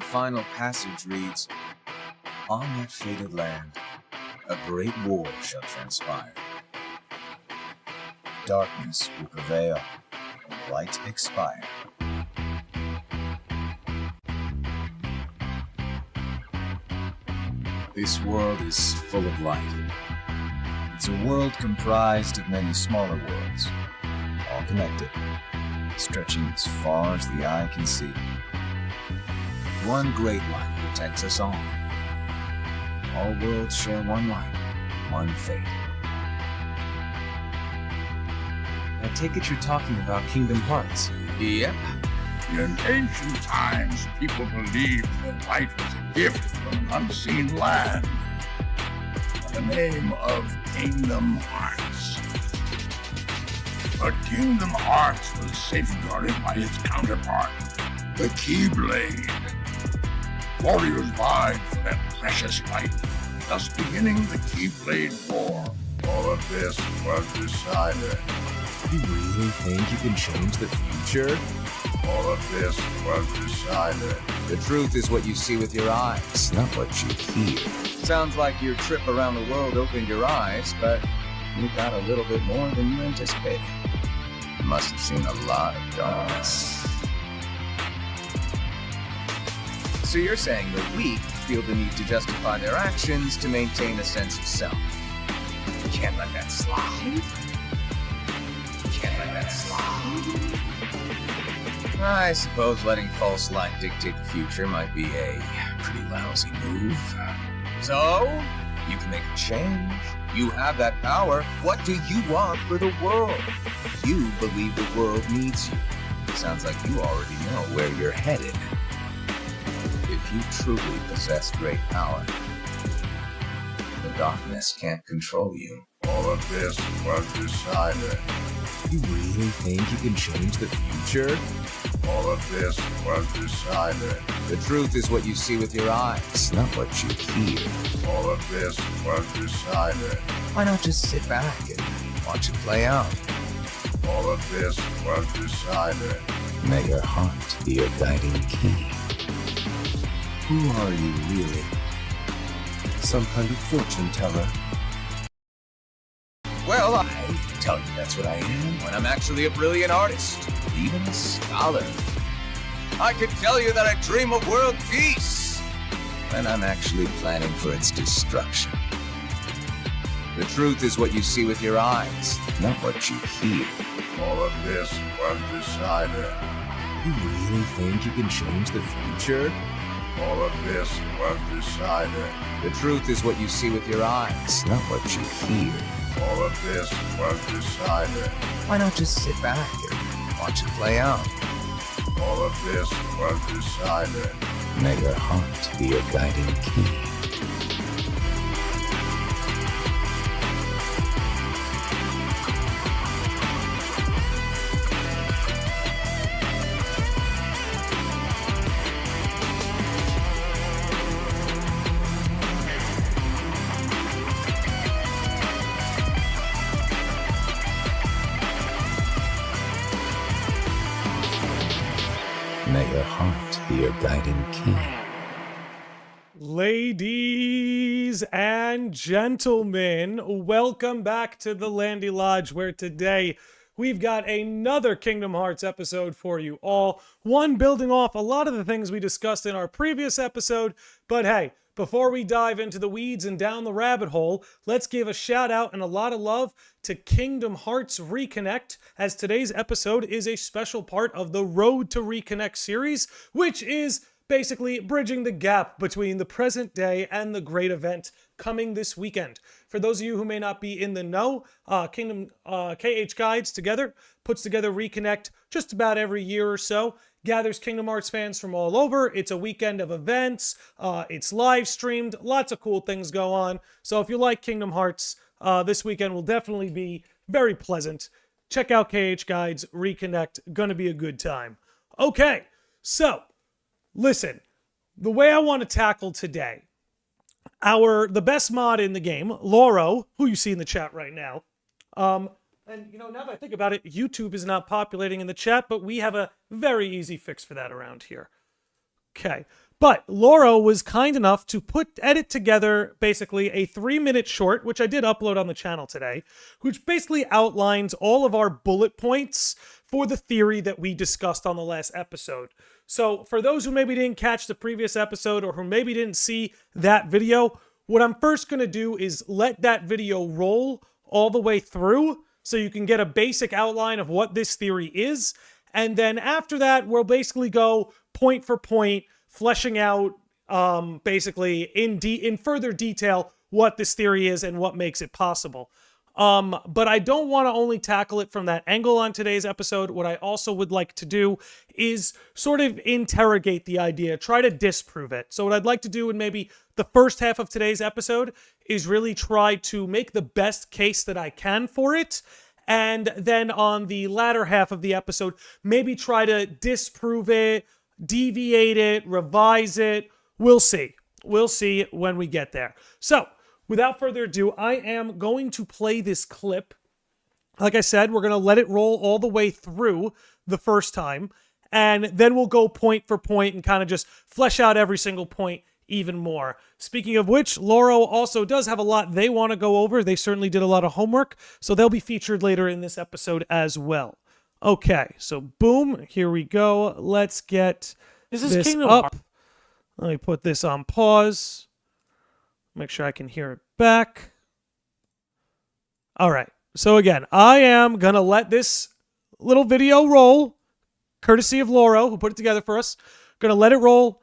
The final passage reads, "On that fated land, a great war shall transpire. Darkness will prevail, and light expire. This world is full of light. It's a world comprised of many smaller worlds, all connected, stretching as far as the eye can see. One great light protects us all. All worlds share one light, one fate." I take it you're talking about Kingdom Hearts. Yep. In ancient times, people believed that light was a gift from an unseen land. By the name of Kingdom Hearts. But Kingdom Hearts was safeguarded by its counterpart, the Keyblade. Warriors vied for that precious light, thus beginning the Keyblade War. All of this was decided. You really think you can change the future? All of this was decided. The truth is what you see with your eyes, not what you hear. Sounds like your trip around the world opened your eyes, but you got a little bit more than you anticipated. You must have seen a lot of darkness. So you're saying the weak feel the need to justify their actions to maintain a sense of self. You can't let that slide. I suppose letting false light dictate the future might be a pretty lousy move. So, you can make a change. You have that power. What do you want for the world? You believe the world needs you. Sounds like you already know where you're headed. If you truly possess great power, the darkness can't control you. All of this was decided. You really think you can change the future? All of this was decided. The truth is what you see with your eyes, not what you hear. All of this was decided. Why not just sit back and watch it play out? All of this was decided. May your heart be your guiding key. Who are you really? Some kind of fortune teller. Well, I tell you that's what I am when I'm actually a brilliant artist, even a scholar. I could tell you that I dream of world peace when I'm actually planning for its destruction. The truth is what you see with your eyes, not what you hear. All of this was decided. You really think you can change the future? All of this was decided. The truth is what you see with your eyes, not what you hear. All of this was decided. Why not just sit back and watch it play out? All of this was decided. May your heart be your guiding key. May your heart be your guiding key. Ladies and gentlemen, welcome back to the Landy Lodge, where today we've got another Kingdom Hearts episode for you all. One building off a lot of the things we discussed in our previous episode, but hey, before we dive into the weeds and down the rabbit hole, let's give a shout out and a lot of love to Kingdom Hearts Reconnect, as today's episode is a special part of the Road to Reconnect series, which is basically bridging the gap between the present day and the great event coming this weekend. For those of you who may not be in the know, KH Guides puts together Reconnect just about every year or so, gathers Kingdom Hearts fans from all over. It's a weekend of events. It's live streamed. Lots of cool things go on. So if you like Kingdom Hearts, this weekend will definitely be very pleasant. Check out KH Guides, Reconnect. Gonna be a good time. Okay, so listen. The way I want to tackle today, the best mod in the game, Lauro, who you see in the chat right now. And, you know, now that I think about it, YouTube is not populating in the chat, but we have a very easy fix for that around here. Okay. But Lauro was kind enough to edit together basically a 3-minute short, which I did upload on the channel today, which basically outlines all of our bullet points for the theory that we discussed on the last episode. So for those who maybe didn't catch the previous episode or who maybe didn't see that video, what I'm first going to do is let that video roll all the way through so you can get a basic outline of what this theory is. And then after that, we'll basically go point for point, fleshing out basically in further detail what this theory is and what makes it possible. But I don't want to only tackle it from that angle on today's episode. What I also would like to do is sort of interrogate the idea, try to disprove it. So what I'd like to do in maybe the first half of today's episode is really try to make the best case that I can for it. And then on the latter half of the episode, maybe try to disprove it, deviate it, revise it. We'll see. We'll see when we get there. So, without further ado, I am going to play this clip. Like I said, we're going to let it roll all the way through the first time, and then we'll go point for point and kind of just flesh out every single point even more. Speaking of which, Lauro also does have a lot they want to go over. They certainly did a lot of homework, so they'll be featured later in this episode as well. Okay, so boom, here we go. Let's get this Kingdom up. Let me put this on pause. Make sure I can hear it back. All right, so again, I am going to let this little video roll, courtesy of Lauro, who put it together for us. Going to let it roll,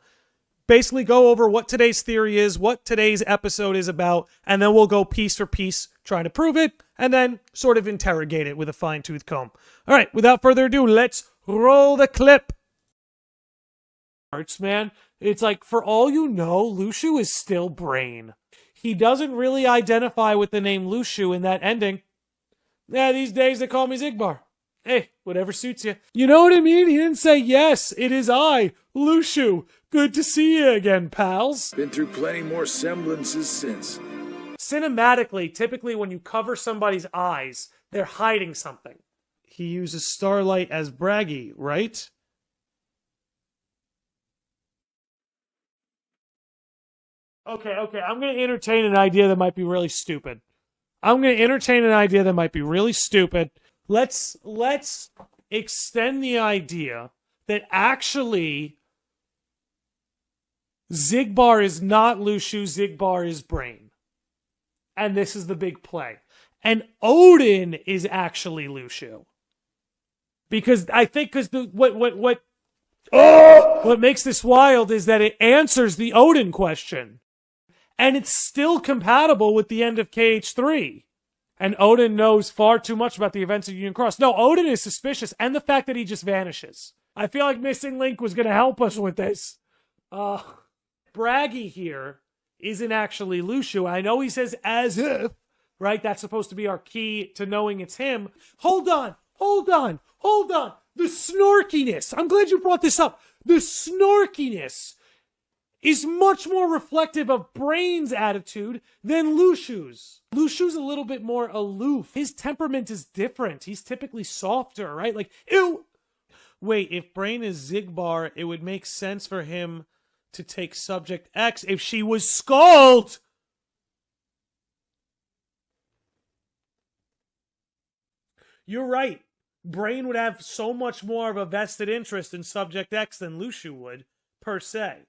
basically go over what today's theory is, what today's episode is about, and then we'll go piece for piece trying to prove it, and then sort of interrogate it with a fine-tooth comb. All right, without further ado, let's roll the clip. Man, it's like, for all you know, Lushu is still Brain. He doesn't really identify with the name Lushu in that ending. Yeah, these days they call me Xigbar. Hey, whatever suits you. You know what I mean? He didn't say, yes, it is I, Lushu. Good to see you again, pals. Been through plenty more semblances since. Cinematically, typically when you cover somebody's eyes, they're hiding something. He uses Starlight as Braggy, right? Okay, I'm going to entertain an idea that might be really stupid. Let's extend the idea that actually Xigbar is not Lushu, Xigbar is Brain. And this is the big play. And Odin is actually Lushu. Because I think what makes this wild is that it answers the Odin question. And it's still compatible with the end of KH3. And Odin knows far too much about the events of Union Cross. No, Odin is suspicious, and the fact that he just vanishes. I feel like Missing Link was going to help us with this. Braggy here isn't actually Lushu. I know he says as if, right? That's supposed to be our key to knowing it's him. Hold on. The snorkiness. I'm glad you brought this up. The snorkiness is much more reflective of Brain's attitude than Lushu's. Lushu's a little bit more aloof. His temperament is different. He's typically softer, right? Like, ew. Wait, if Brain is Xigbar, it would make sense for him to take Subject X if she was Scald. You're right. Brain would have so much more of a vested interest in Subject X than Lushu would, per se.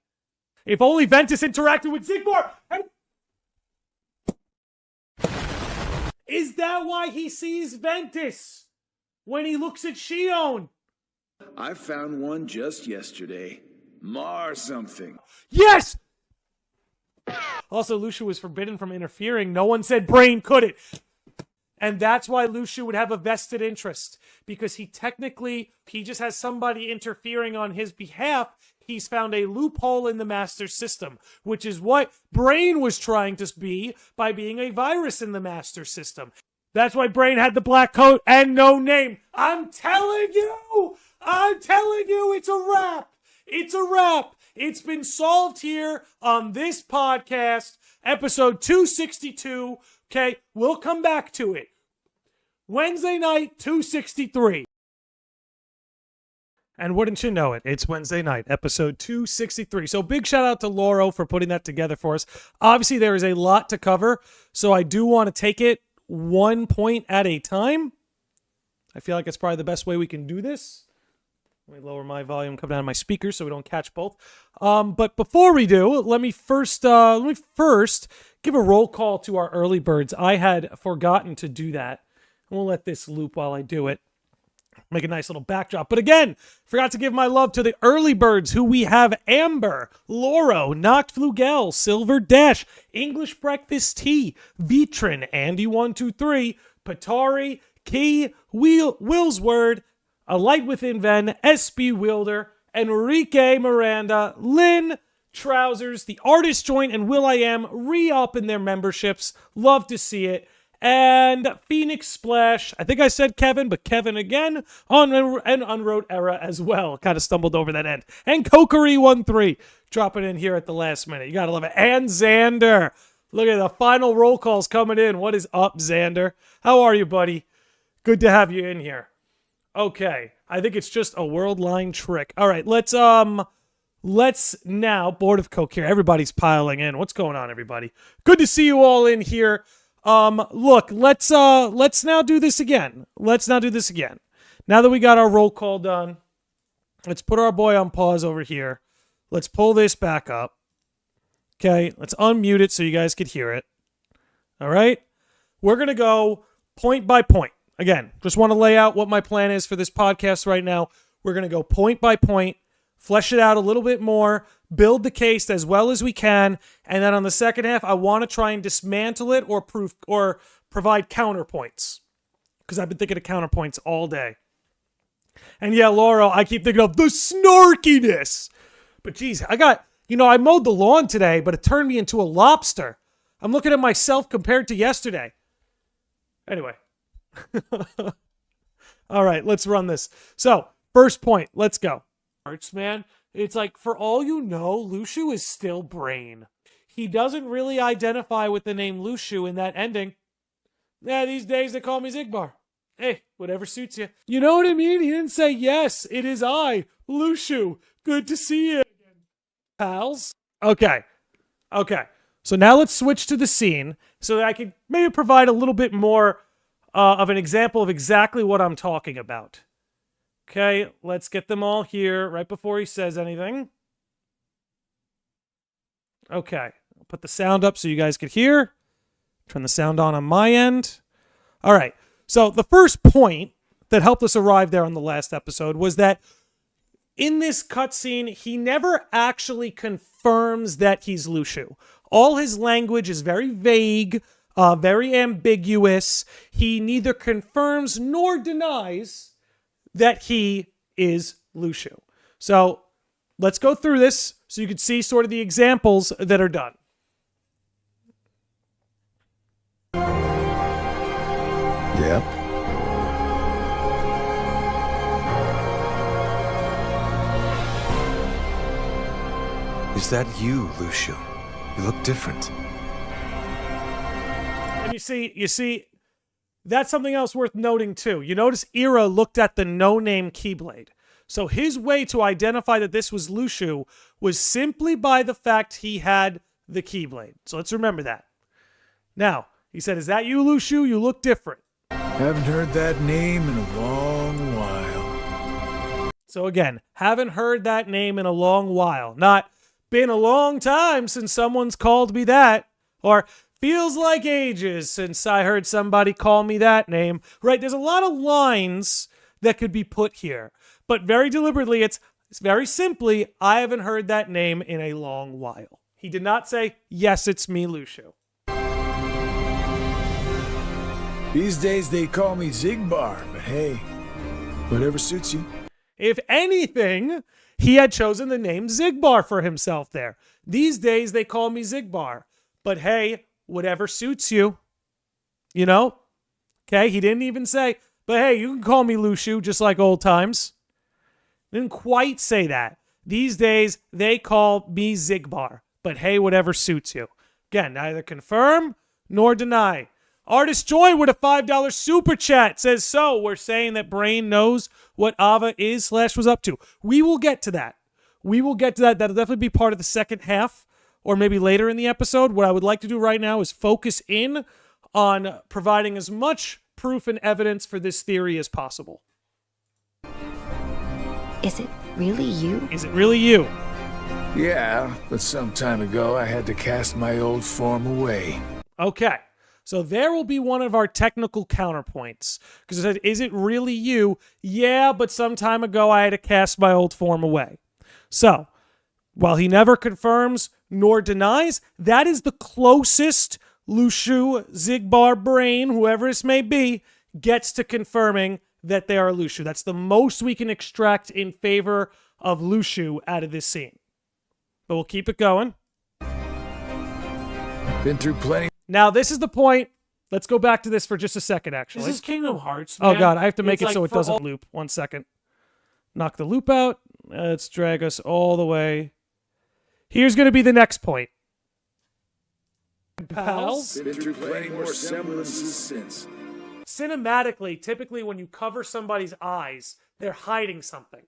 If only Ventus interacted with Xigbar! Is that why he sees Ventus when he looks at Shion? I found one just yesterday. Mar something. Yes! Also, Lushu was forbidden from interfering. No one said Brain couldn't. And that's why Lushu would have a vested interest. Because he just has somebody interfering on his behalf. He's found a loophole in the master system, which is what Brain was trying to be by being a virus in the master system. That's why Brain had the black coat and no name. I'm telling you, it's a wrap. It's a wrap. It's been solved here on this podcast, episode 262. Okay, we'll come back to it. Wednesday night, 263. And wouldn't you know it, it's Wednesday night, episode 263. So big shout out to Lauro for putting that together for us. Obviously, there is a lot to cover, so I do want to take it 1 point at a time. I feel like it's probably the best way we can do this. Let me lower my volume, come down to my speakers so we don't catch both. But before we do, let me first give a roll call to our early birds. I had forgotten to do that. We'll let this loop while I do it. Make a nice little backdrop. But again, forgot to give my love to the early birds who we have: Amber, Lauro, Noct Flugel, Silver Dash, English Breakfast Tea, Vitrin, Andy123, Patari, Key, Will's Word, A Light Within Ven, SB Wilder, Enrique Miranda, Lynn, Trousers, The Artist Joint, and Will I Am re-up in their memberships. Love to see it. And Phoenix Splash, I think I said Kevin, but Kevin again, and Unwrote Era as well. Kind of stumbled over that end. And Kokery13 dropping in here at the last minute. You gotta love it. And Xander. Look at the final roll calls coming in. What is up, Xander? How are you, buddy? Good to have you in here. Okay, I think it's just a world line trick. All right, let's now, Board of Coke here. Everybody's piling in. What's going on, everybody? Good to see you all in here. Look, let's now do this again. Now that we got our roll call done, let's put our boy on pause over here. Let's pull this back up. Okay, let's unmute it so you guys could hear it. All right? We're going to go point by point. Again, just want to lay out what my plan is for this podcast right now. We're going to go point by point, flesh it out a little bit more, build the case as well as we can, and then on the second half, I want to try and dismantle it or provide counterpoints, because I've been thinking of counterpoints all day. And yeah, Laurel, I keep thinking of the snarkiness. But geez, I mowed the lawn today, but it turned me into a lobster. I'm looking at myself compared to yesterday. Anyway. All right, let's run this. So, first point, let's go. Man, it's like, for all you know, Lushu is still Brain. He doesn't really identify with the name Lushu in that ending. Yeah, these days they call me Xigbar. Hey, whatever suits you. You know what I mean? He didn't say, yes, it is I, Lushu. Good to see you, pals. Okay. So now let's switch to the scene so that I can maybe provide a little bit more of an example of exactly what I'm talking about. Okay, let's get them all here right before he says anything. Okay, I'll put the sound up so you guys could hear. Turn the sound on my end. All right, so the first point that helped us arrive there on the last episode was that in this cutscene, he never actually confirms that he's Lushu. All his language is very vague, very ambiguous. He neither confirms nor denies that he is Lushu. So let's go through this so you can see sort of the examples that are done. Yep. Is that you, Lushu? You look different. And you see, that's something else worth noting too. You notice Ira looked at the no-name Keyblade. So his way to identify that this was Lushu was simply by the fact he had the Keyblade. So let's remember that. Now, he said, is that you, Lushu? You look different. Haven't heard that name in a long while. So again, haven't heard that name in a long while. Not been a long time since someone's called me that. Or feels like ages since I heard somebody call me that name. Right? There's a lot of lines that could be put here. But very deliberately, it's very simply, I haven't heard that name in a long while. He did not say, yes, it's me, Lushu. These days they call me Xigbar, but hey, whatever suits you. If anything, he had chosen the name Xigbar for himself there. These days they call me Xigbar, but hey, whatever suits you. You know? Okay, he didn't even say, but hey, you can call me Lushu just like old times. Didn't quite say that. These days, they call me Xigbar. But hey, whatever suits you. Again, neither confirm nor deny. Artist Joy with a $5 super chat says, so we're saying that Brain knows what Ava is / was up to. We will get to that. That'll definitely be part of the second half or maybe later in the episode. What I would like to do right now is focus in on providing as much proof and evidence for this theory as possible. Is it really you? Is it really you? Yeah, but some time ago I had to cast my old form away. Okay. So there will be one of our technical counterpoints. Because it said, is it really you? Yeah, but some time ago I had to cast my old form away. So, while he never confirms nor denies, that is the closest Lushu, Xigbar, Brain, whoever this may be, gets to confirming that they are Lushu. That's the most we can extract in favor of Lushu out of this scene. But we'll keep it going. Been through plenty. Now, this is the point. Let's go back to this for just a second, actually. This is Kingdom Hearts, man. Oh, God. I have to make It's it so like it doesn't loop. 1 second. Knock the loop out. Let's drag us all the way. Here's going to be the next point. Pals? Been through plenty more semblances since. Cinematically, typically when you cover somebody's eyes, they're hiding something.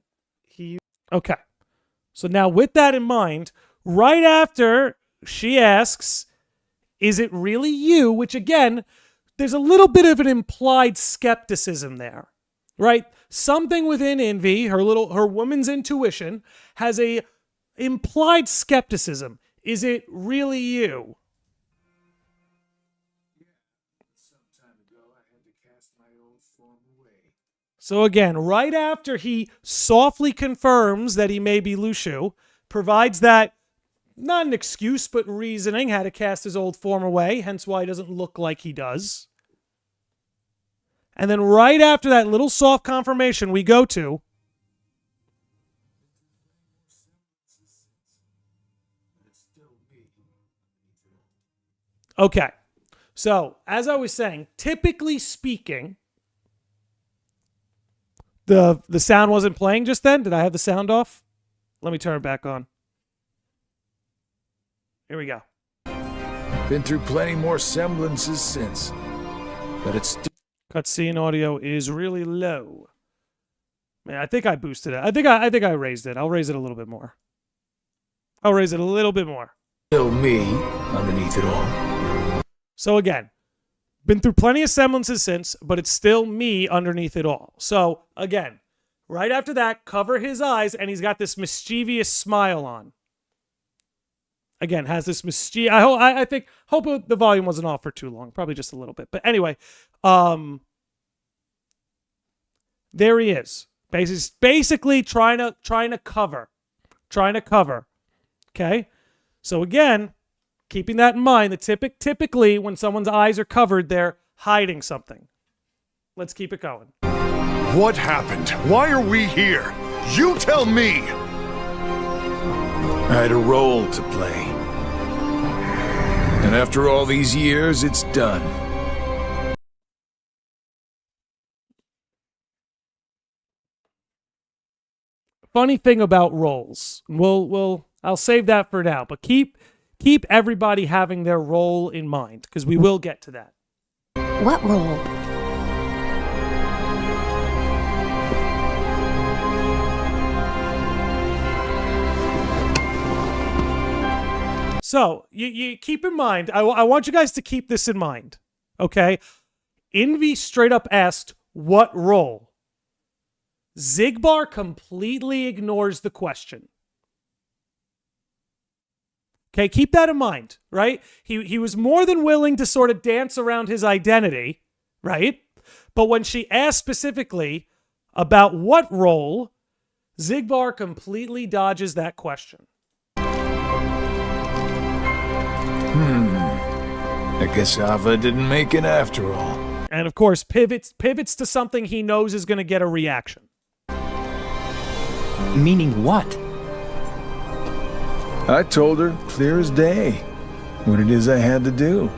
Okay. So now with that in mind, right after she asks, is it really you? Which again, there's a little bit of an implied skepticism there, right? Something within Envy, her woman's intuition, has a implied skepticism. Is it really you? So again, right after he softly confirms that he may be Lushu, provides that, not an excuse, but reasoning, how to cast his old form away, hence why he doesn't look like he does. And then right after that little soft confirmation, we go to, okay. So, as I was saying, typically speaking, the sound wasn't playing just then. Did I have the sound off? Let me turn it back on. Here we go. Been through plenty more semblances since. But it's still... Cutscene audio is really low. Man, I think I boosted it. I think I raised it. I'll raise it a little bit more. Still me underneath it all. So again, been through plenty of semblances since, but it's still me underneath it all. So again, right after that, cover his eyes, and he's got this mischievous smile on. Again, has this mischievous... Hope the volume wasn't off for too long. Probably just a little bit. But anyway, there he is. Basically trying to cover. Okay? So again, keeping that in mind, typically when someone's eyes are covered, they're hiding something. Let's keep it going. What happened? Why are we here? You tell me! I had a role to play. And after all these years, it's done. Funny thing about roles. I'll save that for now, but keep everybody having their role in mind, because we will get to that. What role? So, you keep in mind, I want you guys to keep this in mind, okay? Envy straight up asked, what role? Xigbar completely ignores the question. Okay, keep that in mind, right? He was more than willing to sort of dance around his identity, right? But when she asked specifically about what role, Xigbar completely dodges that question. I guess Ava didn't make it after all. And of course, pivots to something he knows is going to get a reaction. Meaning what? I told her, clear as day, what it is I had to do.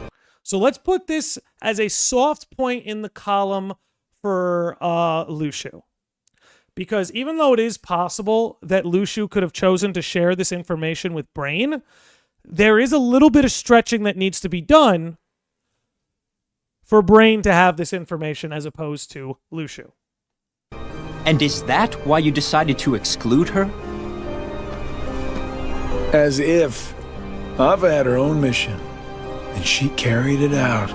So let's put this as a soft point in the column for Lushu. Because even though it is possible that Lushu could have chosen to share this information with Brain, there is a little bit of stretching that needs to be done for Brain to have this information as opposed to Lushu. And is that why you decided to exclude her? As if. Ava had her own mission, and she carried it out.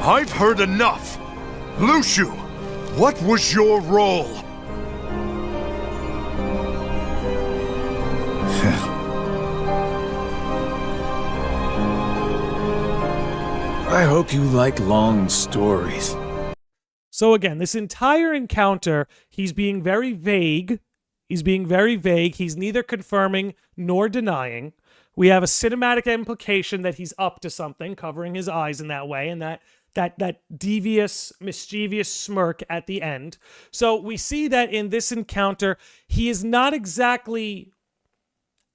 I've heard enough! Lushu, what was your role? I hope you like long stories. So again, this entire encounter, he's being very vague. He's being very vague. He's neither confirming nor denying. We have a cinematic implication that he's up to something, covering his eyes in that way, and that devious, mischievous smirk at the end. So we see that in this encounter, he is not exactly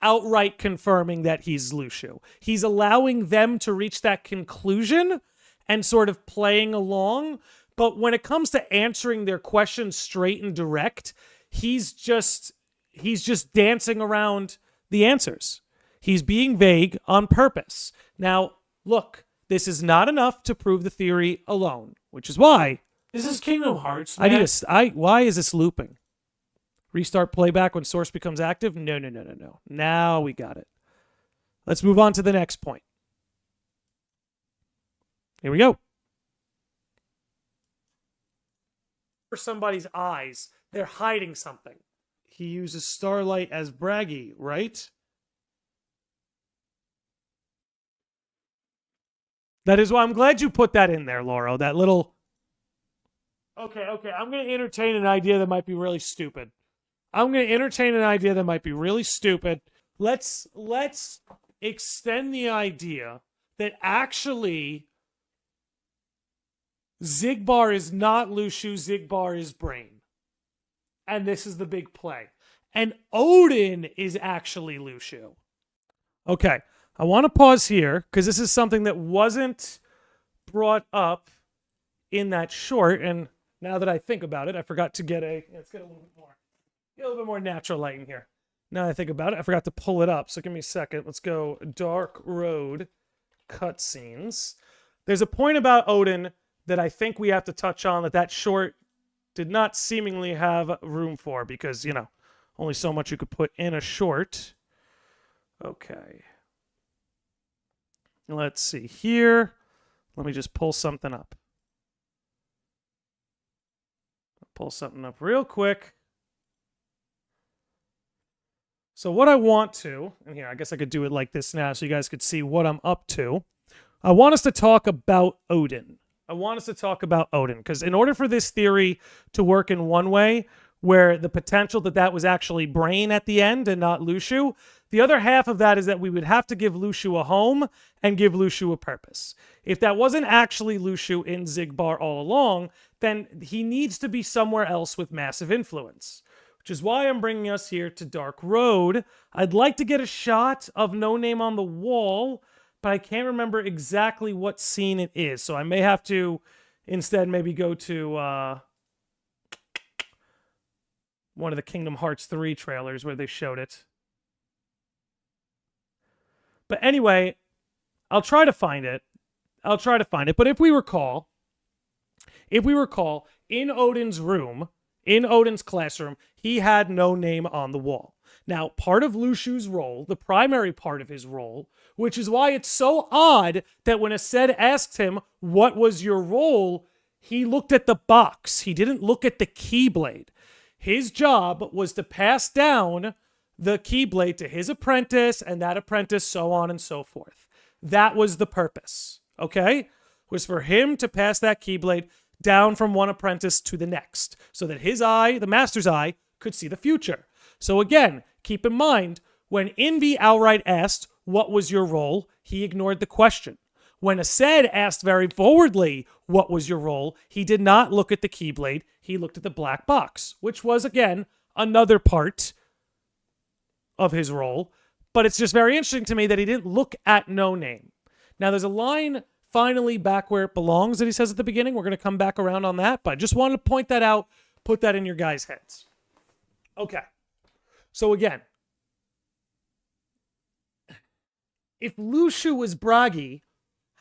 outright confirming that he's Lushu. He's allowing them to reach that conclusion and sort of playing along. But when it comes to answering their questions straight and direct, he's just dancing around the answers. He's being vague on purpose. Now, look, this is not enough to prove the theory alone, which is why This is Kingdom Hearts, man. why is this looping? Restart playback when source becomes active? No. Now we got it. Let's move on to the next point. Here we go. For somebody's eyes, they're hiding something. He uses Starlight as braggy, right? That is why I'm glad you put that in there, Lauro. That little... Okay. I'm going to entertain an idea that might be really stupid. Let's extend the idea that actually Xigbar is not Lushu, Xigbar is Brain. And this is the big play. And Odin is actually Lushu. Okay, I want to pause here because this is something that wasn't brought up in that short. And now that I think about it, I forgot to get let's get a little bit more natural light in here. Now that I think about it, I forgot to pull it up. So give me a second. Let's go Dark Road cutscenes. There's a point about Odin that I think we have to touch on that short did not seemingly have room for because, only so much you could put in a short. Okay. Let's see here. Let me just pull something up. Pull something up real quick. So what I want to, and here, I guess I could do it like this now so you guys could see what I'm up to. I want us to talk about Odin. Because in order for this theory to work in one way, where the potential that was actually Brain at the end and not Lushu, the other half of that is that we would have to give Lushu a home and give Lushu a purpose. If that wasn't actually Lushu in Xigbar all along, then he needs to be somewhere else with massive influence. Which is why I'm bringing us here to Dark Road. I'd like to get a shot of No Name on the Wall, but I can't remember exactly what scene it is. So I may have to instead maybe go to one of the Kingdom Hearts 3 trailers where they showed it. But anyway, I'll try to find it. But if we recall, in Odin's room, in Odin's classroom, he had no name on the wall. Now, part of Lushu's role, the primary part of his role, which is why it's so odd that when Aced asked him, what was your role, he looked at the box. He didn't look at the Keyblade. His job was to pass down the Keyblade to his apprentice, and that apprentice, so on and so forth. That was the purpose, okay? Was for him to pass that Keyblade down from one apprentice to the next, so that his eye, the master's eye, could see the future. So again, keep in mind, when Envy outright asked, what was your role, he ignored the question. When Aced asked very forwardly, what was your role, he did not look at the Keyblade, he looked at the black box, which was, again, another part of his role. But it's just very interesting to me that he didn't look at No Name. Now, there's a line finally back where it belongs that he says at the beginning. We're going to come back around on that, but I just wanted to point that out, put that in your guys' heads. Okay. So again, if Lushu was Bragi,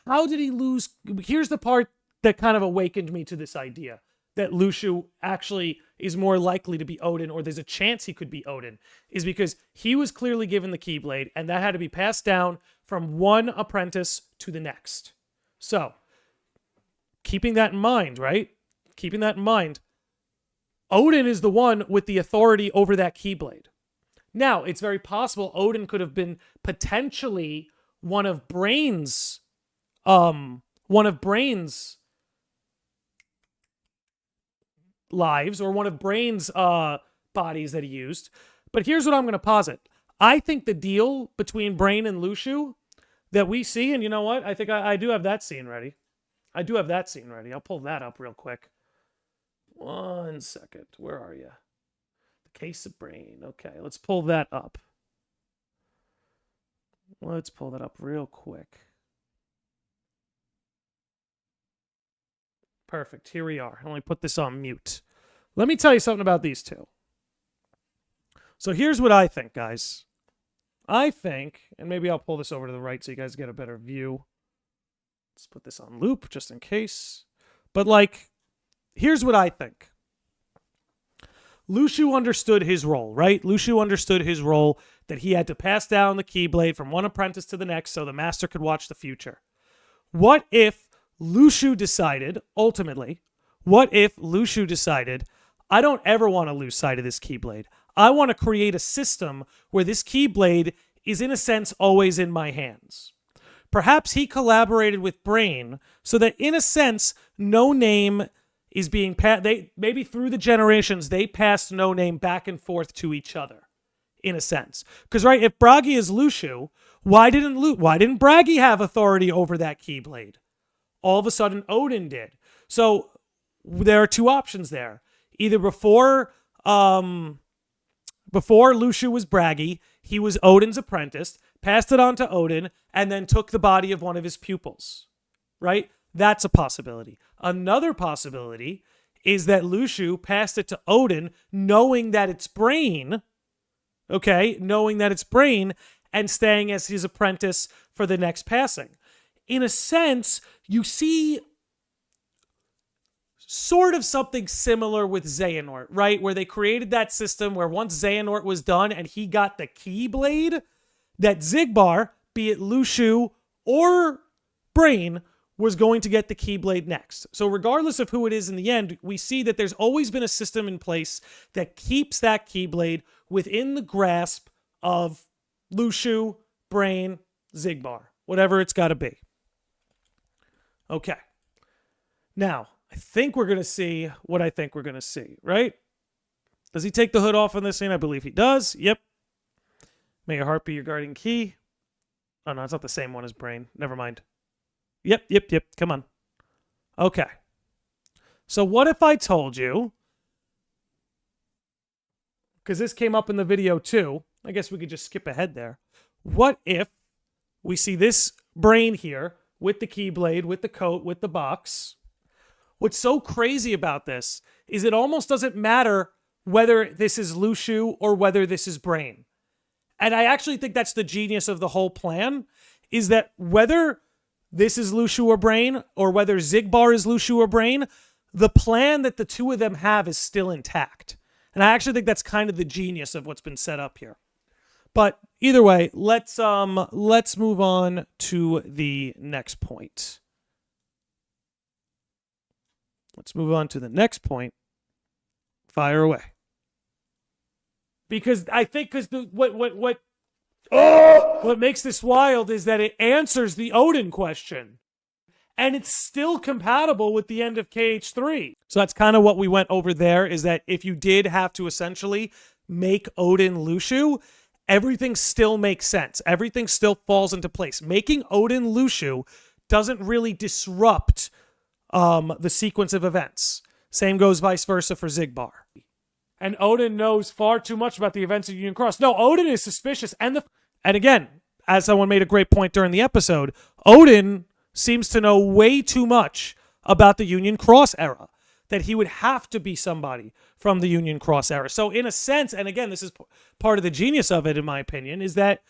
how did he lose? Here's the part that kind of awakened me to this idea that Lushu actually is more likely to be Odin, or there's a chance he could be Odin, is because he was clearly given the Keyblade, and that had to be passed down from one apprentice to the next. So, keeping that in mind, right? Keeping that in mind, Odin is the one with the authority over that Keyblade. Now, it's very possible Odin could have been potentially one of Brain's lives, or one of Brain's bodies that he used. But here's what I'm going to posit. I think the deal between Brain and Lushu that we see, and you know what? I think I do have that scene ready. I'll pull that up real quick. 1 second. Where are you? The Case of Brain. Okay, let's pull that up. Let's pull that up real quick. Perfect. Here we are. Let me put this on mute. Let me tell you something about these two. So here's what I think, guys. I think, and maybe I'll pull this over to the right so you guys get a better view. Let's put this on loop just in case. But like, here's what I think. Lushu understood his role, right? Lushu understood his role that he had to pass down the Keyblade from one apprentice to the next so the master could watch the future. What if Lushu decided, ultimately, I don't ever want to lose sight of this Keyblade. I want to create a system where this Keyblade is, in a sense, always in my hands. Perhaps he collaborated with Brain so that, in a sense, No Name is being passed. Maybe through the generations, they passed No Name back and forth to each other, in a sense. Because, right, if Bragi is Lushu, why didn't Bragi have authority over that Keyblade? All of a sudden, Odin did. So there are two options there. Either before Lushu was Bragi, he was Odin's apprentice, passed it on to Odin, and then took the body of one of his pupils. Right? That's a possibility. Another possibility is that Lushu passed it to Odin, knowing that it's Brain, and staying as his apprentice for the next passing. In a sense, you see sort of something similar with Xehanort, right? Where they created that system where once Xehanort was done and he got the Keyblade, that Xigbar, be it Lushu or Brain, was going to get the Keyblade next. So regardless of who it is in the end, we see that there's always been a system in place that keeps that Keyblade within the grasp of Lushu, Brain, Xigbar, whatever it's got to be. Okay. Now, I think we're going to see what I think we're going to see, right? Does he take the hood off on this scene? I believe he does. Yep. May your heart be your guardian key. Oh, no, it's not the same one as Brain. Never mind. Yep. Come on. Okay. So what if I told you, because this came up in the video too, I guess we could just skip ahead there. What if we see this Brain here with the Keyblade, with the coat, with the box? What's so crazy about this is it almost doesn't matter whether this is Lushu or whether this is Brain. And I actually think that's the genius of the whole plan, is that whether this is Lushu or Brain, or whether Xigbar is Lushu or Brain, the plan that the two of them have is still intact. And I actually think that's kind of the genius of what's been set up here. But either way, let's move on to the next point. Let's move on to the next point. Fire away. Because I think what makes this wild is that it answers the Odin question. And it's still compatible with the end of KH3. So that's kind of what we went over there, is that if you did have to essentially make Odin Lushu, everything still makes sense. Everything still falls into place. Making Odin Lushu doesn't really disrupt the sequence of events. Same goes vice versa for Xigbar. And Odin knows far too much about the events of Union Cross. No, Odin is suspicious. And again, as someone made a great point during the episode, Odin seems to know way too much about the Union Cross era, that he would have to be somebody from the Union Cross era. So in a sense, and again, this is part of the genius of it, in my opinion, is that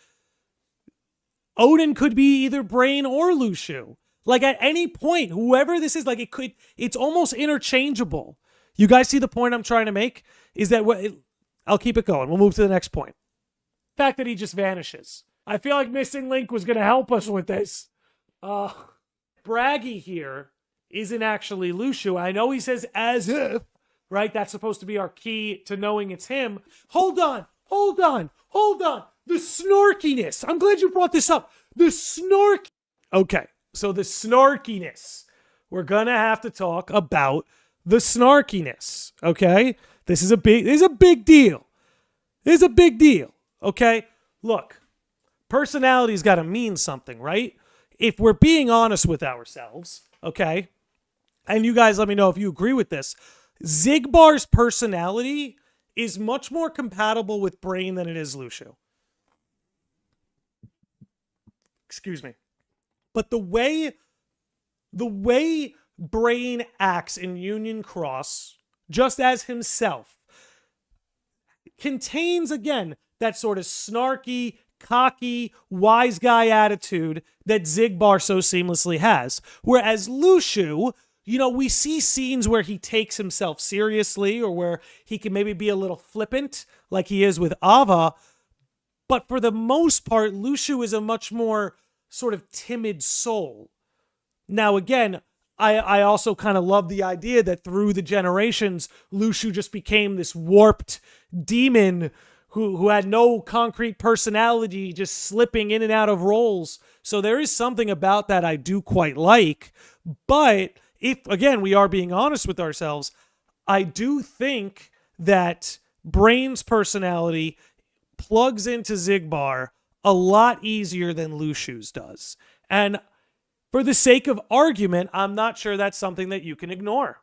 Odin could be either Brain or Lushu. Like at any point, whoever this is, like it's almost interchangeable. You guys see the point I'm trying to make? Is that I'll keep it going. We'll move to the next point. The fact that he just vanishes. I feel like Missing Link was going to help us with this. Braggy here isn't actually Lucio. I know he says as if, right? That's supposed to be our key to knowing it's him. Hold on. The snarkiness. I'm glad you brought this up. The snark. Okay, so the snarkiness. We're going to have to talk about the snarkiness, okay? This is a big deal. This is a big deal, okay? Look, personality's got to mean something, right? If we're being honest with ourselves, okay? And you guys let me know if you agree with this. Xigbar's personality is much more compatible with Brain than it is Lucio. Excuse me. But the way Brain acts in Union Cross, just as himself, contains, again, that sort of snarky, cocky, wise guy attitude that Xigbar so seamlessly has. Whereas Lucio, you know, we see scenes where he takes himself seriously or where he can maybe be a little flippant like he is with Ava. But for the most part, Lucio is a much more sort of timid soul. Now, again, I also kind of love the idea that through the generations, Lucio just became this warped demon who had no concrete personality, just slipping in and out of roles. So there is something about that I do quite like. But if, again, we are being honest with ourselves, I do think that Brain's personality plugs into Xigbar a lot easier than Lucio's does. And for the sake of argument, I'm not sure that's something that you can ignore.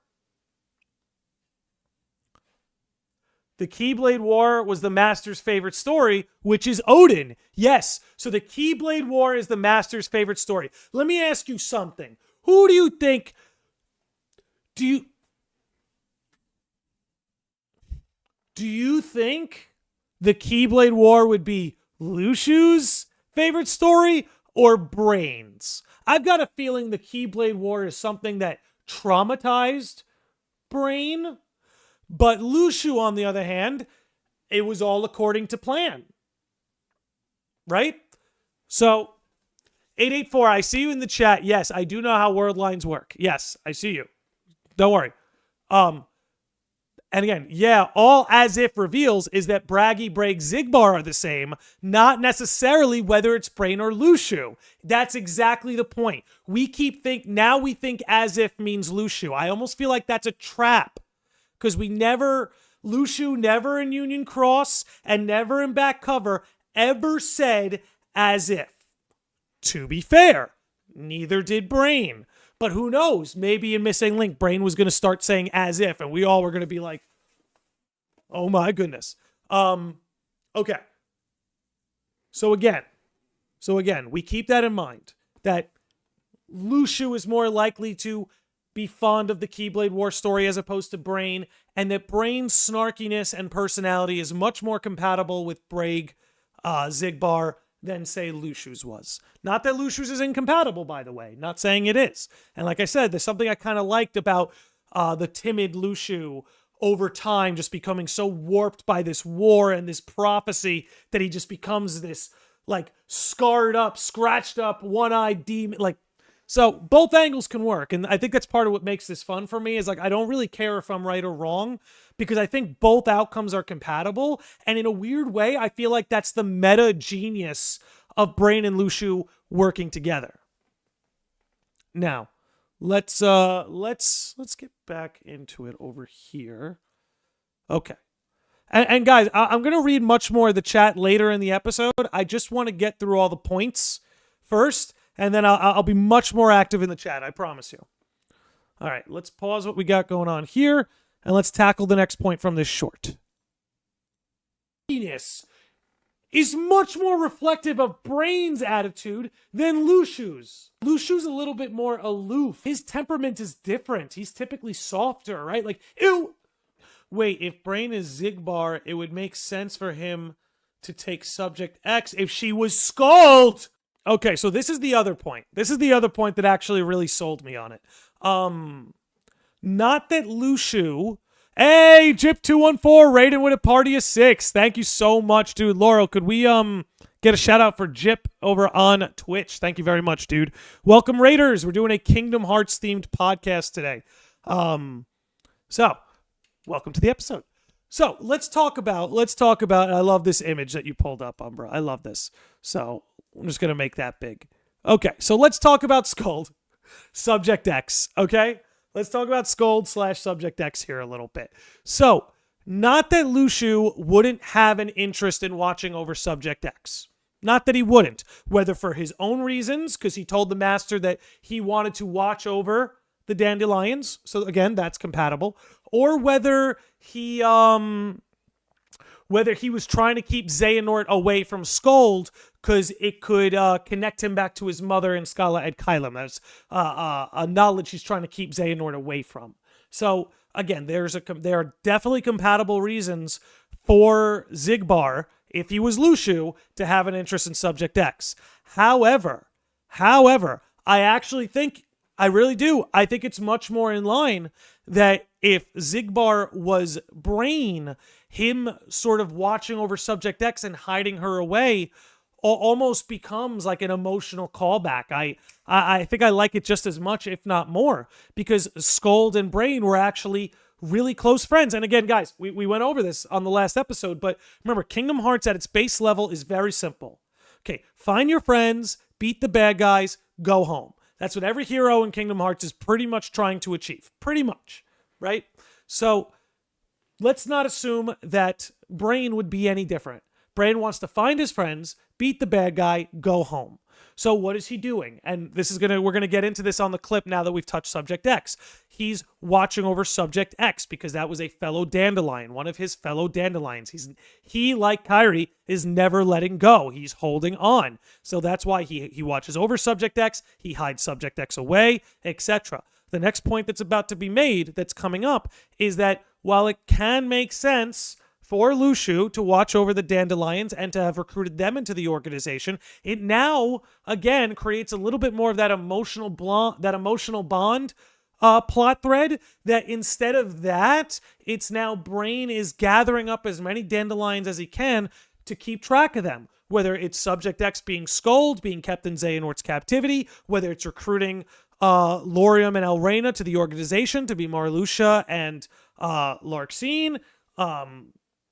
The Keyblade War was the Master's favorite story, which is Odin. Yes, so the Keyblade War is the Master's favorite story. Let me ask you something. Who do you think... Do you think the Keyblade War would be Lucio's favorite story or Brain's? I've got a feeling the Keyblade War is something that traumatized Brain. But Lucio, on the other hand, it was all according to plan. Right? So, 884, I see you in the chat. Yes, I do know how word lines work. Yes, I see you. Don't worry. And again, yeah, all as if reveals is that Braggy, Bragg, Xigbar are the same, not necessarily whether it's Brain or Lucio. That's exactly the point. We think as if means Lucio. I almost feel like that's a trap. Because Lucio never in Union Cross and never in back cover ever said as if. To be fair, neither did Brain. But who knows? Maybe in Missing Link, Brain was going to start saying as if, and we all were going to be like, oh my goodness. Okay. So again, we keep that in mind, that Lucio is more likely to be fond of the Keyblade War story as opposed to Brain, and that Brain's snarkiness and personality is much more compatible with Bragg, Xigbar, than, say, Lucio's was. Not that Lucio's is incompatible, by the way. Not saying it is. And like I said, there's something I kind of liked about the timid Lucio over time just becoming so warped by this war and this prophecy that he just becomes this, like, scarred up, scratched up, one-eyed demon, like. So both angles can work, and I think that's part of what makes this fun for me, is like I don't really care if I'm right or wrong, because I think both outcomes are compatible, and in a weird way, I feel like that's the meta genius of Brain and Lucio working together. Now, let's get back into it over here. Okay. And guys, I'm going to read much more of the chat later in the episode. I just want to get through all the points first, and then I'll be much more active in the chat, I promise you. All right, let's pause what we got going on here, and let's tackle the next point from this short. Is much more reflective of Brain's attitude than Lucio's. Lucio's a little bit more aloof. His temperament is different. He's typically softer, right? Like, ew! Wait, if Brain is Xigbar, it would make sense for him to take Subject X if she was Scald! Okay, so this is the other point. This is the other point that actually really sold me on it. Not that Lushu. Hey, Jip214, Raiden with a party of 6. Thank you so much, dude. Laurel, could we get a shout out for Jip over on Twitch? Thank you very much, dude. Welcome, Raiders. We're doing a Kingdom Hearts themed podcast today. So welcome to the episode. So let's talk about, I love this image that you pulled up, Umbra. I love this. So I'm just going to make that big. Okay, so let's talk about Scold, Subject X, okay? Let's talk about Scold / Subject X here a little bit. So, not that Lushu wouldn't have an interest in watching over Subject X. Not that he wouldn't. Whether for his own reasons, because he told the Master that he wanted to watch over the dandelions. So, again, that's compatible. Or whether he was trying to keep Xehanort away from Scold because it could connect him back to his mother and Scala at Kylum. That's a knowledge he's trying to keep Xehanort away from. So, again, there are definitely compatible reasons for Xigbar, if he was Lushu, to have an interest in Subject X. However, I actually think, I really do, I think it's much more in line that if Xigbar was Brain, him sort of watching over Subject X and hiding her away almost becomes like an emotional callback. I think I like it just as much, if not more, because Scold and Brain were actually really close friends. And again, guys, we went over this on the last episode, but remember, Kingdom Hearts at its base level is very simple. Okay, find your friends, beat the bad guys, go home. That's what every hero in Kingdom Hearts is pretty much trying to achieve. Pretty much, right? So let's not assume that Brain would be any different. Brain wants to find his friends, beat the bad guy, go home. So what is he doing? And we're gonna get into this on the clip now that we've touched Subject X. He's watching over Subject X because that was a fellow dandelion, one of his fellow dandelions. He, like Kairi, is never letting go. He's holding on. So that's why he watches over Subject X, he hides Subject X away, etc. The next point that's about to be made, that's coming up, is that while it can make sense for Lushu to watch over the dandelions and to have recruited them into the organization, it now, again, creates a little bit more of that emotional bond plot thread, that instead of that, it's now Brain is gathering up as many dandelions as he can to keep track of them. Whether it's Subject X being Scold, being kept in Xehanort's captivity, whether it's recruiting Laurium and Elrena to the organization to be Marluxia and Larxene.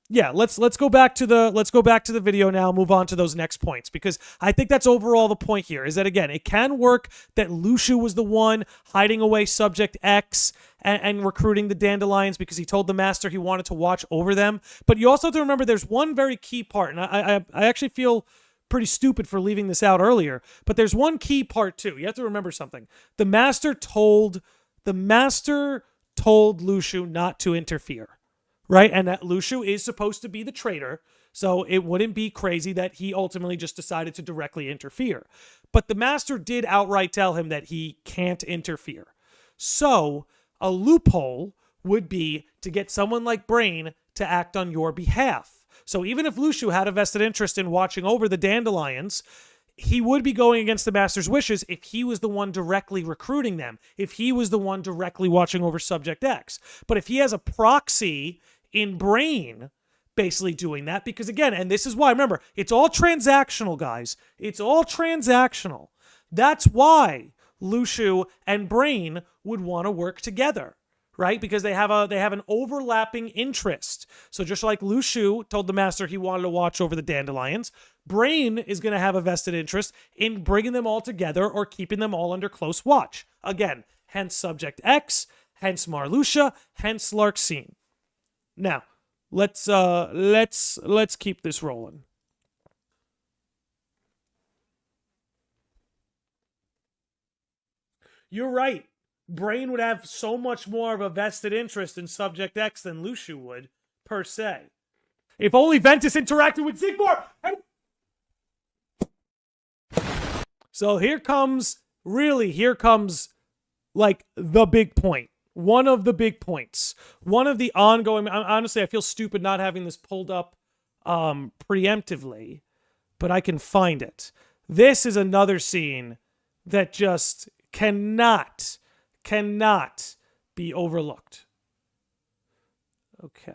Yeah, let's go back to the video now, move on to those next points, because I think that's overall the point here, is that, again, it can work that Lushu was the one hiding away Subject X and recruiting the dandelions because he told the Master he wanted to watch over them. But you also have to remember there's one very key part, and I actually feel pretty stupid for leaving this out earlier, but there's one key part too. You have to remember something. The Master told Lushu not to interfere. Right? And that Lushu is supposed to be the traitor, so it wouldn't be crazy that he ultimately just decided to directly interfere. But the Master did outright tell him that he can't interfere. So a loophole would be to get someone like Brain to act on your behalf. So even if Lushu had a vested interest in watching over the dandelions, he would be going against the Master's wishes if he was the one directly recruiting them, if he was the one directly watching over Subject X. But if he has a proxy in Brain basically doing that, because again, and this is why, remember, it's all transactional, guys. It's all transactional. That's why Lushu and Brain would want to work together, right? Because they have an overlapping interest. So just like Lushu told the Master he wanted to watch over the dandelions, Brain is going to have a vested interest in bringing them all together or keeping them all under close watch. Again, hence Subject X, hence Marluxia, hence Larxene. Now, let's keep this rolling. You're right. Brain would have so much more of a vested interest in Subject X than Lushu would, per se. If only Ventus interacted with Xigbar! So here comes, like, the big point. One of the big points. One of the ongoing... Honestly, I feel stupid not having this pulled up preemptively, but I can find it. This is another scene that just cannot be overlooked. Okay.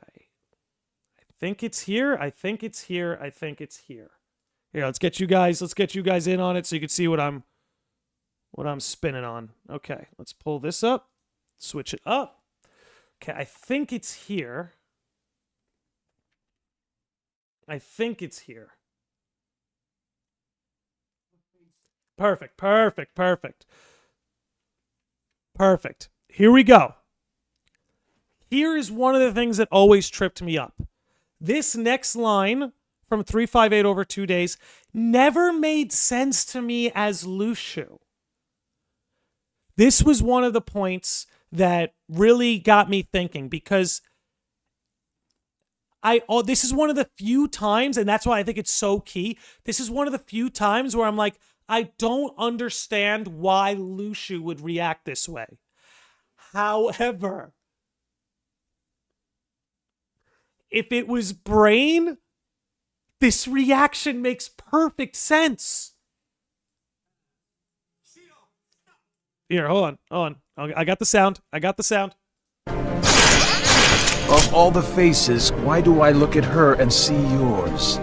I think it's here. Here, let's get you guys in on it so you can see what I'm spinning on. Okay, let's pull this up. Switch it up. Okay, I think it's here. Perfect. Here we go. Here is one of the things that always tripped me up. This next line from 358 over 2 days never made sense to me as Lushu. This was one of the points that really got me thinking, because this is one of the few times, and that's why I think it's so key. This is one of the few times where I'm like, I don't understand why Lushu would react this way. However, if it was Brain, this reaction makes perfect sense. Here, hold on. I got the sound. Of all the faces, why do I look at her and see yours?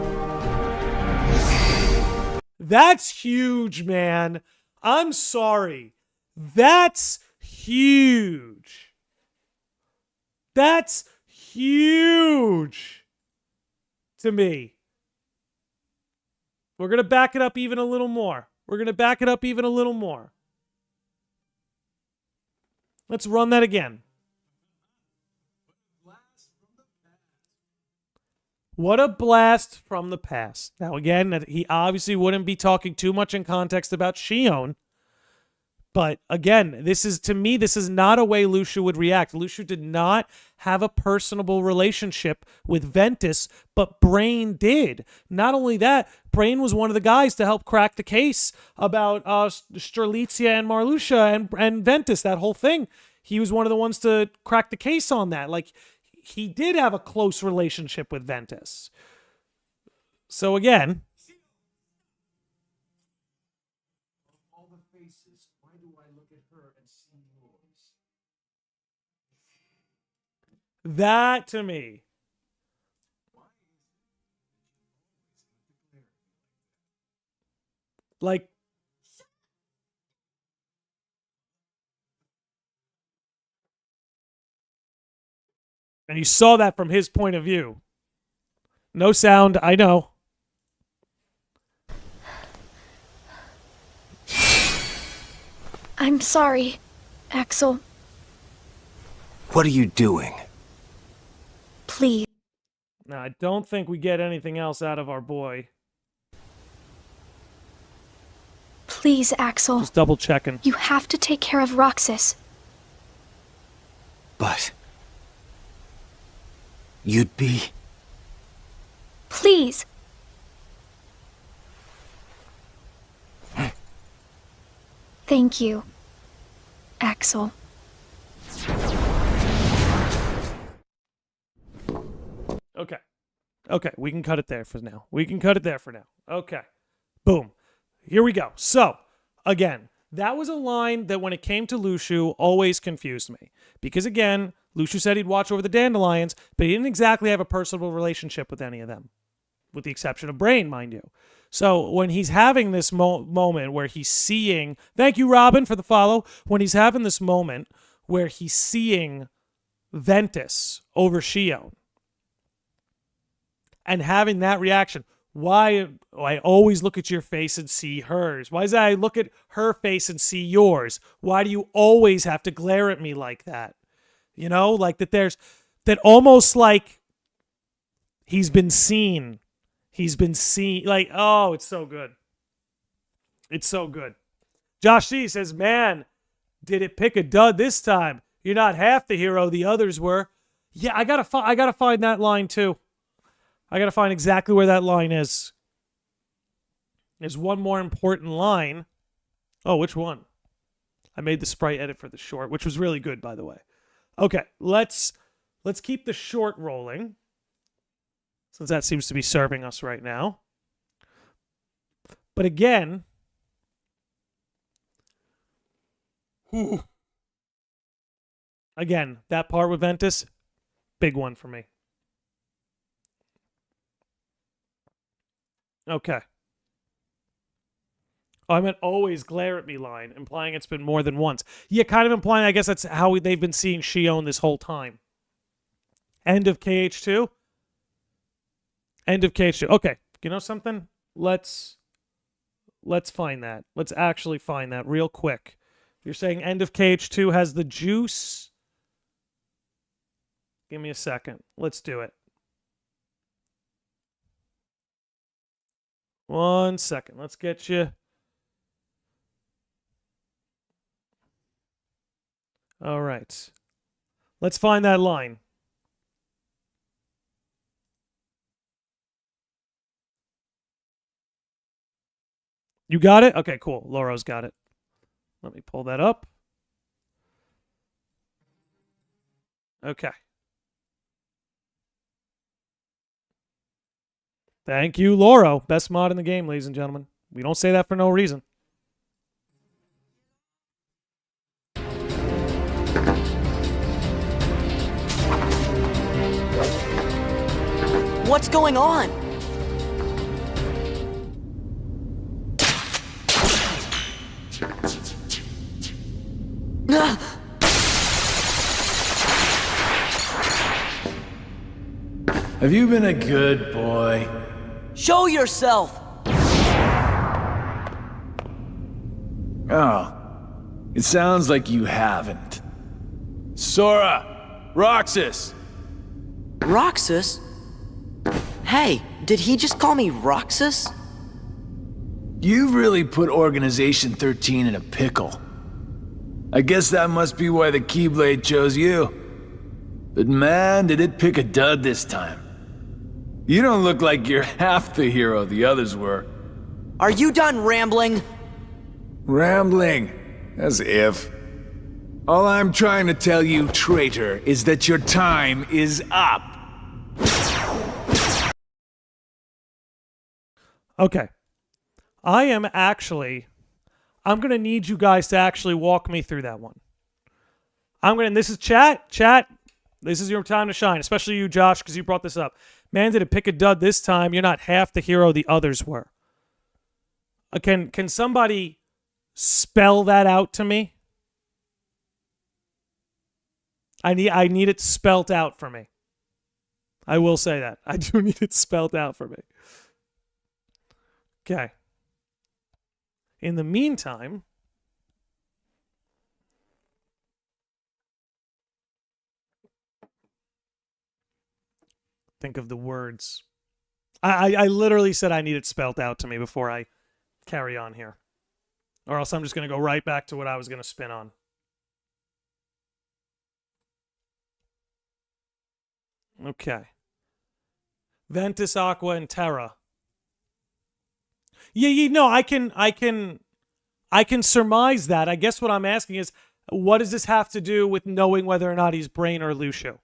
That's huge, man. I'm sorry. That's huge. That's huge to me. We're going to back it up even a little more. Let's run that again. What a blast from the past. Now, again, he obviously wouldn't be talking too much in context about Shion. But again, this is not a way Lushu would react. Lushu did not have a personable relationship with Ventus, but Brain did. Not only that, Brain was one of the guys to help crack the case about Strelitzia and Marluxia and Ventus, that whole thing. He was one of the ones to crack the case on that. Like, he did have a close relationship with Ventus. So again, that to me, like, and you saw that from his point of view. No sound, I know. I'm sorry, Axel. What are you doing? Please. Now, I don't think we get anything else out of our boy. Please, Axel. Just double checking. You have to take care of Roxas. But you'd be... Please. Thank you, Axel. Okay, we can cut it there for now. Okay. Boom. Here we go. So, again, that was a line that when it came to Lushu always confused me. Because again, Lushu said he'd watch over the dandelions, but he didn't exactly have a personal relationship with any of them. With the exception of Brain, mind you. So when he's having this moment where he's seeing... Thank you, Robin, for the follow. When he's having this moment where he's seeing Ventus over Shion and having that reaction... Why I always look at your face and see hers? Why is that I look at her face and see yours? Why do you always have to glare at me like that? You know, like that there's that almost like he's been seen. Like, oh, it's so good. Josh C says, man, did it pick a dud this time? You're not half the hero the others were. Yeah, I gotta find that line too. I got to find exactly where that line is. There's one more important line. Oh, which one? I made the sprite edit for the short, which was really good, by the way. Okay, let's keep the short rolling, since that seems to be serving us right now. But again, that part with Ventus, big one for me. Okay. Oh, I meant always glare at me line, implying it's been more than once. Yeah, kind of implying, I guess that's how they've been seeing Shion this whole time. End of KH2? End of KH2. Okay, you know something? Let's find that. Let's actually find that real quick. You're saying end of KH2 has the juice? Give me a second. Let's do it. 1 second. Let's get you. All right. Let's find that line. You got it? Okay, cool. Laura's got it. Let me pull that up. Okay. Thank you, Laura. Best mod in the game, ladies and gentlemen. We don't say that for no reason. What's going on? Have you been a good boy? Show yourself! Oh, it sounds like you haven't. Sora! Roxas! Roxas? Hey, did he just call me Roxas? You've really put Organization 13 in a pickle. I guess that must be why the Keyblade chose you. But man, did it pick a dud this time. You don't look like you're half the hero the others were. Are you done rambling? Rambling? As if. All I'm trying to tell you, traitor, is that your time is up. Okay. I'm going to need you guys to actually walk me through that one. And this is chat, this is your time to shine, especially you, Josh, because you brought this up. Man, did it pick a dud this time. You're not half the hero the others were. Can somebody spell that out to me? I need it spelt out for me. I will say that. I do need it spelt out for me. Okay. In the meantime, think of the words. I literally said I need it spelled out to me before I carry on here. Or else I'm just going to go right back to what I was going to spin on. Okay. Ventus, Aqua, and Terra. Yeah, no, I can surmise that. I guess what I'm asking is, what does this have to do with knowing whether or not he's Brain or Lucio?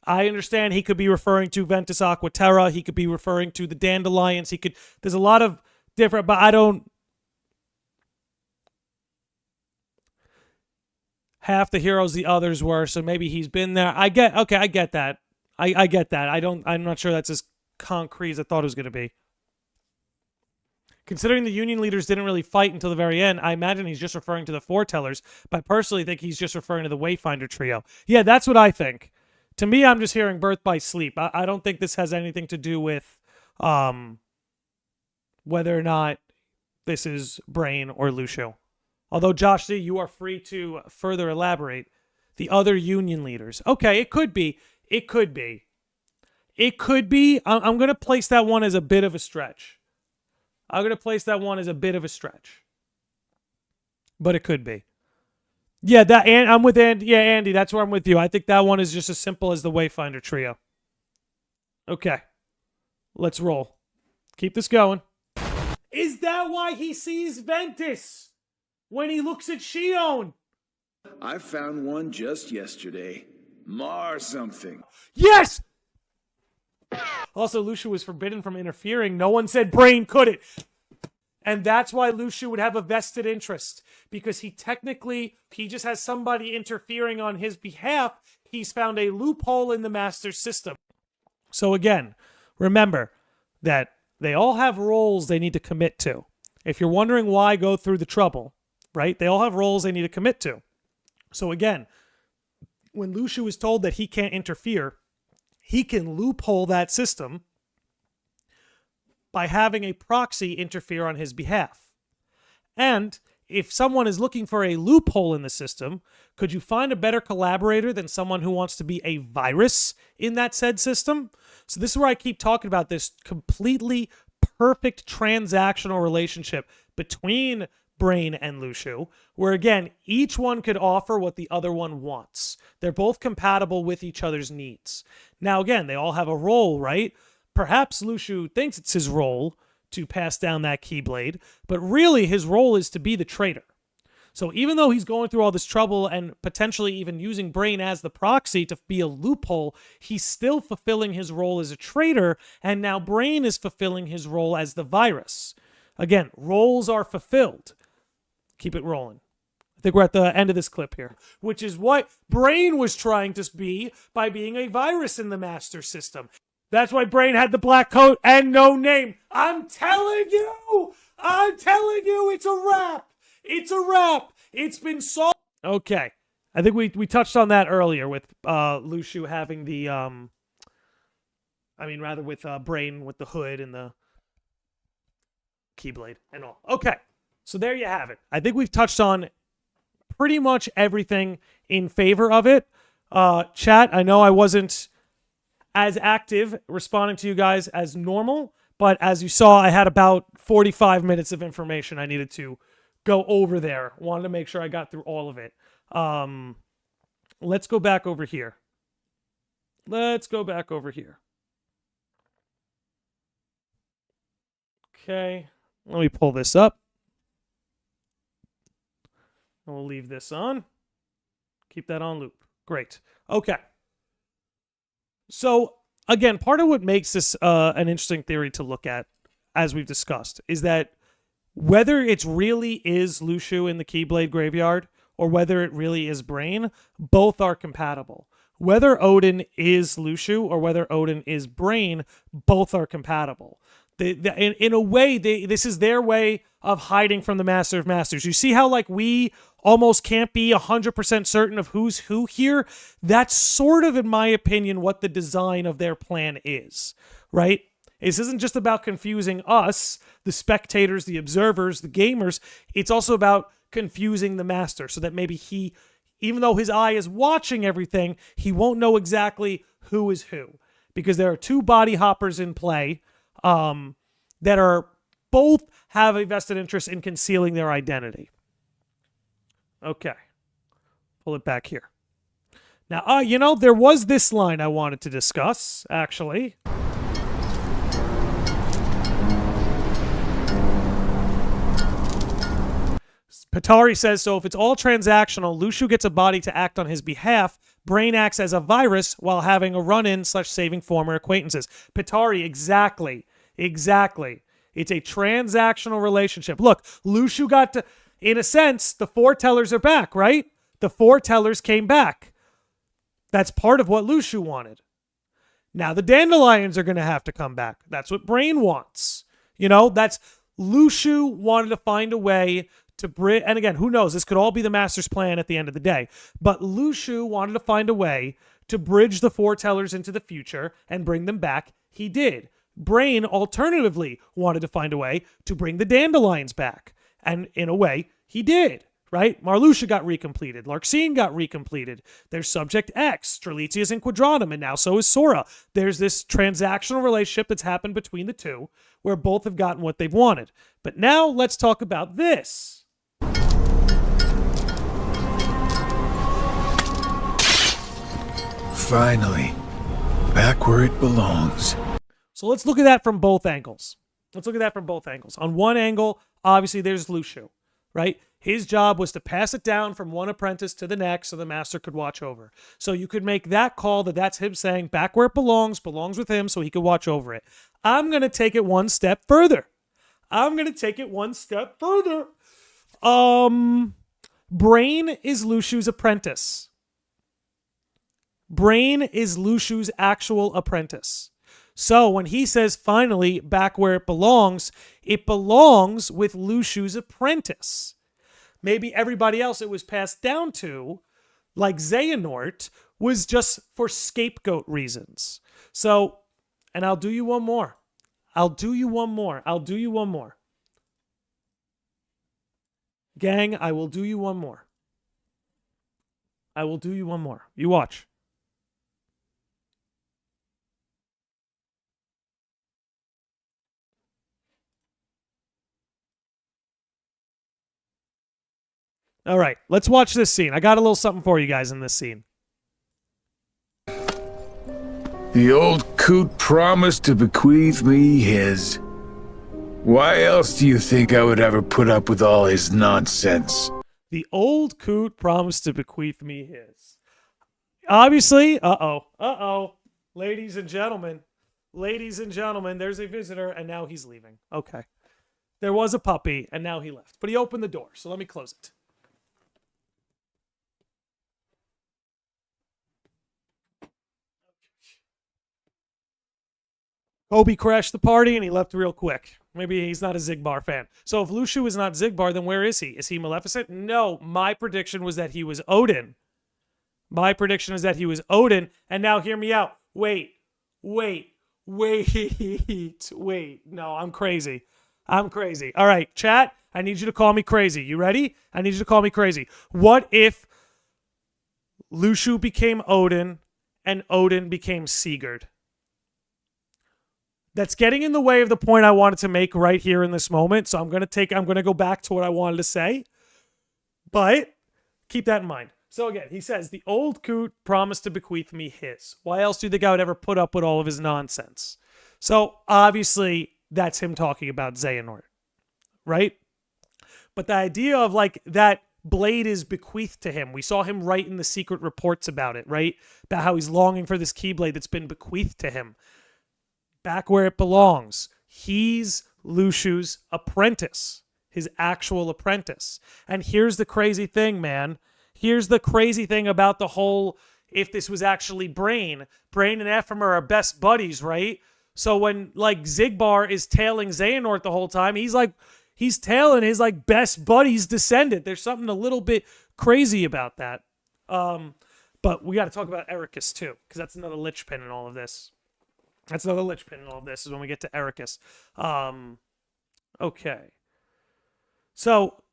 I understand he could be referring to Ventus, Aqua, Terra. He could be referring to the Dandelions. There's a lot of different, but I don't. Half the heroes the others were, so maybe he's been there. I get that. I get that. I'm not sure that's as concrete as I thought it was going to be. Considering the Union leaders didn't really fight until the very end, I imagine he's just referring to the Foretellers, but I personally think he's just referring to the Wayfinder trio. Yeah, that's what I think. To me, I'm just hearing Birth by Sleep. I don't think this has anything to do with whether or not this is Brain or Lucio. Although, Josh Z, you are free to further elaborate. The other Union leaders. Okay, it could be. It could be. It could be. I'm going to place that one as a bit of a stretch. But it could be. Yeah, I'm with Andy. Yeah, Andy, that's where I'm with you. I think that one is just as simple as the Wayfinder trio. Okay. Let's roll. Keep this going. Is that why he sees Ventus when he looks at Shion? I found one just yesterday. Mar something. Yes! Also, Lucia was forbidden from interfering. No one said Brain couldn't. And that's why Lu Shu would have a vested interest, because he just has somebody interfering on his behalf. He's found a loophole in the master system. So again, remember that they all have roles they need to commit to. If you're wondering why go through the trouble, right? They all have roles they need to commit to. So again, when Lu Shu is told that he can't interfere, he can loophole that system by having a proxy interfere on his behalf. And if someone is looking for a loophole in the system, could you find a better collaborator than someone who wants to be a virus in that said system? So this is where I keep talking about this completely perfect transactional relationship between Brain and Lu Shu, where again, each one could offer what the other one wants. They're both compatible with each other's needs. Now again, they all have a role, right? Perhaps Lu Shu thinks it's his role to pass down that Keyblade, but really his role is to be the traitor. So even though he's going through all this trouble and potentially even using Brain as the proxy to be a loophole, he's still fulfilling his role as a traitor, and now Brain is fulfilling his role as the virus. Again, roles are fulfilled. Keep it rolling. I think we're at the end of this clip here, which is what Brain was trying to be by being a virus in the master system. That's why Brain had the black coat and no name. I'm telling you, it's a wrap. It's a wrap. It's been solved. Okay. I think we touched on that earlier with Lu Shu having the, with Brain with the hood and the Keyblade and all. Okay. So there you have it. I think we've touched on pretty much everything in favor of it. Chat, I know I wasn't as active responding to you guys as normal, but as you saw, I had about 45 minutes of information I needed to go over there. Wanted to make sure I got through all of it. Let's go back over here. Okay, let me pull this up. And we'll leave this on. Keep that on loop. Great. Okay. So, again, part of what makes this an interesting theory to look at, as we've discussed, is that whether it really is Lu Shu in the Keyblade graveyard or whether it really is Brain, both are compatible. Whether Odin is Lu Shu or whether Odin is Brain, both are compatible. In a way, this is their way of hiding from the Master of Masters. You see how, like, we almost can't be 100% certain of who's who here? That's sort of, in my opinion, what the design of their plan is, right? This isn't just about confusing us, the spectators, the observers, the gamers. It's also about confusing the Master so that maybe he, even though his eye is watching everything, he won't know exactly who is who. Because there are two body hoppers in play that are both have a vested interest in concealing their identity. Okay. Pull it back here. Now, there was this line I wanted to discuss, actually. Patari says, so if it's all transactional, Lu Shu gets a body to act on his behalf. Brain acts as a virus while having a run-in / saving former acquaintances. Patari, exactly. It's a transactional relationship. Look, Lu Shu got to, in a sense, the foretellers are back, right? The foretellers came back. That's part of what Lu Shu wanted. Now the dandelions are going to have to come back. That's what Brain wants. That's Lu Shu wanted to find a way to bridge, and again, who knows? This could all be the Master's plan at the end of the day. But Lu Shu wanted to find a way to bridge the foretellers into the future and bring them back. He did. Brain, alternatively, wanted to find a way to bring the dandelions back. And in a way, he did, right? Marluxia got recompleted. Larxene got recompleted. There's Subject X. Strelitzia is in Quadratum, and now so is Sora. There's this transactional relationship that's happened between the two where both have gotten what they've wanted. But now let's talk about this. Finally, back where it belongs. So let's look at that from both angles. On one angle, obviously there's Lu Shu, right? His job was to pass it down from one apprentice to the next so the Master could watch over. So you could make that call that's him saying back where it belongs with him so he could watch over it. I'm going to take it one step further. I'm going to take it one step further. Brain is Lushu's apprentice. Brain is Lushu's actual apprentice. So when he says finally back where it belongs with Lushu's apprentice. Maybe everybody else it was passed down to, like Xehanort, was just for scapegoat reasons. So, and I'll do you one more. Gang, I will do you one more. You watch. All right, let's watch this scene. I got a little something for you guys in this scene. The old coot promised to bequeath me his. Why else do you think I would ever put up with all his nonsense? The old coot promised to bequeath me his. Obviously, ladies and gentlemen, there's a visitor, and now he's leaving. Okay. There was a puppy, and now he left. But he opened the door, so let me close it. Kobe crashed the party and he left real quick. Maybe he's not a Xigbar fan. So if Lushu is not Xigbar, then where is he? Is he Maleficent? No, my prediction was that he was Odin. And now hear me out. Wait. No, I'm crazy. All right, chat, I need you to call me crazy. You ready? I need you to call me crazy. What if Lushu became Odin and Odin became Sigurd? That's getting in the way of the point I wanted to make right here in this moment. So I'm going to go back to what I wanted to say. But keep that in mind. So again, he says, the old coot promised to bequeath me his. Why else do you think I would ever put up with all of his nonsense? So obviously that's him talking about Xehanort, right? But the idea of like that blade is bequeathed to him. We saw him write in the secret reports about it, right? About how he's longing for this Keyblade that's been bequeathed to him. Back where it belongs. He's Lushu's apprentice, his actual apprentice. And here's the crazy thing, man. Here's the crazy thing about the whole, if this was actually Brain and Ephraim are best buddies, right? So when like Xigbar is tailing Xehanort the whole time, he's tailing his like best buddy's descendant. There's something a little bit crazy about that. But we got to talk about Ericus too, because that's another linchpin in all of this. Is when we get to Ericus. Okay. So,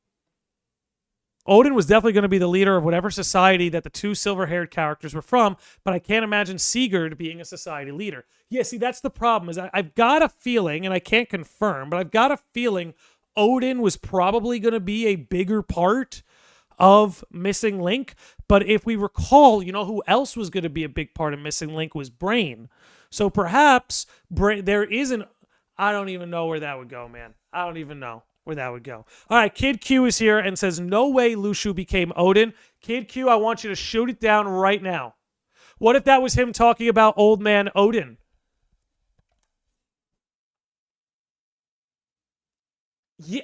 Odin was definitely going to be the leader of whatever society that the two silver-haired characters were from, but I can't imagine Sigurd being a society leader. Yeah, see, that's the problem. Is I've got a feeling, and I can't confirm, but I've got a feeling Odin was probably going to be a bigger part of Missing Link, but if we recall, you know who else was going to be a big part of Missing Link was Brain. So perhaps there isn't... I don't even know where that would go, man. I don't even know where that would go. All right, Kid Q is here and says, no way Lushu became Odin. Kid Q, I want you to shoot it down right now. What if that was him talking about old man Odin? Yeah.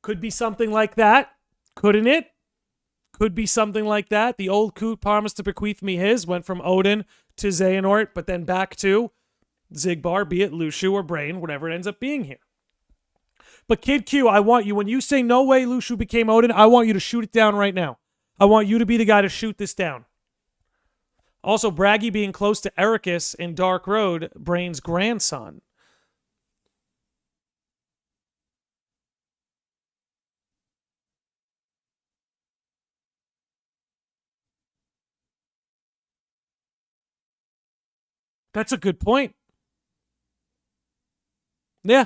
Could be something like that, couldn't it? Could be something like that. The old coot promised to bequeath me his, went from Odin to Xehanort, but then back to Xigbar, be it Lushu or Brain, whatever it ends up being here. But Kid Q, I want you, when you say no way Lushu became Odin, I want you to shoot it down right now. I want you to be the guy to shoot this down. Also, Braggy being close to Ericus in Dark Road, Brain's grandson. That's a good point. Yeah,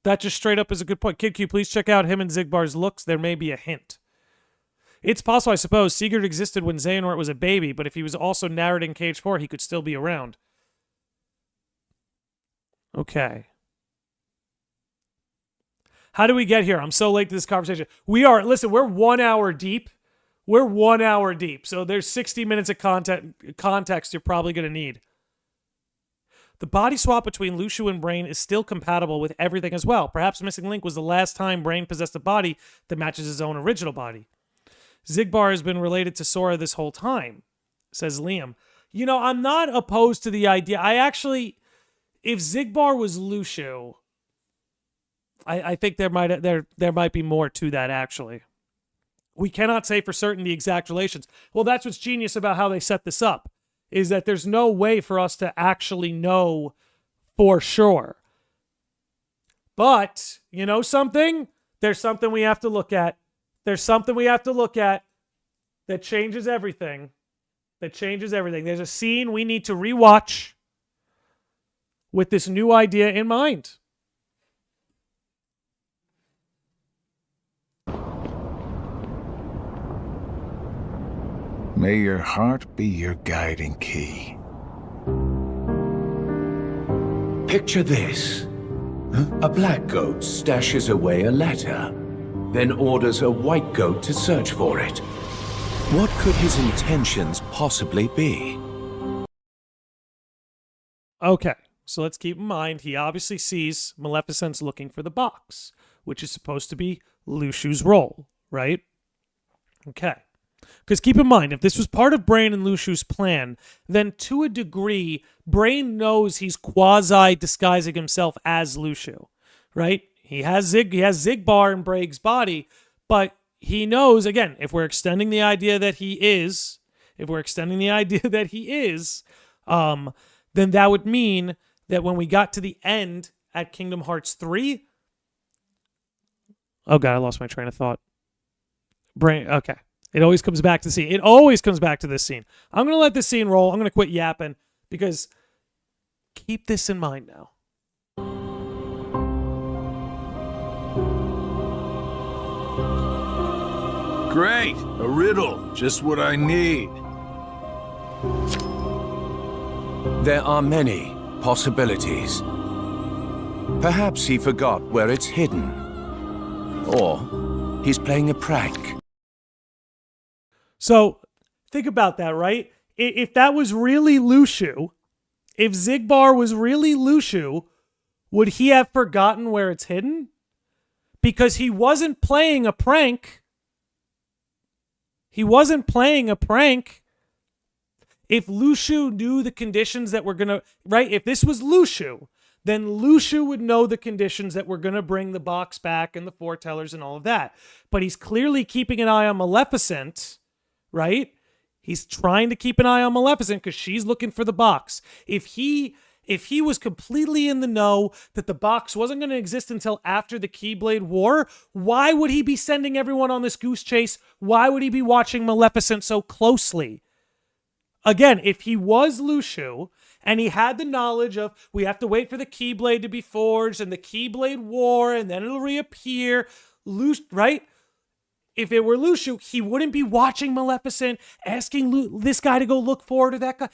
that just straight up is a good point. Kid Q, please check out him and Xigbar's looks. There may be a hint. It's possible, I suppose, Sigurd existed when Xehanort was a baby, but if he was also narrating Cage 4, he could still be around. Okay. How do we get here? I'm so late to this conversation. Listen, we're 1 hour deep. We're 1 hour deep, so there's 60 minutes of context you're probably going to need. The body swap between Lucio and Brain is still compatible with everything as well. Perhaps Missing Link was the last time Brain possessed a body that matches his own original body. Xigbar has been related to Sora this whole time, says Liam. You know, I'm not opposed to the idea. If Xigbar was Lucio, I think there might be more to that, actually. We cannot say for certain the exact relations. Well, that's what's genius about how they set this up, is that there's no way for us to actually know for sure. But, you know something? There's something we have to look at. There's something we have to look at that changes everything. There's a scene we need to rewatch with this new idea in mind. May your heart be your guiding key. Picture this. A black goat stashes away a letter, then orders a white goat to search for it. What could his intentions possibly be? Okay, so let's keep in mind, he obviously sees Maleficent's looking for the box, which is supposed to be Lucio's role, right? Okay. Because keep in mind, if this was part of Brain and Lucio's plan, then to a degree, Brain knows he's quasi-disguising himself as Lucio, right? He has Xigbar in Braig's body, but he knows, again, if we're extending the idea that he is, then that would mean that when we got to the end at Kingdom Hearts 3... Oh god, I lost my train of thought. Brain, okay. It always comes back to the scene. It always comes back to this scene. I'm going to let this scene roll. I'm going to quit yapping because keep this in mind now. Great! A riddle. Just what I need. There are many possibilities. Perhaps he forgot where it's hidden. Or he's playing a prank. So, think about that, right? If that was really Lucio, if Xigbar was really Lucio, would he have forgotten where it's hidden? Because he wasn't playing a prank. If Lucio knew the conditions that were going to... Right? If this was Lucio, then Lucio would know the conditions that were going to bring the box back and the foretellers and all of that. But he's clearly keeping an eye on Maleficent... Right? He's trying to keep an eye on Maleficent because she's looking for the box. If he was completely in the know that the box wasn't going to exist until after the Keyblade War, why would he be sending everyone on this goose chase? Why would he be watching Maleficent so closely? Again, if he was Lucio and he had the knowledge of we have to wait for the Keyblade to be forged and the Keyblade War and then it'll reappear, right? If it were Lucio, he wouldn't be watching Maleficent, asking this guy to go look for it or that guy.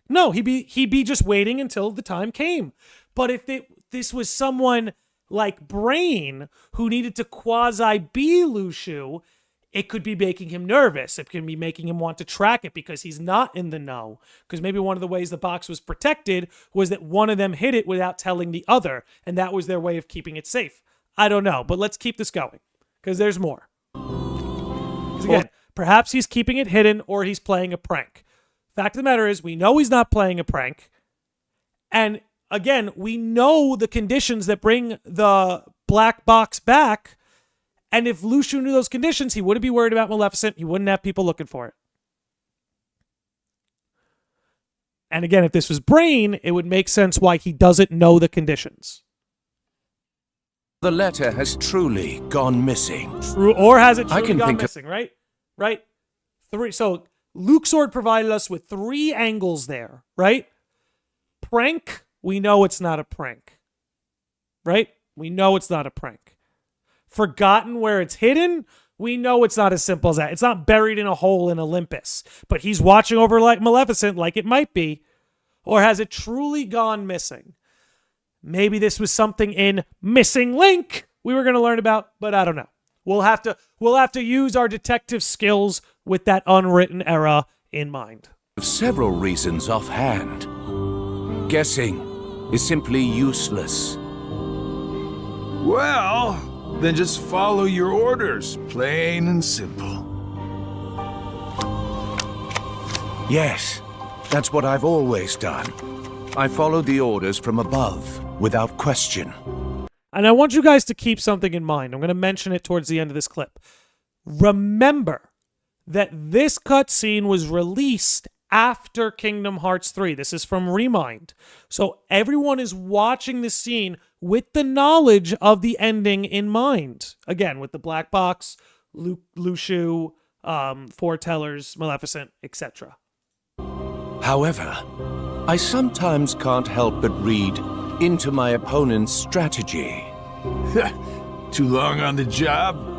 No, he'd be just waiting until the time came. But if this was someone like Brain who needed to quasi-be Lucio, it could be making him nervous. It can be making him want to track it because he's not in the know. Because maybe one of the ways the box was protected was that one of them hid it without telling the other, and that was their way of keeping it safe. I don't know, but let's keep this going because there's more. Again, perhaps he's keeping it hidden or he's playing a prank. Fact of the matter is, we know he's not playing a prank. And again, we know the conditions that bring the black box back. And if Lucio knew those conditions, he wouldn't be worried about Maleficent. He wouldn't have people looking for it. And again, if this was Brain, it would make sense why he doesn't know the conditions. The letter has truly gone missing. True, or has it truly I can gone think missing, right? Right? So Luxord provided us with 3 angles there, right? Prank, we know it's not a prank. Right? We know it's not a prank. Forgotten where it's hidden, we know it's not as simple as that. It's not buried in a hole in Olympus. But he's watching over like Maleficent like it might be. Or has it truly gone missing? Maybe this was something in Missing Link we were going to learn about, but I don't know. We'll have to use our detective skills with that unwritten era in mind. Several reasons offhand. Guessing is simply useless. Well, then just follow your orders, plain and simple. Yes, that's what I've always done. I followed the orders from above, without question. And I want you guys to keep something in mind. I'm going to mention it towards the end of this clip. Remember that this cutscene was released after Kingdom Hearts 3. This is from Remind. So everyone is watching this scene with the knowledge of the ending in mind. Again, with the black box, Lushu, foretellers, Maleficent, etc. However, I sometimes can't help but read into my opponent's strategy. Too long on the job?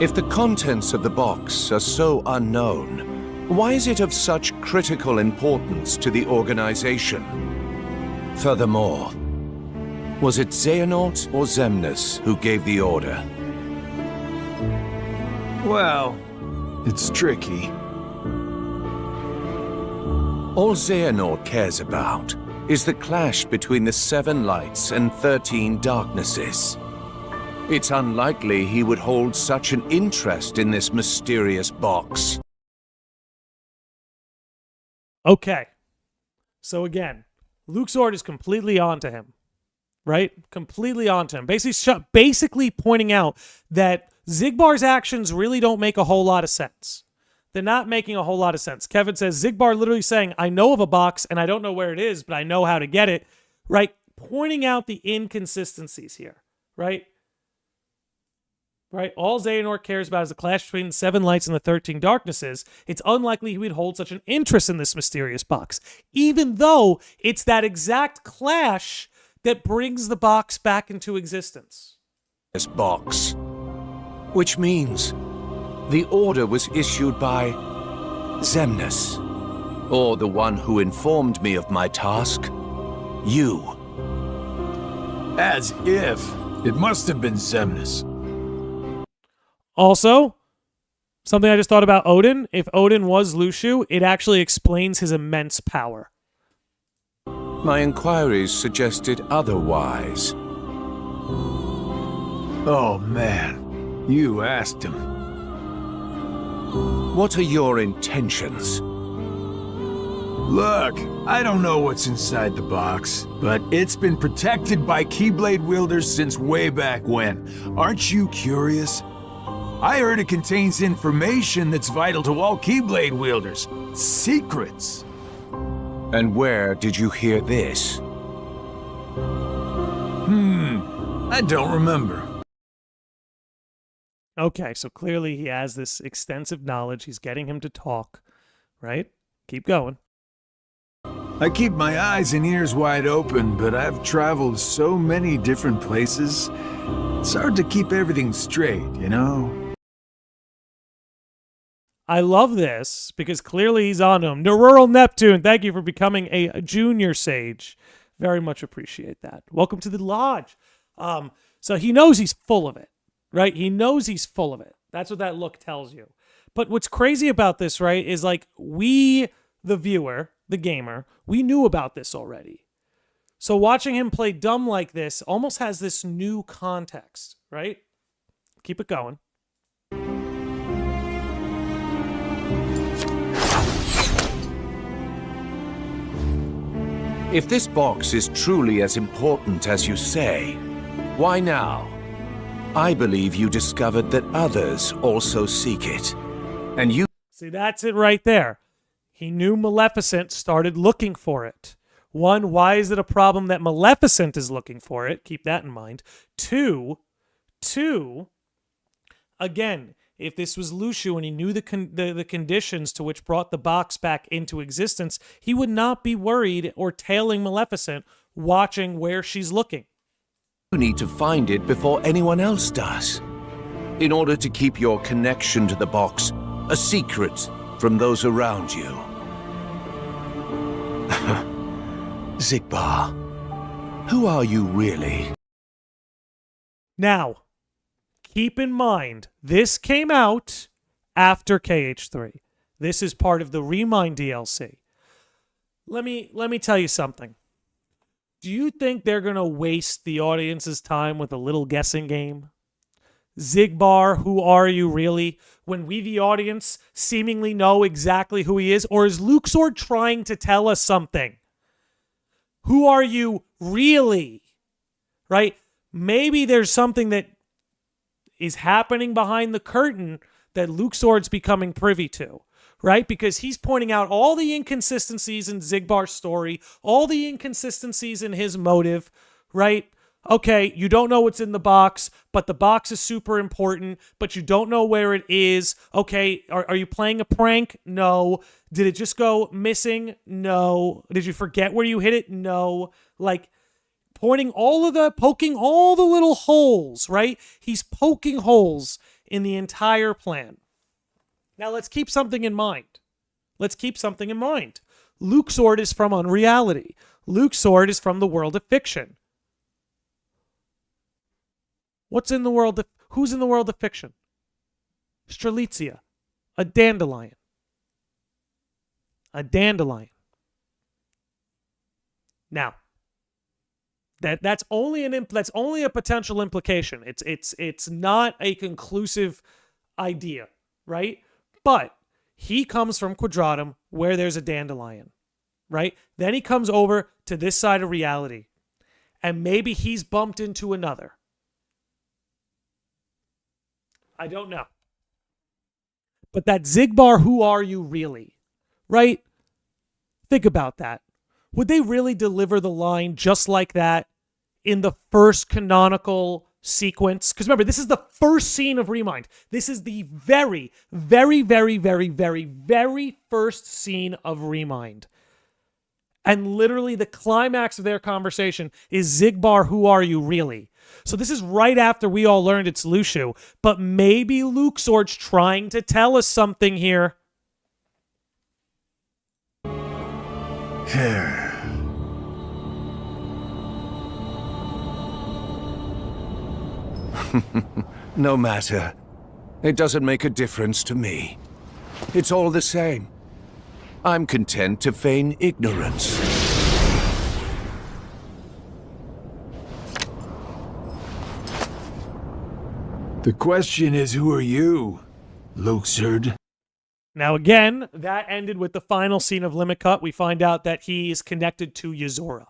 If the contents of the box are so unknown, why is it of such critical importance to the organization? Furthermore, was it Xehanort or Xemnas who gave the order? Well, it's tricky. All Xehanort cares about is the clash between the 7 lights and 13 darknesses. It's unlikely he would hold such an interest in this mysterious box. Okay. So again, Luke's order is completely onto him. Right? Completely onto him. Basically pointing out that Xigbar's actions really don't make a whole lot of sense. They're not making a whole lot of sense. Kevin says, Xigbar literally saying, I know of a box and I don't know where it is, but I know how to get it. Right? Pointing out the inconsistencies here. Right? Right? All Xehanort cares about is the clash between the 7 lights and the 13 darknesses. It's unlikely he would hold such an interest in this mysterious box, even though it's that exact clash that brings the box back into existence. This box. Which means the order was issued by Xemnas, or the one who informed me of my task, you. As if. It must have been Xemnas. Also, something I just thought about Odin. If Odin was Lushu, it actually explains his immense power. My inquiries suggested otherwise. Oh man, you asked him. What are your intentions? Look, I don't know what's inside the box, but it's been protected by Keyblade wielders since way back when. Aren't you curious? I heard it contains information that's vital to all Keyblade wielders. Secrets. And where did you hear this? I don't remember. Okay, so clearly he has this extensive knowledge. He's getting him to talk, right? Keep going. I keep my eyes and ears wide open, but I've traveled so many different places. It's hard to keep everything straight, you know? I love this because clearly he's on him. Neural Neptune, thank you for becoming a junior sage. Very much appreciate that. Welcome to the lodge. So he knows he's full of it, right? He knows he's full of it. That's what that look tells you. But what's crazy about this, right, is like we, the viewer, the gamer, we knew about this already. So watching him play dumb like this almost has this new context, right? Keep it going. If this box is truly as important as you say, why now? I believe you discovered that others also seek it. And you... See, that's it right there. He knew Maleficent started looking for it. 1, why is it a problem that Maleficent is looking for it? Keep that in mind. 2, again, if this was Lushu and he knew the conditions to which brought the box back into existence, he would not be worried or tailing Maleficent, watching where she's looking. You need to find it before anyone else does. In order to keep your connection to the box a secret from those around you. Xigbar, who are you really? Now, keep in mind, this came out after KH3. This is part of the Remind DLC. Let me tell you something. Do you think they're going to waste the audience's time with a little guessing game? Xigbar, who are you really? When we, the audience, seemingly know exactly who he is? Or is Luxord trying to tell us something? Who are you really? Right? Maybe there's something that is happening behind the curtain that Luxord's becoming privy to. Right? Because he's pointing out all the inconsistencies in Xigbar's story, all the inconsistencies in his motive, right? Okay, you don't know what's in the box, but the box is super important, but you don't know where it is. Okay, are you playing a prank? No. Did it just go missing? No. Did you forget where you hid it? No. Like, poking all the little holes, right? He's poking holes in the entire plan. Now, let's keep something in mind. Luxord is from unreality. Luxord is from the world of fiction. Who's in the world of fiction? Strelitzia. A dandelion. Now, that's only a potential implication. It's not a conclusive idea, right? But he comes from Quadratum, where there's a dandelion, right? Then he comes over to this side of reality, and maybe he's bumped into another. I don't know. But that Xigbar, who are you really? Right? Think about that. Would they really deliver the line just like that in the first canonical sequence? Because remember, this is the first scene of Remind. This is the very, very, very, very, very, very first scene of Remind. And literally the climax of their conversation is Xigbar, who are you really? So this is right after we all learned it's Lushu, but maybe Luxord's trying to tell us something here. No matter. It doesn't make a difference to me. It's all the same. I'm content to feign ignorance. The question is, who are you, Luxord? Now again, that ended with the final scene of Limit Cut. We find out that he is connected to Yozora.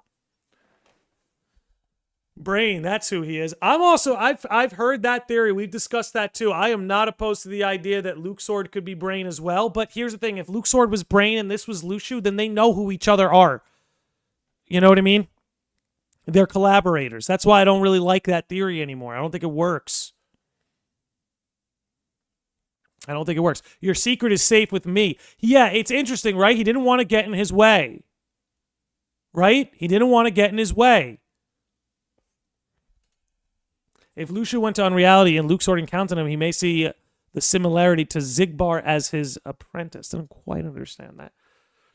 Brain, that's who he is. I've heard that theory. We've discussed that too. I am not opposed to the idea that Luxord could be Brain as well, but here's the thing. If Luxord was Brain and this was Lushu, then they know who each other are. You know what I mean? They're collaborators. That's why I don't really like that theory anymore. I don't think it works. Your secret is safe with me. Yeah, it's interesting, right? He didn't want to get in his way. Right? He didn't want to get in his way. If Lushu went to Unreality and Luxord encountered him, he may see the similarity to Xigbar as his apprentice. I don't quite understand that.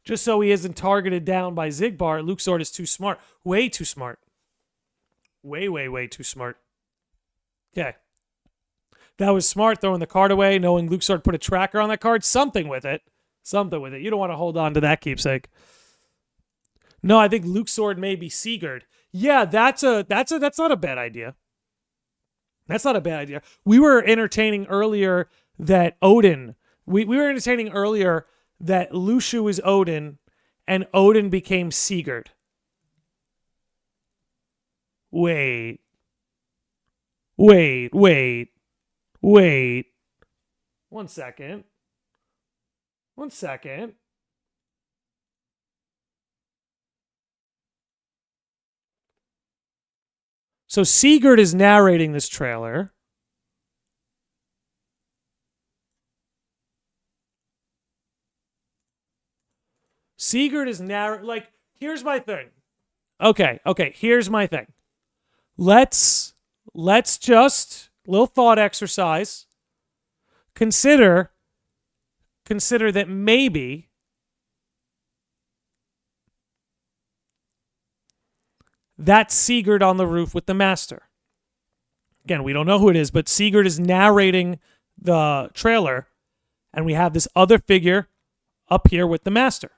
Just so he isn't targeted down by Xigbar, Luxord is too smart. Way too smart. Way, way, way too smart. Okay. That was smart, throwing the card away, knowing Luxord put a tracker on that card. Something with it. You don't want to hold on to that keepsake. No, I think Luxord may be Sigurd. Yeah, that's not a bad idea. That's not a bad idea. We were entertaining earlier that Odin. We were entertaining earlier that Lushu is Odin, and Odin became Sigurd. Wait. One second. So Sigurd is narrating this trailer. Here's my thing. Okay, here's my thing. Let's just, little thought exercise. Consider that maybe that's Sigurd on the roof with the master. Again, we don't know who it is, but Sigurd is narrating the trailer, and we have this other figure up here with the master.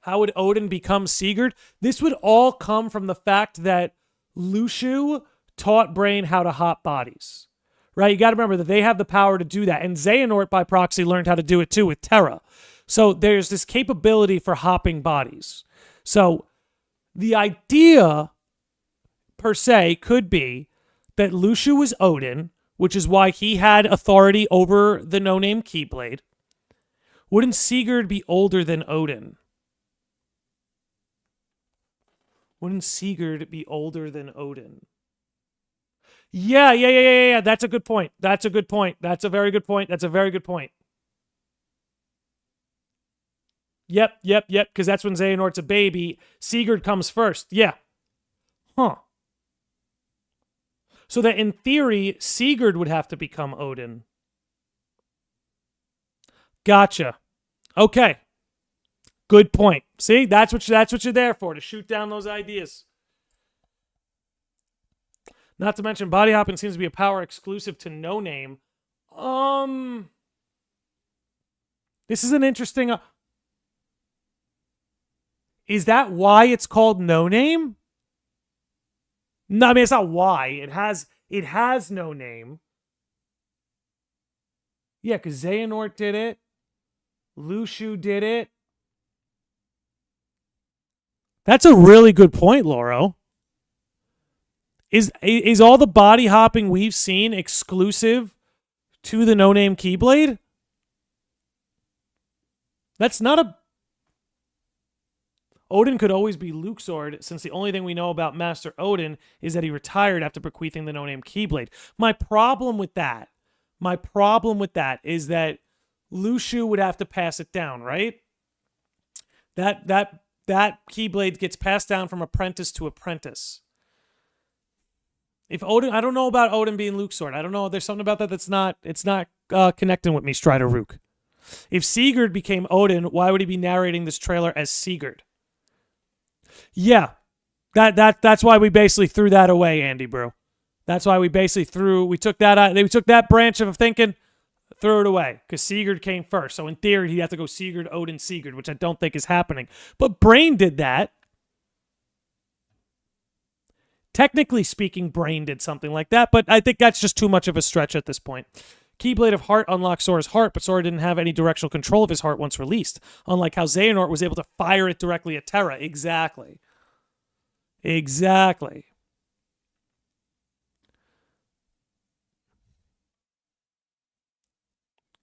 How would Odin become Sigurd? This would all come from the fact that Lushu taught Brain how to hop bodies. Right? You got to remember that they have the power to do that. And Xehanort, by proxy, learned how to do it too with Terra. So there's this capability for hopping bodies. So the idea, per se, could be that Lushu was Odin, which is why he had authority over the no-name Keyblade. Wouldn't Sigurd be older than Odin? Wouldn't Sigurd be older than Odin? Yeah. That's a good point. That's a good point. That's a very good point. That's a very good point. Yep. Because that's when Xehanort's a baby. Sigurd comes first. Yeah. Huh. So that in theory, Sigurd would have to become Odin. Gotcha. Okay. Good point. See, that's what you're there for, to shoot down those ideas. Not to mention, body hopping seems to be a power exclusive to No Name. This is an interesting. Is that why it's called No Name? No, I mean it's not why. It has no name. Yeah, because Xehanort did it. Lushu did it. That's a really good point, Lauro. Is all the body hopping we've seen exclusive to the no-name Keyblade? That's not a... Odin could always be Luxord, since the only thing we know about Master Odin is that he retired after bequeathing the no-name Keyblade. My problem with that is that Lushu would have to pass it down, right? That Keyblade gets passed down from apprentice to apprentice. If Odin, I don't know about Odin being Luxord. I don't know. There's something about that it's not connecting with me, Strider Rook. If Sigurd became Odin, why would he be narrating this trailer as Sigurd? Yeah, that's why we basically threw that away, Andy Brew. That's why we basically we took that branch of thinking, threw it away, because Sigurd came first. So in theory, he'd have to go Sigurd, Odin, Sigurd, which I don't think is happening. But Brain did that. Technically speaking, Brain did something like that, but I think that's just too much of a stretch at this point. Keyblade of Heart unlocked Sora's heart, but Sora didn't have any directional control of his heart once released, unlike how Xehanort was able to fire it directly at Terra. Exactly.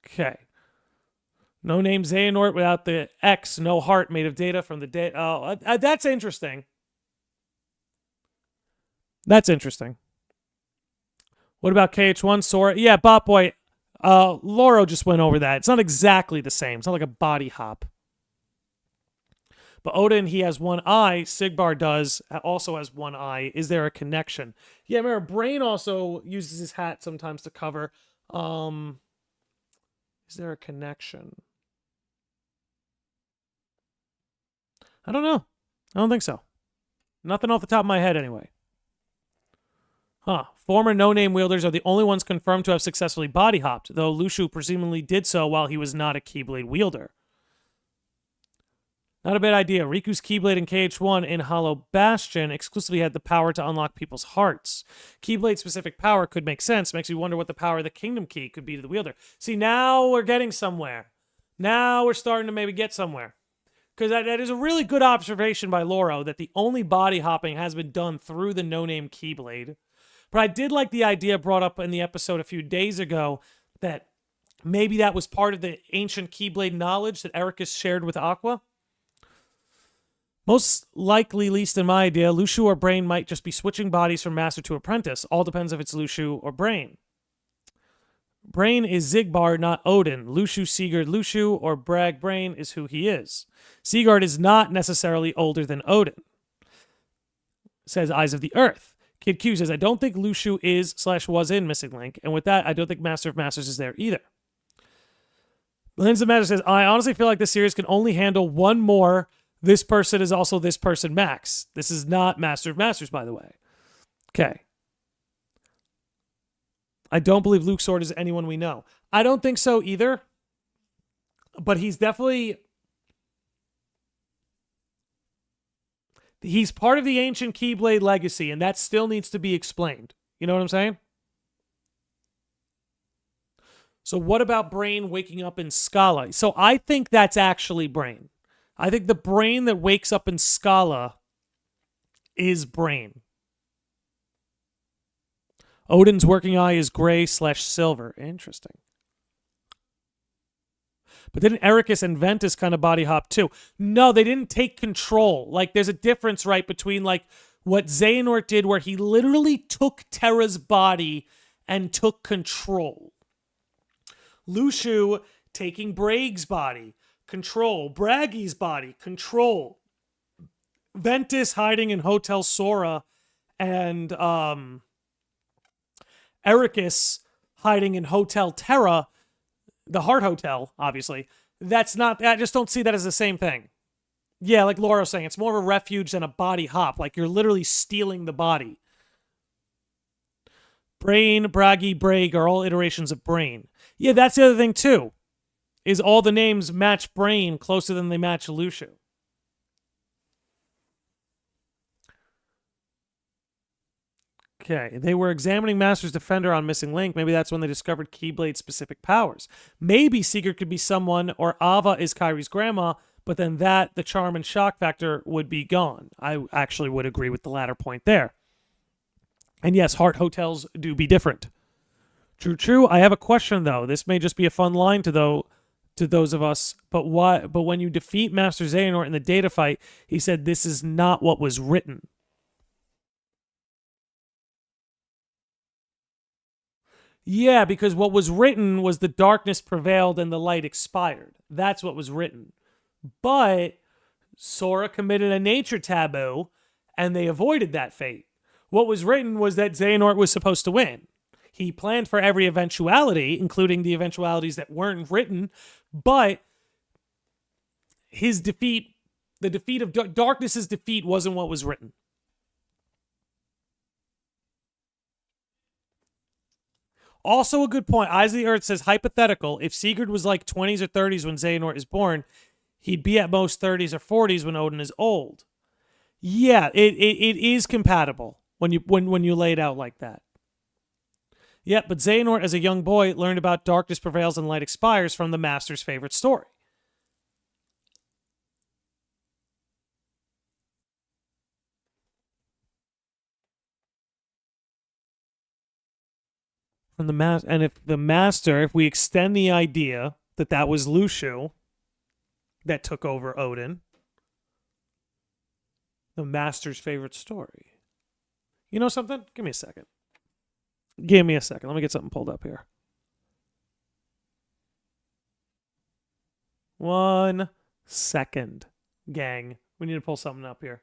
Okay. No name Xehanort without the X, no heart, made of data from the data. Oh, that's interesting. That's interesting. What about KH1, Sora? Yeah, Botboy. Lauro just went over that. It's not exactly the same. It's not like a body hop. But Odin, he has one eye. Xigbar also has one eye. Is there a connection? Yeah, remember, Brain also uses his hat sometimes to cover. Is there a connection? I don't know. I don't think so. Nothing off the top of my head, anyway. Former no-name wielders are the only ones confirmed to have successfully body hopped, though Lushu presumably did so while he was not a Keyblade wielder. Not a bad idea. Riku's Keyblade in KH1 in Hollow Bastion exclusively had the power to unlock people's hearts. Keyblade-specific power could make sense. Makes you wonder what the power of the Kingdom Key could be to the wielder. See, now we're getting somewhere. Now we're starting to maybe get somewhere. Because that is a really good observation by Lauro that the only body hopping has been done through the no-name Keyblade. But I did like the idea brought up in the episode a few days ago that maybe that was part of the ancient Keyblade knowledge that Ericus shared with Aqua. Most likely, least in my idea, Lushu or Brain might just be switching bodies from master to apprentice. All depends if it's Lushu or Brain. Brain is Xigbar, not Odin. Lushu, Sigurd, Lushu, or Brag Brain is who he is. Sigurd is not necessarily older than Odin. Says Eyes of the Earth. Kid Q says, I don't think Lushu is/was in Missing Link, and with that, I don't think Master of Masters is there either. Lens of Master says, I honestly feel like this series can only handle one more. This person is also this person max. This is not Master of Masters, by the way. Okay. I don't believe Luxord is anyone we know. I don't think so either. But he's definitely... He's part of the ancient Keyblade legacy, and that still needs to be explained. You know what I'm saying? So what about Brain waking up in Scala? So I think that's actually Brain. I think the Brain that wakes up in Scala is Brain. Odin's working eye is gray/silver. Interesting. But didn't Ericus and Ventus kind of body hop too? No, they didn't take control. Like, there's a difference, right, between like what Xehanort did, where he literally took Terra's body and took control. Luxu taking Braig's body, control. Braggy's body, control. Ventus hiding in Hotel Sora, and Ericus hiding in Hotel Terra, the Heart Hotel, obviously. That's not, I just don't see that as the same thing. Yeah, like Laura was saying, it's more of a refuge than a body hop. Like, you're literally stealing the body. Brain, Braggy, Braig are all iterations of Brain. Yeah, that's the other thing, too, is all the names match Brain closer than they match Luxu. Okay, they were examining Master's Defender on Missing Link. Maybe that's when they discovered Keyblade's specific powers. Maybe Sigurd could be someone, or Ava is Kyrie's grandma, but then the charm and shock factor would be gone. I actually would agree with the latter point there. And yes, heart hotels do be different. True. I have a question, though. This may just be a fun line to those of us, but when you defeat Master Xehanort in the data fight, he said this is not what was written. Yeah, because what was written was the darkness prevailed and the light expired. That's what was written. But Sora committed a nature taboo, and they avoided that fate. What was written was that Xehanort was supposed to win. He planned for every eventuality, including the eventualities that weren't written, but his defeat, the defeat of Darkness's defeat, wasn't what was written. Also a good point. Eyes of the Earth says, hypothetical, if Sigurd was like 20s or 30s when Xehanort is born, he'd be at most 30s or 40s when Odin is old. Yeah, it is compatible when you lay it out like that. Yeah, but Xehanort as a young boy learned about darkness prevails and light expires from the Master's favorite story. From the and if the Master, if we extend the idea that was Luxu that took over Odin, the Master's favorite story. You know something? Give me a second. Give me a second. Let me get something pulled up here. 1 second, gang. We need to pull something up here.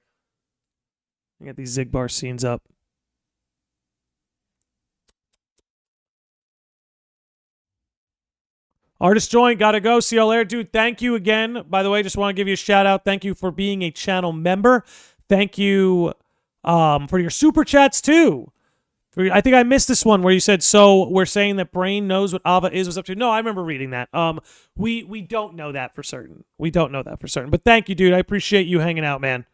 I got these Xigbar scenes up. Artist Joint, gotta go. See y'all later. Dude, thank you again. By the way, just want to give you a shout out. Thank you for being a channel member. Thank you for your super chats, too. I think I missed this one where you said, so we're saying that Brain knows what Ava was up to. No, I remember reading that. We don't know that for certain. We don't know that for certain. But thank you, dude. I appreciate you hanging out, man.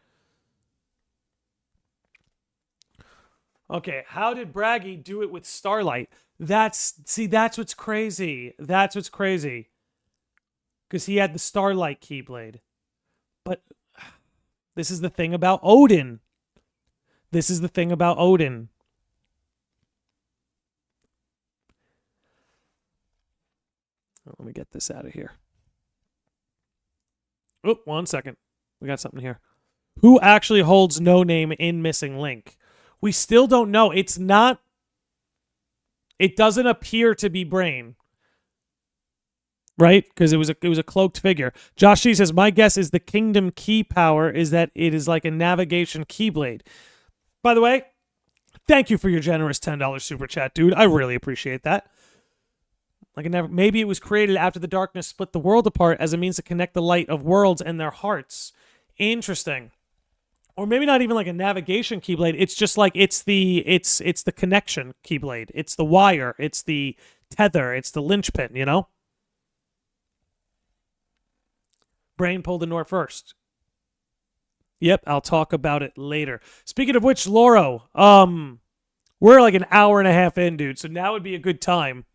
Okay, how did Braggy do it with Starlight? That's what's crazy. That's what's crazy. Because he had the Starlight Keyblade. But this is the thing about Odin. This is the thing about Odin. Let me get this out of here. Oh, 1 second. We got something here. Who actually holds No Name in Missing Link? We still don't know. It's not... It doesn't appear to be Brain. Right? Because it was a cloaked figure. Josh G says, my guess is the Kingdom Key power is that it is like a navigation Keyblade. By the way, thank you for your generous $10 super chat, dude. I really appreciate that. Maybe it was created after the darkness split the world apart as a means to connect the light of worlds and their hearts. Interesting. Or maybe not even like a navigation Keyblade. It's just like it's the connection Keyblade. It's the wire. It's the tether. It's the linchpin, you know? Brain pulled the North first. Yep, I'll talk about it later. Speaking of which, Loro, we're like an hour and a half in, dude, so now would be a good time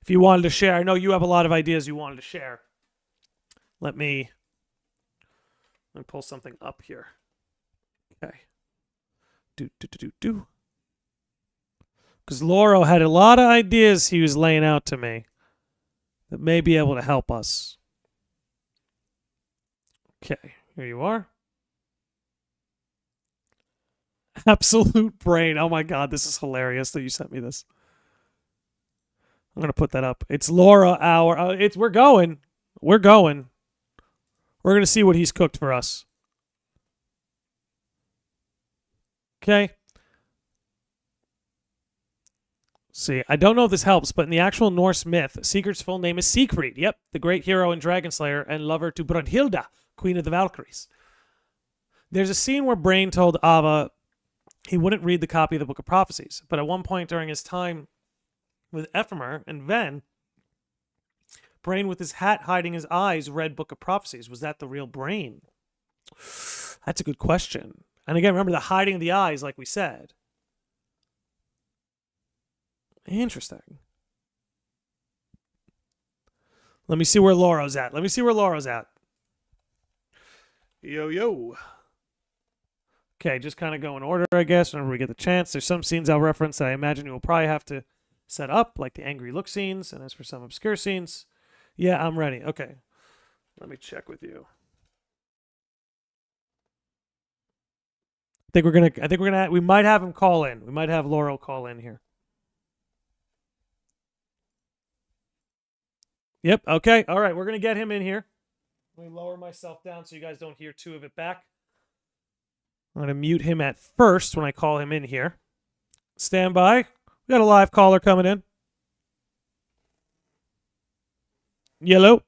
if you wanted to share. I know you have a lot of ideas you wanted to share. Let me pull something up here. Okay. Do. Because Loro had a lot of ideas he was laying out to me that may be able to help us. Okay, here you are. Absolute brain. Oh my god, this is hilarious that you sent me this. I'm gonna put that up. It's Laura hour. We're going. We're going. We're gonna see what he's cooked for us. Okay. See, I don't know if this helps, but in the actual Norse myth, Sigurd's full name is Siegfried. Yep, the great hero and dragon slayer and lover to Brunhilda, queen of the Valkyries. There's a scene where Brain told Ava he wouldn't read the copy of the Book of Prophecies, but at one point during his time with Ephemer and Ven, Brain with his hat hiding his eyes read Book of Prophecies. Was that the real Brain? That's a good question. And again, remember the hiding of the eyes, like we said. Interesting. Let me see where Loro's at. Yo. Okay, just kind of go in order, I guess, whenever we get the chance. There's some scenes I'll reference that I imagine you will probably have to set up, like the angry look scenes, and as for some obscure scenes, yeah, I'm ready. Okay. Let me check with you. We might have him call in. We might have Laurel call in here. Yep, okay. All right, we're going to get him in here. Let me lower myself down so you guys don't hear two of it back. I'm going to mute him at first when I call him in here. Stand by. We got a live caller coming in. Yellow.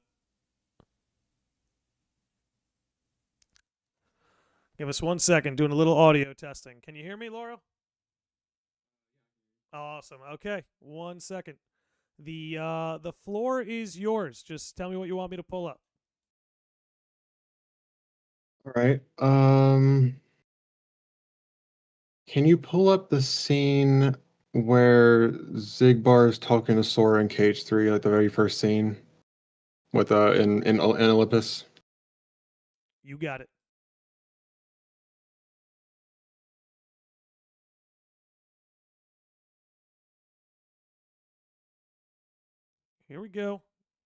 Give us 1 second, doing a little audio testing. Can you hear me, Laura? Awesome. Okay, 1 second. The floor is yours. Just tell me what you want me to pull up. All right. Can you pull up the scene where Xigbar is talking to Sora in Cage 3, like the very first scene with in Olympus? You got it. Here we go.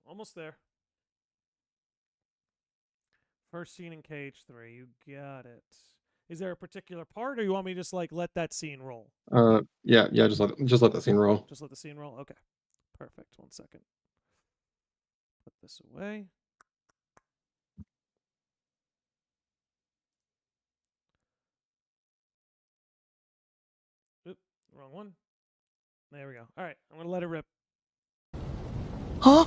Almost there. First scene in Cage 3. You got it. Is there a particular part, or you want me to just like let that scene roll? Yeah. Just let that scene roll. Just let the scene roll. Okay. Perfect. 1 second. Put this away. Oop, wrong one. There we go. All right, I'm gonna let it rip. Huh?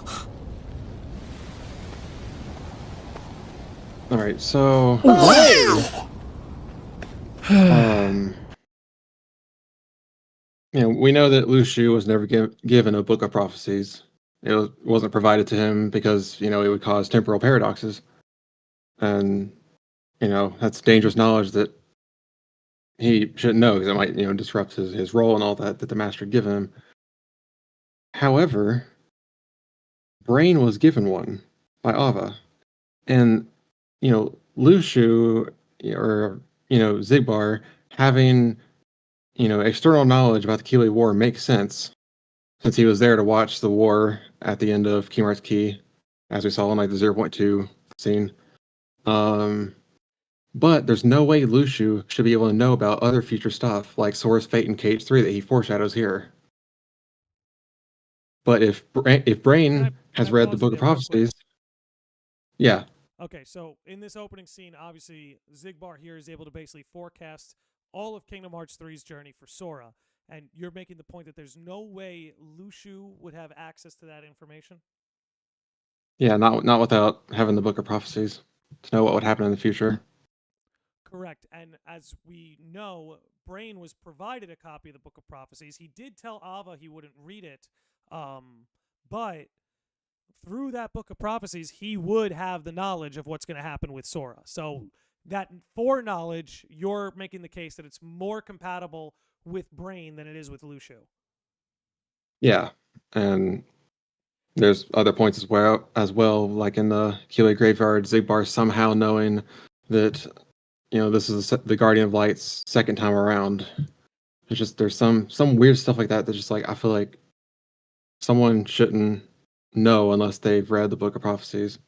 All right, so we know that Luxu was never given a book of prophecies. It wasn't provided to him because it would cause temporal paradoxes, and that's dangerous knowledge that he shouldn't know because it might disrupt his role and all that the master had given him. However, Brain was given one by Ava, and Luxu or Xigbar having external knowledge about the Keyblade War makes sense since he was there to watch the war at the end of Kingmark's Key, as we saw in like the 0.2 scene. But there's no way Luxu should be able to know about other future stuff like Sora's fate in Cage 3 that he foreshadows here. But if Brain has read the Book of Prophecies, yeah. Okay, so in this opening scene, obviously, Xigbar here is able to basically forecast all of Kingdom Hearts 3's journey for Sora, and you're making the point that there's no way Luxu would have access to that information? Yeah, not without having the Book of Prophecies to know what would happen in the future. Correct, and as we know, Brain was provided a copy of the Book of Prophecies. He did tell Ava he wouldn't read it, but through that Book of Prophecies, he would have the knowledge of what's going to happen with Sora. So that foreknowledge, you're making the case that it's more compatible with Brain than it is with Luciu. Yeah, and there's other points as well, like in the Keyblade graveyard, Xigbar somehow knowing that this is the Guardian of Light's second time around. There's some weird stuff like that just like I feel like someone shouldn't know unless they've read the Book of Prophecies.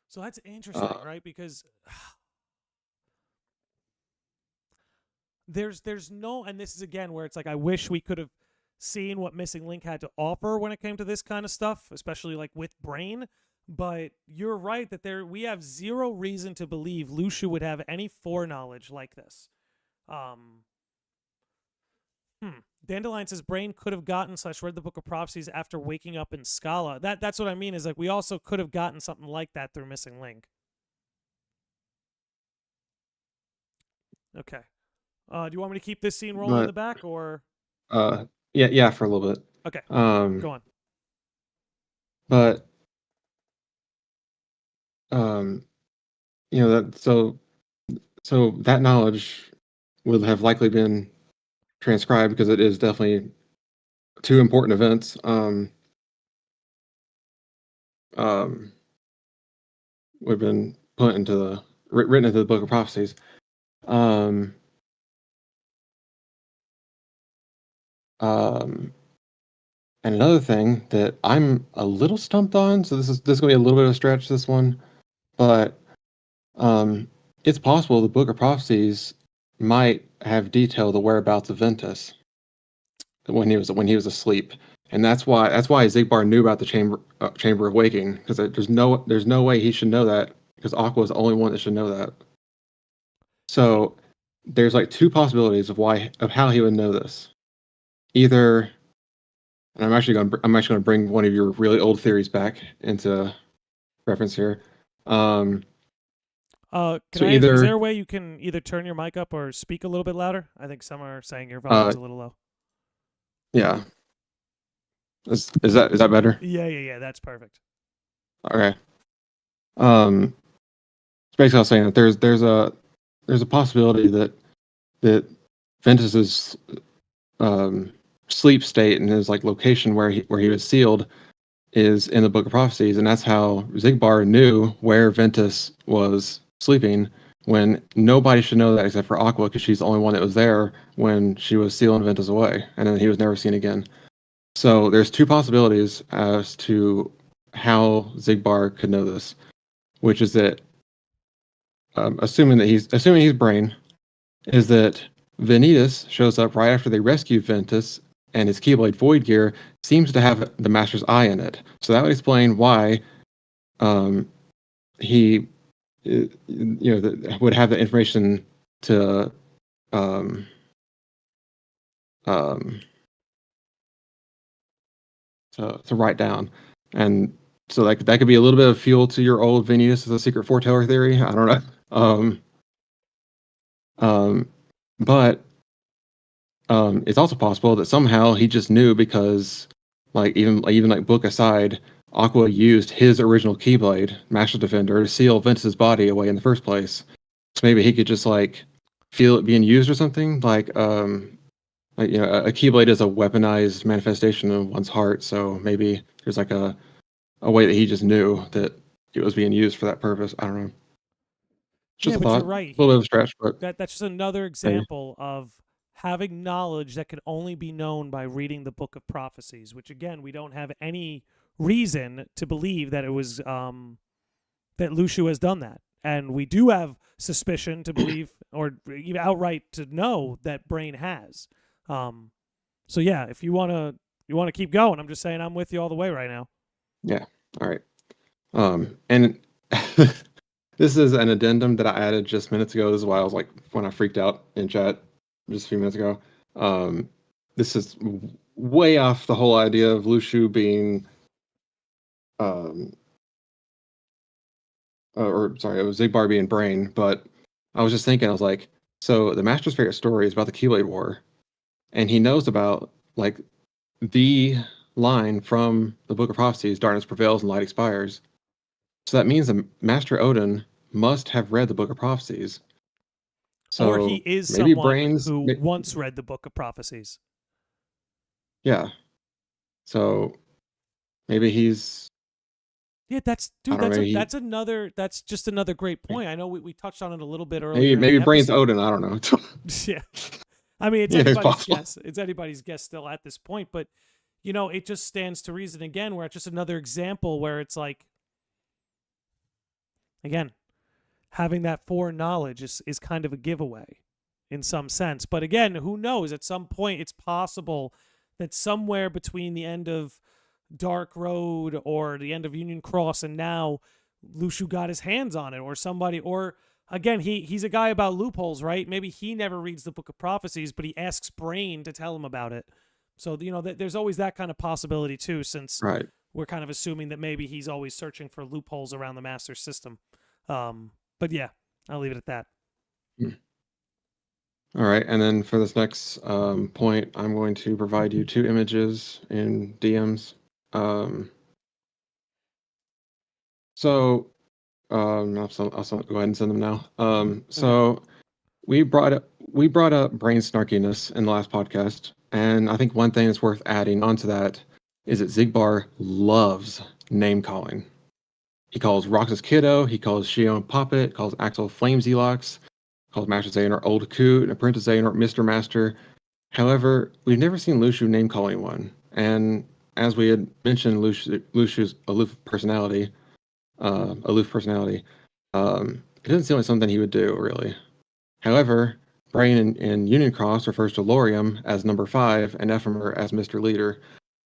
So that's interesting, right? Because there's no, and this is again where it's like I wish we could have seen what Missing Link had to offer when it came to this kind of stuff, especially like with Brain. But you're right that we have zero reason to believe Luciu would have any foreknowledge like this. Dandelion says Brain could have gotten / read the Book of Prophecies after waking up in Scala. That's what I mean, is like we also could have gotten something like that through Missing Link. Okay. Do you want me to keep this scene rolling in the back, or? Yeah, for a little bit. Okay. Go on. But so that knowledge would have likely been transcribed because it is definitely two important events. Would have been put into written into the Book of Prophecies. And another thing that I'm a little stumped on, so this is gonna be a little bit of a stretch, this one, but it's possible the Book of Prophecies might have detailed the whereabouts of Ventus when he was asleep, and that's why Xigbar knew about the chamber of waking, because there's no way he should know that, because Aqua is the only one that should know that. So there's like two possibilities of how he would know this. Either, and I'm actually going to bring one of your really old theories back into reference here. Is there a way you can either turn your mic up or speak a little bit louder? I think some are saying your volume's a little low. Yeah. Is that better? Yeah. That's perfect. Okay. It's basically I was saying that there's a possibility that Ventus's sleep state and his like location where he was sealed is in the Book of Prophecies, and that's how Xigbar knew where Ventus was sleeping, when nobody should know that except for Aqua, because she's the only one that was there when she was sealing Ventus away, and then he was never seen again. So there's two possibilities as to how Xigbar could know this, which is that assuming he's Brain, is that Vanitas shows up right after they rescue Ventus, and his Keyblade Void Gear seems to have the Master's eye in it. So that would explain why he would have the information to write down. And so that could be a little bit of fuel to your old Vanitas as a secret foreteller theory. I don't know. But it's also possible that somehow he just knew, because like even like book aside, Aqua used his original Keyblade, Master Defender, to seal Ventus's body away in the first place. So maybe he could just like feel it being used or something. Like a Keyblade is a weaponized manifestation of one's heart. So maybe there's like a way that he just knew that it was being used for that purpose. I don't know. Just but you're right. A little bit of a stretch, but that's just another example of having knowledge that can only be known by reading the Book of Prophecies, which again, we don't have any reason to believe that it was that Luciu has done that. And we do have suspicion to believe, or even outright to know, that Brain has. So yeah, if you want to keep going, I'm just saying I'm with you all the way right now. Yeah. All right. And this is an addendum that I added just minutes ago. This is why I was like, when I freaked out in chat just a few minutes ago. This is way off the whole idea of Luciu being, it was Xigbar being Brain, but I was just thinking, I was like, so the Master's favorite story is about the Keyblade War, and he knows about like the line from the Book of Prophecies, darkness prevails and light expires. So that means that Master Odin must have read the Book of Prophecies. So or he is maybe someone Brains who once read the Book of Prophecies. Yeah. So maybe he's Yeah, that's I don't know, that's just another great point. I know we touched on it a little bit earlier. maybe in the Brains episode. Odin, I don't know. Yeah. I mean, it's Yeah, it's anybody's possible. guess. It's anybody's guess still at this point, but you know, it just stands to reason again where it's just another example where it's like, again, having that foreknowledge is kind of a giveaway in some sense. But again, who knows? At some point, it's possible that somewhere between the end of Dark Road or the end of Union Cross and now Lushu got his hands on it, or somebody, or again, he's a guy about loopholes, right? Maybe he never reads the Book of Prophecies, but he asks Brain to tell him about it. So, you know, there's always that kind of possibility too, since Right. we're kind of assuming that maybe he's always searching for loopholes around the master system. But yeah, I'll leave it at that. All right, and then for this next point, I'm going to provide you 2 images in DMs. I'll go ahead and send them now. So we brought up brain snarkiness in the last podcast, and I think one thing that's worth adding onto that is that Xigbar loves name calling. He calls Roxas Kiddo, he calls Shion Poppet, calls Axel Flameselox, calls Master Xehanort Old Coot, and Apprentice Xehanort Mr. Master. However, we've never seen Lushu name calling one, and as we had mentioned, Lushu's aloof personality, it doesn't seem like something he would do, really. However, Brain in Union Cross refers to Lorium as number 5 and Ephemer as Mr. Leader,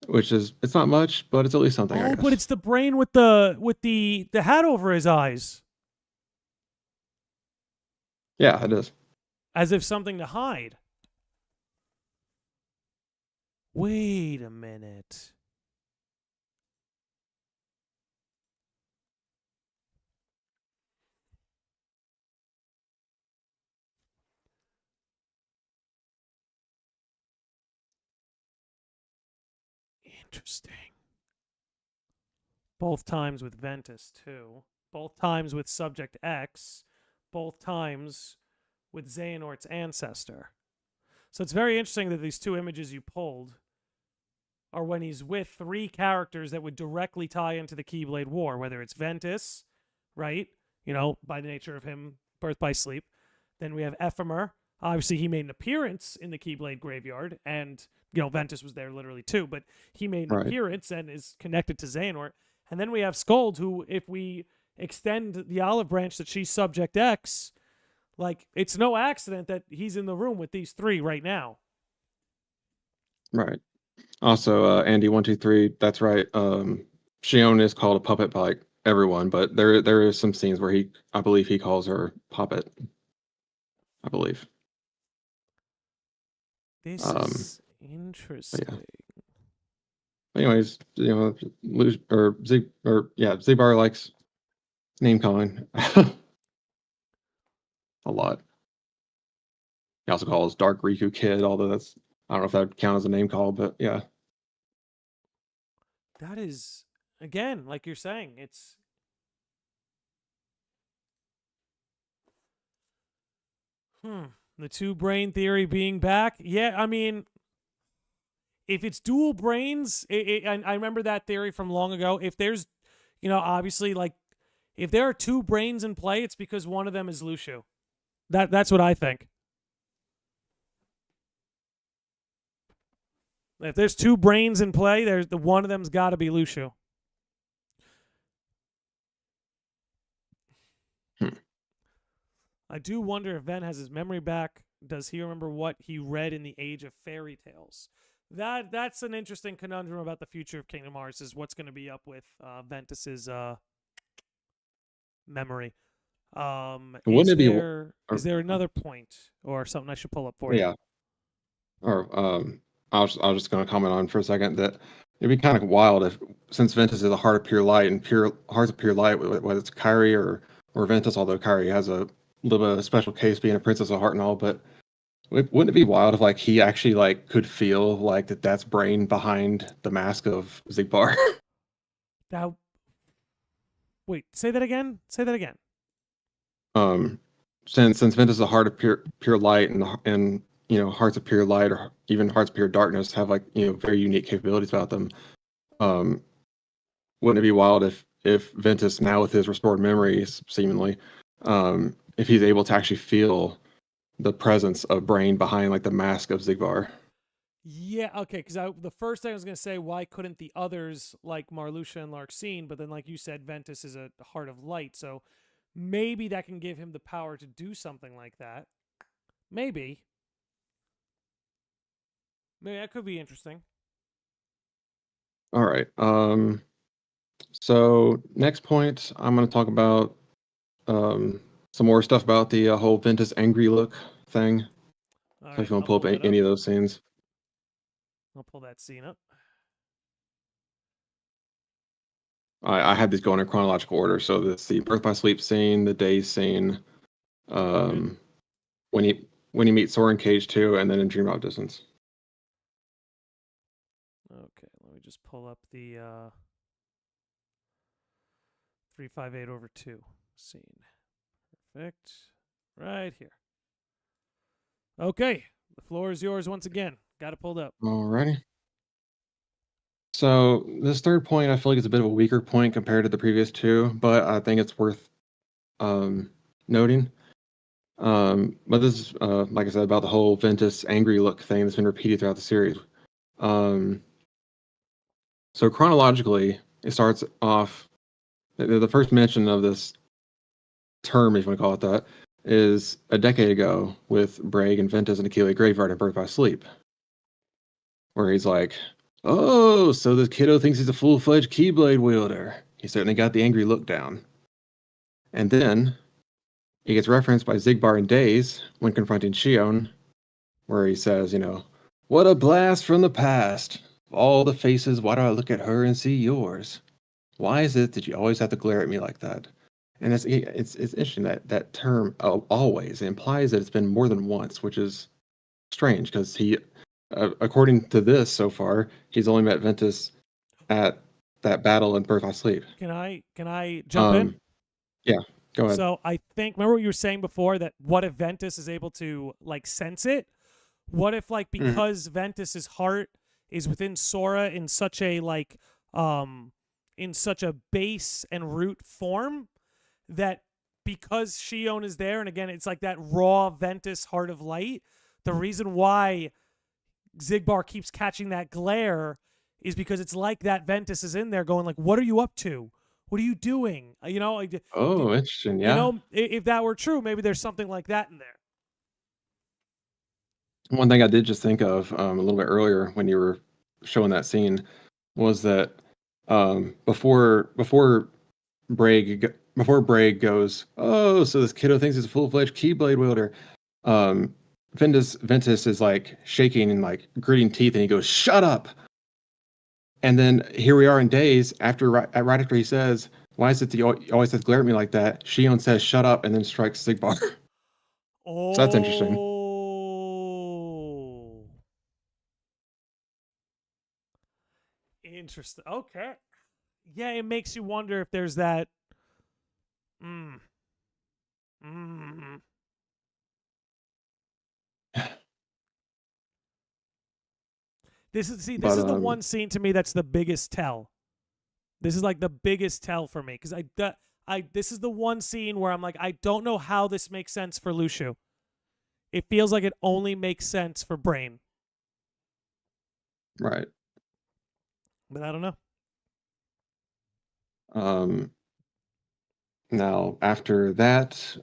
which is, it's not much, but it's at least something, I guess. But it's the Brain with the hat over his eyes. Yeah, it is. As if something to hide. Wait a minute. Interesting. Both times with Ventus, too. Both times with Subject X. Both times with Xehanort's ancestor. So it's very interesting that these 2 images you pulled are when he's with 3 characters that would directly tie into the Keyblade War, whether it's Ventus, right? You know, by the nature of him, birth by sleep. Then we have Ephemer. Obviously, he made an appearance in the Keyblade Graveyard, and, you know, Ventus was there literally too, but he made an appearance and is connected to Xehanort. And then we have Skuld, who, if we extend the olive branch that she's Subject X, like, it's no accident that he's in the room with these 3 right now. Right. Also, Andy123, that's right. Shion is called a puppet by like everyone, but there is some scenes where I believe he calls her Poppet. I believe. This is interesting. Yeah. Anyways, you know, Xigbar likes name calling a lot. He also calls Dark Riku Kid, although I don't know if that would count as a name call, but yeah. That is, again, like you're saying, it's... The 2 brain theory being back. Yeah, I mean, if it's dual brains, I remember that theory from long ago. If there's, you know, obviously, like, if there are 2 brains in play, it's because one of them is Lushu. That's what I think. If there's 2 brains in play, one of them's got to be Lushu. I do wonder if Ven has his memory back. Does he remember what he read in the Age of Fairy Tales? That's an interesting conundrum about the future of Kingdom Hearts, is what's going to be up with Ventus's memory. Is there another point or something I should pull up for you? Yeah. Or I was just going to comment on for a second that it'd be kind of wild if, since Ventus is a Heart of Pure Light, and Hearts of Pure Light, whether it's Kairi or Ventus, although Kairi has a little bit of a special case being a Princess of Heart and all, but wouldn't it be wild if like he actually like could feel like that's Brain behind the mask of Xigbar? Wait, say that again. Say that again. Since Ventus is a heart of pure light, and hearts of pure light, or even hearts of pure darkness, have like very unique capabilities about them. Wouldn't it be wild if Ventus, now with his restored memories, seemingly, if he's able to actually feel the presence of Brain behind like the mask of Xigbar? Yeah, okay, because the first thing I was going to say, why couldn't the others, like Marluxia and Larxene, but then like you said, Ventus is a heart of light, so maybe that can give him the power to do something like that. Maybe that could be interesting. All right. So next point, I'm going to talk about some more stuff about the whole Ventus angry look thing. All so right, if you want to pull up any of those scenes. I'll pull that scene up. I had these going in chronological order. So this the Birth by Sleep scene, the Days scene, when he meets Sora in Cage 2, and then in Dream Out Distance. Okay, let me just pull up the 358/2 scene. Perfect. Right here. Okay, the floor is yours once again. Got it pulled up. Alrighty. So this third point, I feel like it's a bit of a weaker point compared to the previous two, but I think it's worth noting. But this is, like I said, about the whole Ventus angry look thing that's been repeated throughout the series. So chronologically, it starts off. The first mention of this term, if you want to call it that, is a decade ago with Braig and Ventus in the Keyblade graveyard at Birth by Sleep, where he's like, "Oh, so this kiddo thinks he's a full-fledged Keyblade wielder. He certainly got the angry look down." And then he gets referenced by Xigbar in Days when confronting Xion, where he says, "What a blast from the past. Of all the faces, why do I look at her and see yours? Why is it that you always have to glare at me like that?" And it's interesting that term always implies that it's been more than once, which is strange because he, according to this so far, he's only met Ventus at that battle in Birth by Sleep. Can I jump in? Yeah, go ahead. So I think, remember what you were saying before, that what if Ventus is able to like sense it? What if like because Ventus's heart is within Sora in such a like in such a base and root form, that because Xion is there, and again it's like that raw Ventus heart of light, the reason why Xigbar keeps catching that glare is because it's like that Ventus is in there going like, "What are you up to? What are you doing?" Oh, interesting. Yeah. If that were true, maybe there's something like that in there. One thing I did just think of a little bit earlier when you were showing that scene was that before Braig goes, "Oh, so this kiddo thinks he's a full-fledged Keyblade wielder," Ventus is like shaking and like gritting teeth, and he goes, "Shut up!" And then here we are in Days right after he says, "Why is it that you always have to glare at me like that?" Xion says, "Shut up," and then strikes Xigbar. Oh, so that's interesting. Interesting. Okay. Yeah, it makes you wonder if there's that. This is the one scene to me that's the biggest tell. This is like the biggest tell for me because this is the one scene where I'm like, I don't know how this makes sense for Luxu. It feels like it only makes sense for Brain. Right. But I don't know. Now after that,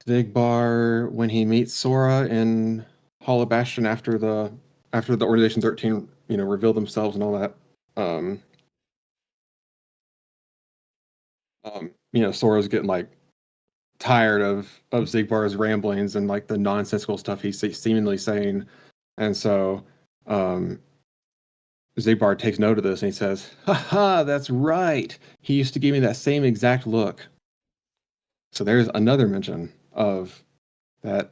Xigbar, when he meets Sora in Hall of Bastion after the Organization 13, reveal themselves and all that, Sora's getting like tired of Xigbar's ramblings and like the nonsensical stuff he's seemingly saying, and so Xigbar takes note of this and he says, "Ha, that's right. He used to give me that same exact look." So there's another mention of that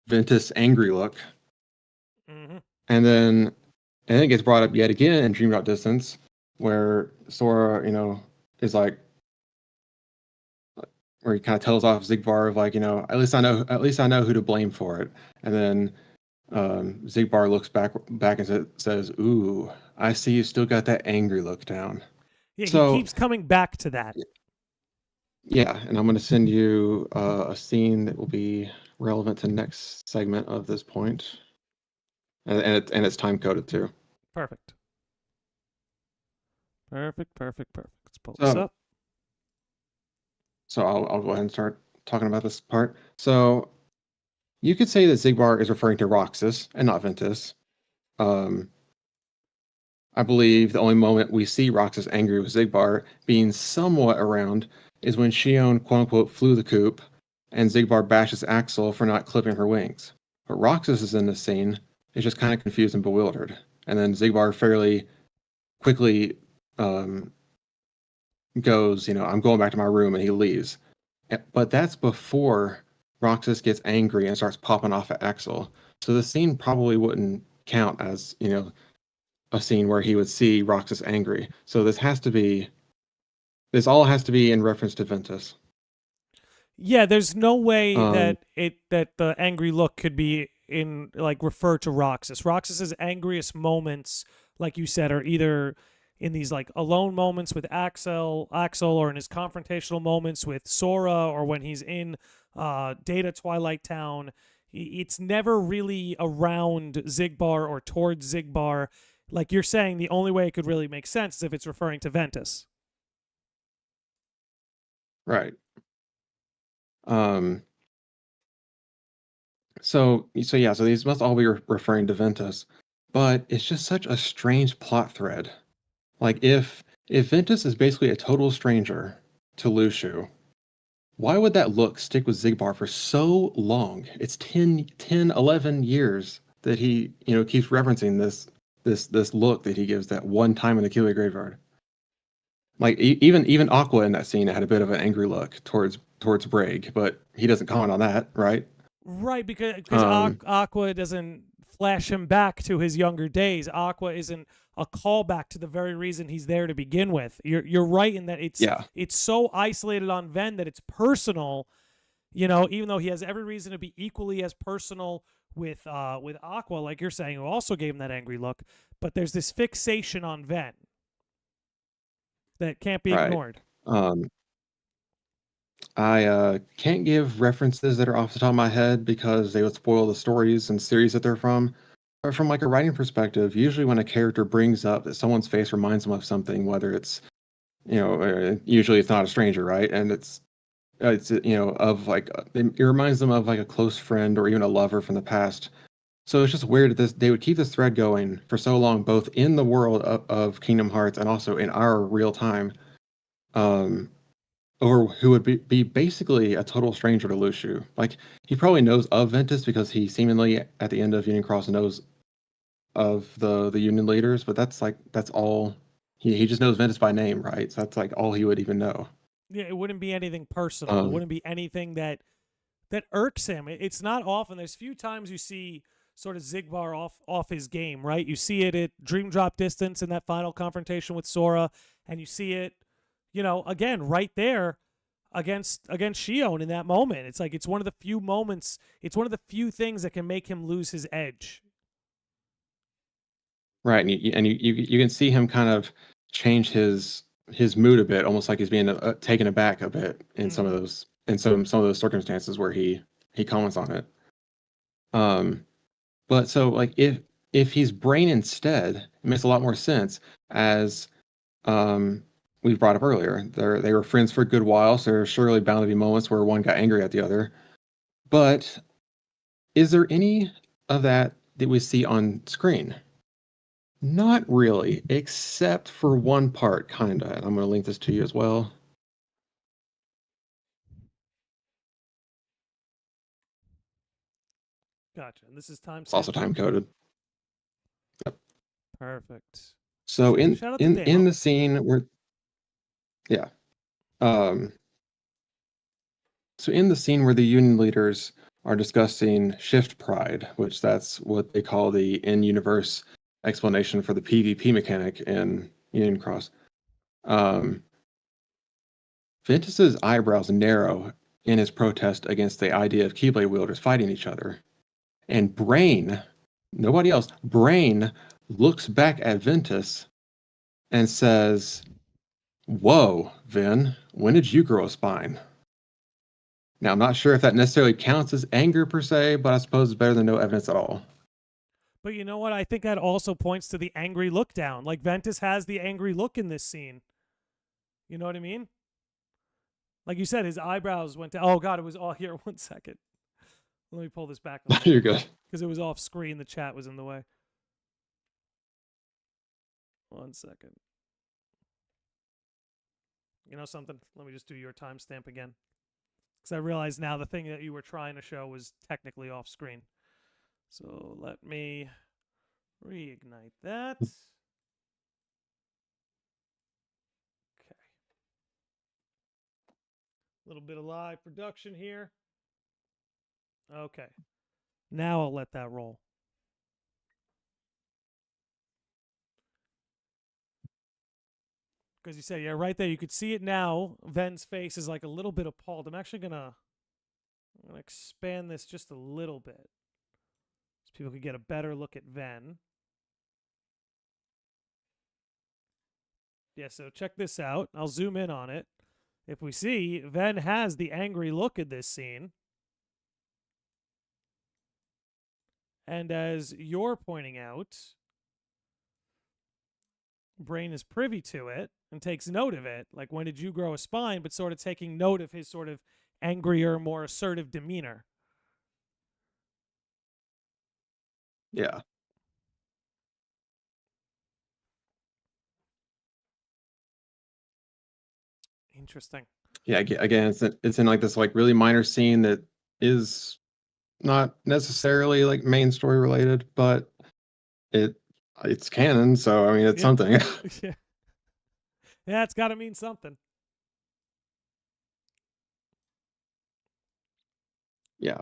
Ventus angry look. And then it gets brought up yet again in Dream Out Distance where Sora, is like, where he kind of tells off Xigbar of like, at least I know who to blame for it. And then Xigbar looks back and says, "Ooh, I see you still got that angry look down." Yeah, he So keeps coming back to that. yeah, and I'm going to send you a scene that will be relevant to next segment of this point, and it's time coded too. Perfect. Let's pull So, this up. So I'll go ahead and start talking about this part. So you could say that Xigbar is referring to Roxas and not Ventus. I believe the only moment we see Roxas angry with Xigbar being somewhat around is when Shion quote-unquote flew the coop and Xigbar bashes Axel for not clipping her wings. But Roxas is in this scene, is just kind of confused and bewildered. And then Xigbar fairly quickly goes, I'm going back to my room, and he leaves. But that's before Roxas gets angry and starts popping off at Axel. So the scene probably wouldn't count as, a scene where he would see Roxas angry. So this all has to be in reference to Ventus. Yeah, there's no way that the angry look could be in like refer to Roxas. Roxas's angriest moments, like you said, are either in these like alone moments with Axel, or in his confrontational moments with Sora, or when he's in Data Twilight Town. It's never really around Xigbar or towards Xigbar. Like you're saying, the only way it could really make sense is if it's referring to Ventus. Right. So these must all be referring to Ventus, but it's just such a strange plot thread. Like if Ventus is basically a total stranger to Lushu, why would that look stick with Xigbar for so long? It's 10, 11 years that he, keeps referencing this look that he gives that one time in the Keyblade graveyard. Like even Aqua in that scene had a bit of an angry look towards Braig, but he doesn't comment on that, right? Right, because Aqua doesn't flash him back to his younger days. Aqua isn't a callback to the very reason he's there to begin with. You're right in that it's so isolated on Ven that it's personal. Even though he has every reason to be equally as personal with Aqua, like you're saying, who also gave him that angry look. But there's this fixation on Ven that can't be ignored. I can't give references that are off the top of my head because they would spoil the stories and series that they're from. But from like a writing perspective, usually when a character brings up that someone's face reminds them of something, whether it's, usually it's not a stranger, right? And it's of like, it reminds them of like a close friend or even a lover from the past. So it's just weird that they would keep this thread going for so long, both in the world of Kingdom Hearts and also in our real time. Or who would be basically a total stranger to Lushu. Like, he probably knows of Ventus because he seemingly, at the end of Union Cross, knows of the Union leaders, but that's all. He just knows Ventus by name, right? So that's like all he would even know. Yeah, it wouldn't be anything personal. It wouldn't be anything that irks him. It's not often. There's few times you see sort of Xigbar off his game, right? You see it at Dream Drop Distance in that final confrontation with Sora, and you see it, again, right there against Shion in that moment. It's like it's one of the few moments, it's one of the few things that can make him lose his edge. Right, and you can see him kind of change his mood a bit, almost like he's being taken aback a bit in some of those some of those circumstances where he comments on it. But so like if he's Brain instead, it makes a lot more sense as we brought up earlier. They were friends for a good while, so there's surely bound to be moments where one got angry at the other. But is there any of that we see on screen? Not really, except for one part, kinda. And I'm going to link this to you as well. Gotcha. And this is time. It's also time coded. Yep. Perfect. So in the scene where, yeah, so in the scene where the Union leaders are discussing Shift Pride, which that's what they call the in-universe explanation for the PvP mechanic in Union Cross. Ventus's eyebrows narrow in his protest against the idea of Keyblade wielders fighting each other. And Brain, nobody else, Brain looks back at Ventus and says, "Whoa, Vin, when did you grow a spine?" Now, I'm not sure if that necessarily counts as anger per se, but I suppose it's better than no evidence at all. But you know what? I think that also points to the angry look down. Like, Ventus has the angry look in this scene. You know what I mean? Like you said, his eyebrows went down. Oh, God, it was all here. 1 second. Let me pull this back a little. You're good. Because it was off screen. The chat was in the way. 1 second. You know something? Let me just do your timestamp again. Because I realize now the thing that you were trying to show was technically off screen. So let me reignite that. Okay. A little bit of live production here. Okay. Now I'll let that roll. Because you said, yeah, right there. You could see it now. Ven's face is like a little bit appalled. I'm actually going to expand this just a little bit so people could get a better look at Ven. Yeah, so check this out. I'll zoom in on it. If we see, Ven has the angry look in this scene. And as you're pointing out, Brain is privy to it and takes note of it. Like, when did you grow a spine? But sort of taking note of his sort of angrier, more assertive demeanor. Yeah. Interesting. Yeah, again, it's in like this like really minor scene that is not necessarily like main story related, but it's canon, so I mean it's something. Yeah. Yeah, it's got to mean something. Yeah.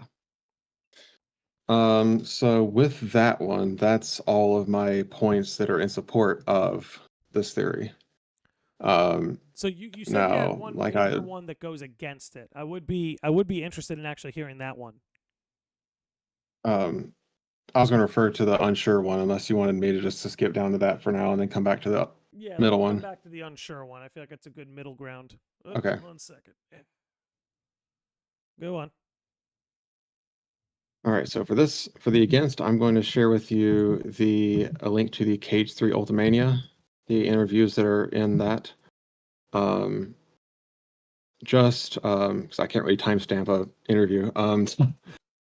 So with that one, that's all of my points that are in support of this theory. So you said now, you had one like major one that goes against it. I would be interested in actually hearing that one. I was going to refer to the unsure one, unless you wanted me to just to skip down to that for now and then come back to the middle one. Come back to the unsure one. I feel like it's a good middle ground. Oops, Okay. 1 second. Go on. All right, so for the against, I'm going to share with you a link to the Cage 3 Ultimania, the interviews that are in that. Just because I can't really timestamp a interview.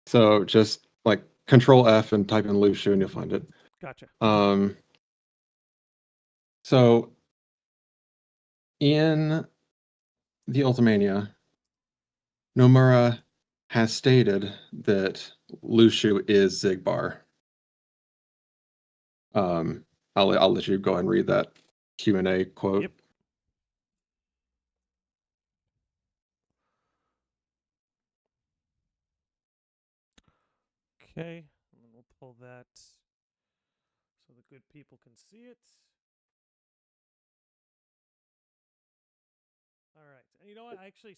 So just like Control F and type in Lushu and you'll find it. Gotcha. So in the Ultimania, Nomura has stated that Lushu is Xigbar. I'll let you go ahead and read that Q&A quote. Yep. Okay, and then we'll pull that so the good people can see it. All right, and you know what? Actually,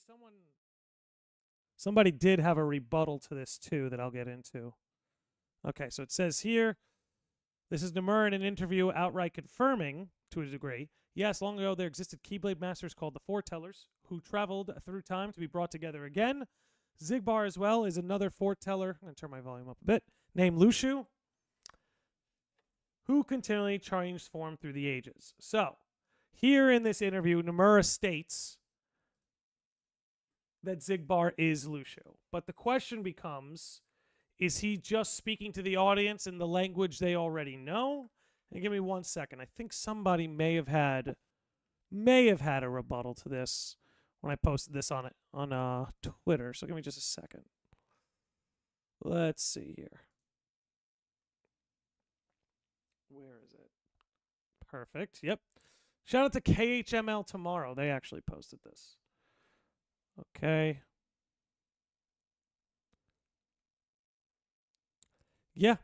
somebody did have a rebuttal to this too that I'll get into. Okay, so it says here, this is Nomura in an interview outright confirming, to a degree, yes, long ago there existed Keyblade masters called the Foretellers, who traveled through time to be brought together again. Xigbar as well is another foreteller, I'm going to turn my volume up a bit, named Lushu, who continually changed form through the ages. So, here in this interview, Nomura states that Xigbar is Lushu. But the question becomes, is he just speaking to the audience in the language they already know? And give me 1 second. I think somebody may have had a rebuttal to this when I posted this on Twitter. So give me just a second. Let's see here. Where is it? Perfect. Yep. Shout out to KHML Tomorrow. They actually posted this. Okay. Yeah.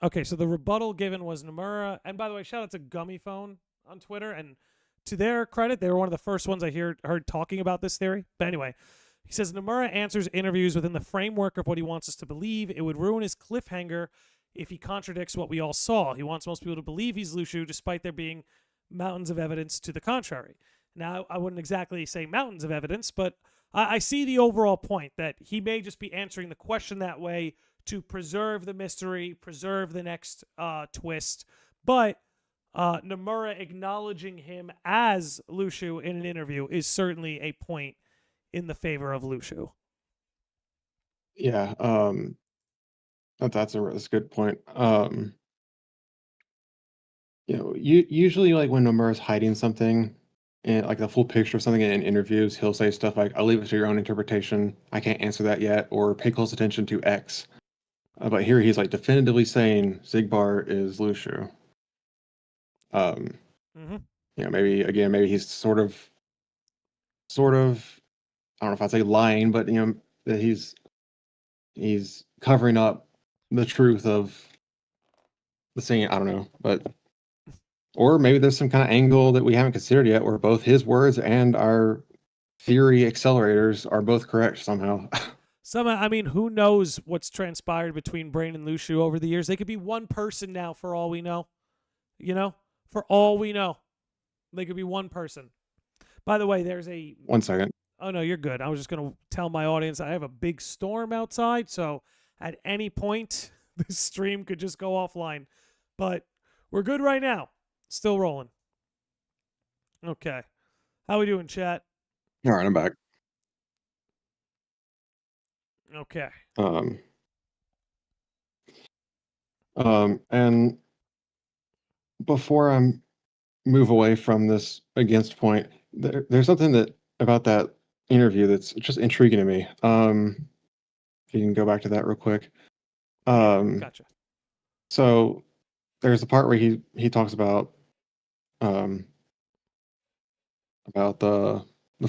Okay, so the rebuttal given was Nomura. And by the way, shout out to Gummy Phone on Twitter. And to their credit, they were one of the first ones I heard talking about this theory. But anyway, he says Nomura answers interviews within the framework of what he wants us to believe. It would ruin his cliffhanger if he contradicts what we all saw. He wants most people to believe he's Luxu, despite there being mountains of evidence to the contrary. Now, I wouldn't exactly say mountains of evidence, but I see the overall point that he may just be answering the question that way to preserve the mystery, preserve the next twist. But Nomura acknowledging him as Luxu in an interview is certainly a point in the favor of Luxu. Yeah, that's a good point. Usually like when Nomura's hiding something and like the full picture of something in interviews, he'll say stuff like, "I'll leave it to your own interpretation. I can't answer that yet," or "Pay close attention to X." But here he's like definitively saying Xigbar is Luxu. Maybe he's sort of, I don't know if I'd say lying, but that he's covering up the truth of the scene. I don't know, but or maybe there's some kind of angle that we haven't considered yet, where both his words and our theory accelerators are both correct somehow. I mean, who knows what's transpired between Brain and Luxu over the years? They could be one person now, for all we know. For all we know, they could be one person. By the way, there's a 1 second. Oh, no, you're good. I was just going to tell my audience I have a big storm outside, so at any point, this stream could just go offline. But we're good right now. Still rolling. Okay. How we doing, chat? All right, I'm back. Okay. And before I move away from this against point, there's something about that interview that's just intriguing to me. If you can go back to that real quick. Gotcha. So there's the part where he talks about the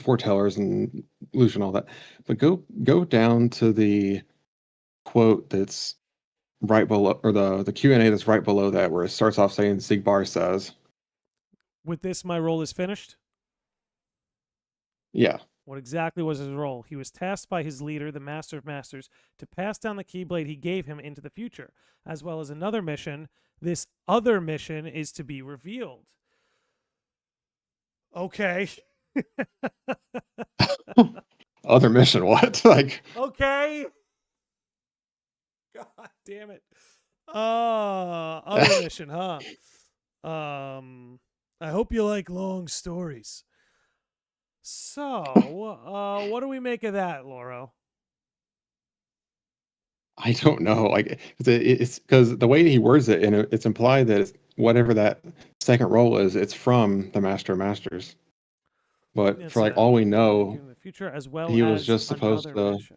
foretellers and Lucian and all that. But go down to the quote that's right below, or the Q&A that's right below that, where it starts off saying Xigbar says. With this, my role is finished? Yeah. What exactly was his role? He was tasked by his leader, the Master of Masters, to pass down the Keyblade he gave him into the future, as well as another mission. This other mission is to be revealed. Okay. Other mission, what? Okay. God damn it. Other mission, huh? I hope you like long stories. So, what do we make of that, Lauro? I don't know. It's because the way he words it, and it's implied that whatever that second role is, it's from the Master of Masters. But for all we know, in the future, as well he as was just supposed to. Mission.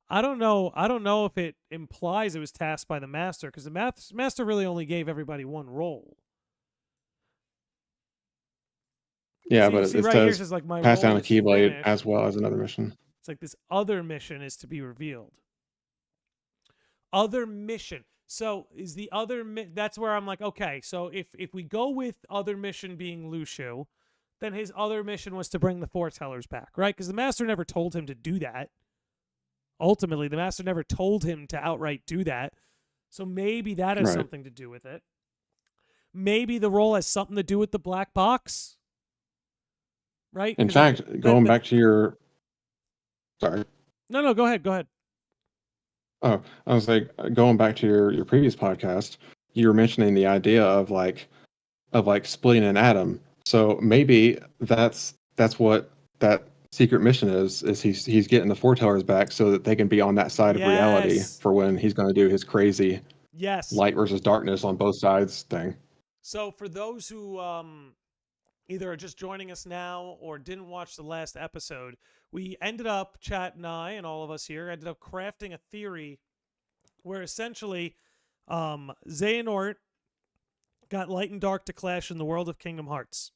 I don't know if it implies it was tasked by the Master, because the Master really only gave everybody one role. Yeah, but it right says pass down the Keyblade as well as another mission. It's like this other mission is to be revealed. Other mission. So is the other that's where I'm like, okay, so if we go with other mission being Luxu, then his other mission was to bring the foretellers back, right? Because the Master never told him to do that. Ultimately, the Master never told him to outright do that. So maybe that has something to do with it. Maybe the role has something to do with the black box. Right? In fact, going back to your... Sorry. No, go ahead. Oh, I was like, going back to your previous podcast, you were mentioning the idea of splitting an atom. So maybe that's what that secret mission is he's getting the foretellers back so that they can be on that side of reality for when he's going to do his crazy light versus darkness on both sides thing. So for those who either are just joining us now or didn't watch the last episode, we ended up, Chat and I and all of us here, ended up crafting a theory where essentially Xehanort got light and dark to clash in the world of Kingdom Hearts,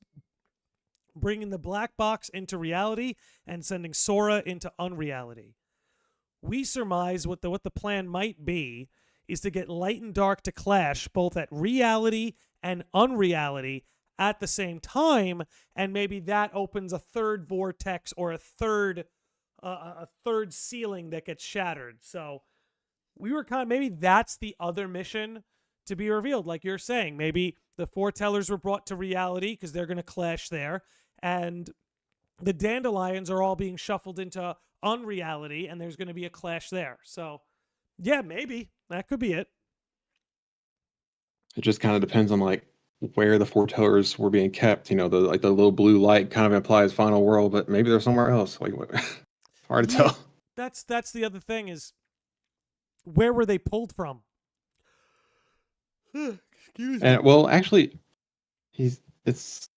bringing the black box into reality and sending Sora into unreality. We surmise what the plan might be is to get light and dark to clash both at reality and unreality at the same time, and maybe that opens a third vortex or a third ceiling that gets shattered. So we were maybe that's the other mission to be revealed, like you're saying. Maybe the foretellers were brought to reality because they're going to clash there, and the dandelions are all being shuffled into unreality, and there's going to be a clash there. So yeah, maybe that could be it. It just kind of depends on like where the foretellers were being kept. The little blue light kind of implies final world, but maybe they're somewhere else. Like, hard to tell. That's the other thing, is where were they pulled from? Excuse me. And well, actually, he says,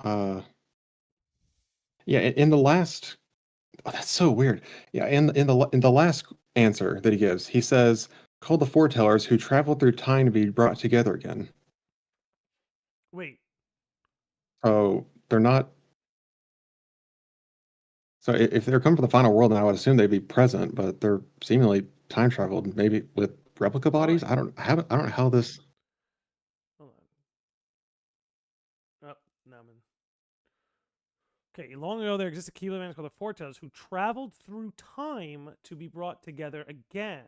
yeah, in the last, oh, that's so weird. Yeah, in the last answer that he gives, he says, call the foretellers who traveled through time to be brought together again. Wait. So they're not. So if they're coming for the final world, then I would assume they'd be present, but they're seemingly time traveled, maybe with replica bodies. I don't know how this. Hold on. Oh, no, man. Okay, long ago there existed Keyblade man called the Foretellers who traveled through time to be brought together again.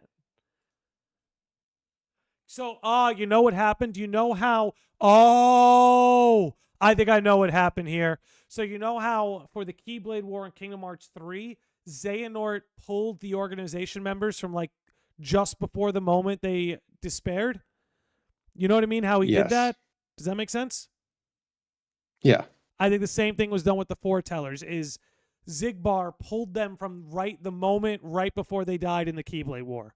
So, you know what happened? You know how? Oh, I think I know what happened here. So you know how for the Keyblade War in Kingdom Hearts 3, Xehanort pulled the organization members from like just before the moment they despaired? You know what I mean? How he did that? Does that make sense? Yeah. I think the same thing was done with the Foretellers, is Xigbar pulled them from the moment right before they died in the Keyblade War.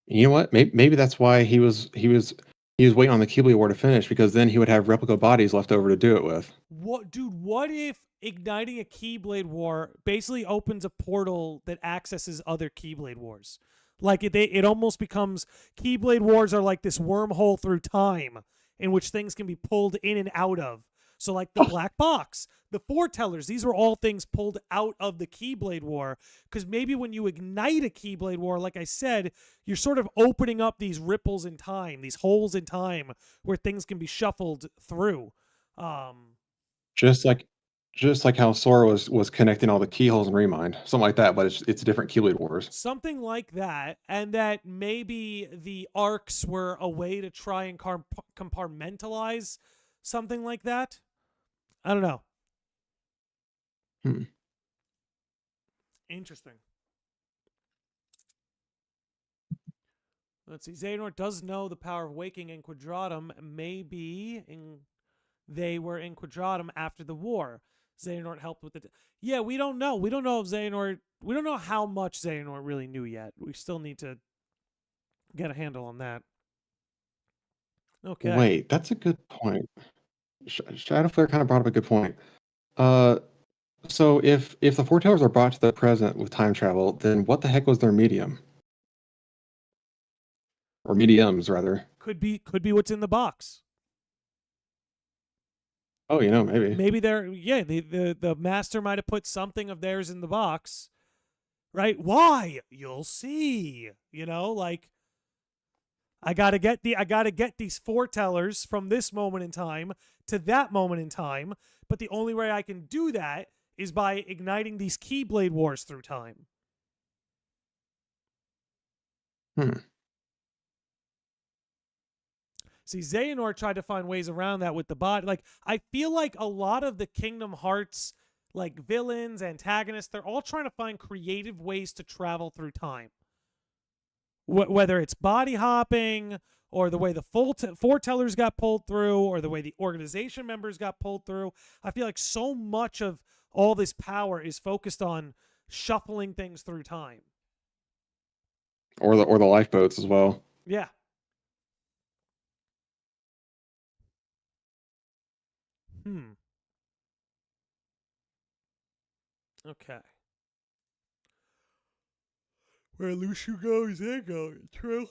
You know what? Maybe that's why he was waiting on the Keyblade War to finish, because then he would have replica bodies left over to do it with. What if igniting a Keyblade War basically opens a portal that accesses other Keyblade Wars? Like it almost becomes Keyblade Wars are like this wormhole through time in which things can be pulled in and out of. So like the black box, the foretellers, these were all things pulled out of the Keyblade War, because maybe when you ignite a Keyblade War, like I said, you're sort of opening up these ripples in time, these holes in time where things can be shuffled through. Just like how Sora was connecting all the keyholes in Remind, something like that, but it's different Keyblade Wars. Something like that, and that maybe the arcs were a way to try and compartmentalize something like that. I don't know. Interesting. Let's see. Xehanort does know the power of waking in Quadratum. Maybe they were in Quadratum after the war. Xehanort helped with the... Yeah, we don't know. We don't know if Xehanort... We don't know how much Xehanort really knew yet. We still need to get a handle on that. Okay. Wait, that's a good point. Shadowflare kind of brought up a good point. So if the foretellers are brought to the present with time travel, then what the heck was their medium? Or mediums, rather. Could be what's in the box. Oh, maybe. Maybe the master might have put something of theirs in the box, right? Why? You'll see. Like I gotta get these foretellers from this moment in time to that moment in time, but the only way I can do that is by igniting these Keyblade Wars through time. See, Xehanort tried to find ways around that with the bot. Like, I feel like a lot of the Kingdom Hearts, like, villains, antagonists, they're all trying to find creative ways to travel through time. Whether it's body hopping, or the way the foretellers got pulled through, or the way the organization members got pulled through. I feel like so much of all this power is focused on shuffling things through time. Or the lifeboats as well. Yeah. Okay. Where Lucio goes, they go. True.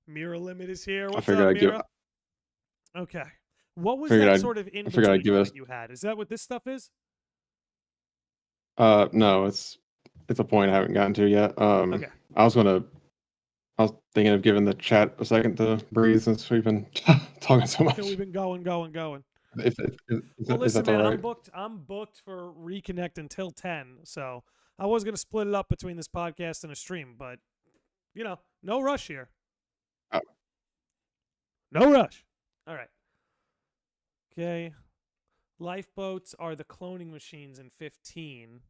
Mirror Limit is here. What's up, Mira? Okay. What was that sort of in between that you had? Is that what this stuff is? No, it's a point I haven't gotten to yet. Okay. I was thinking of giving the chat a second to breathe since we've been talking so much. We've been going. If Well, listen, that's all man, right. I'm booked for reconnect until 10. So I was gonna split it up between this podcast and a stream, but no rush here. Oh. No rush. All right. Okay. Lifeboats are the cloning machines in 15.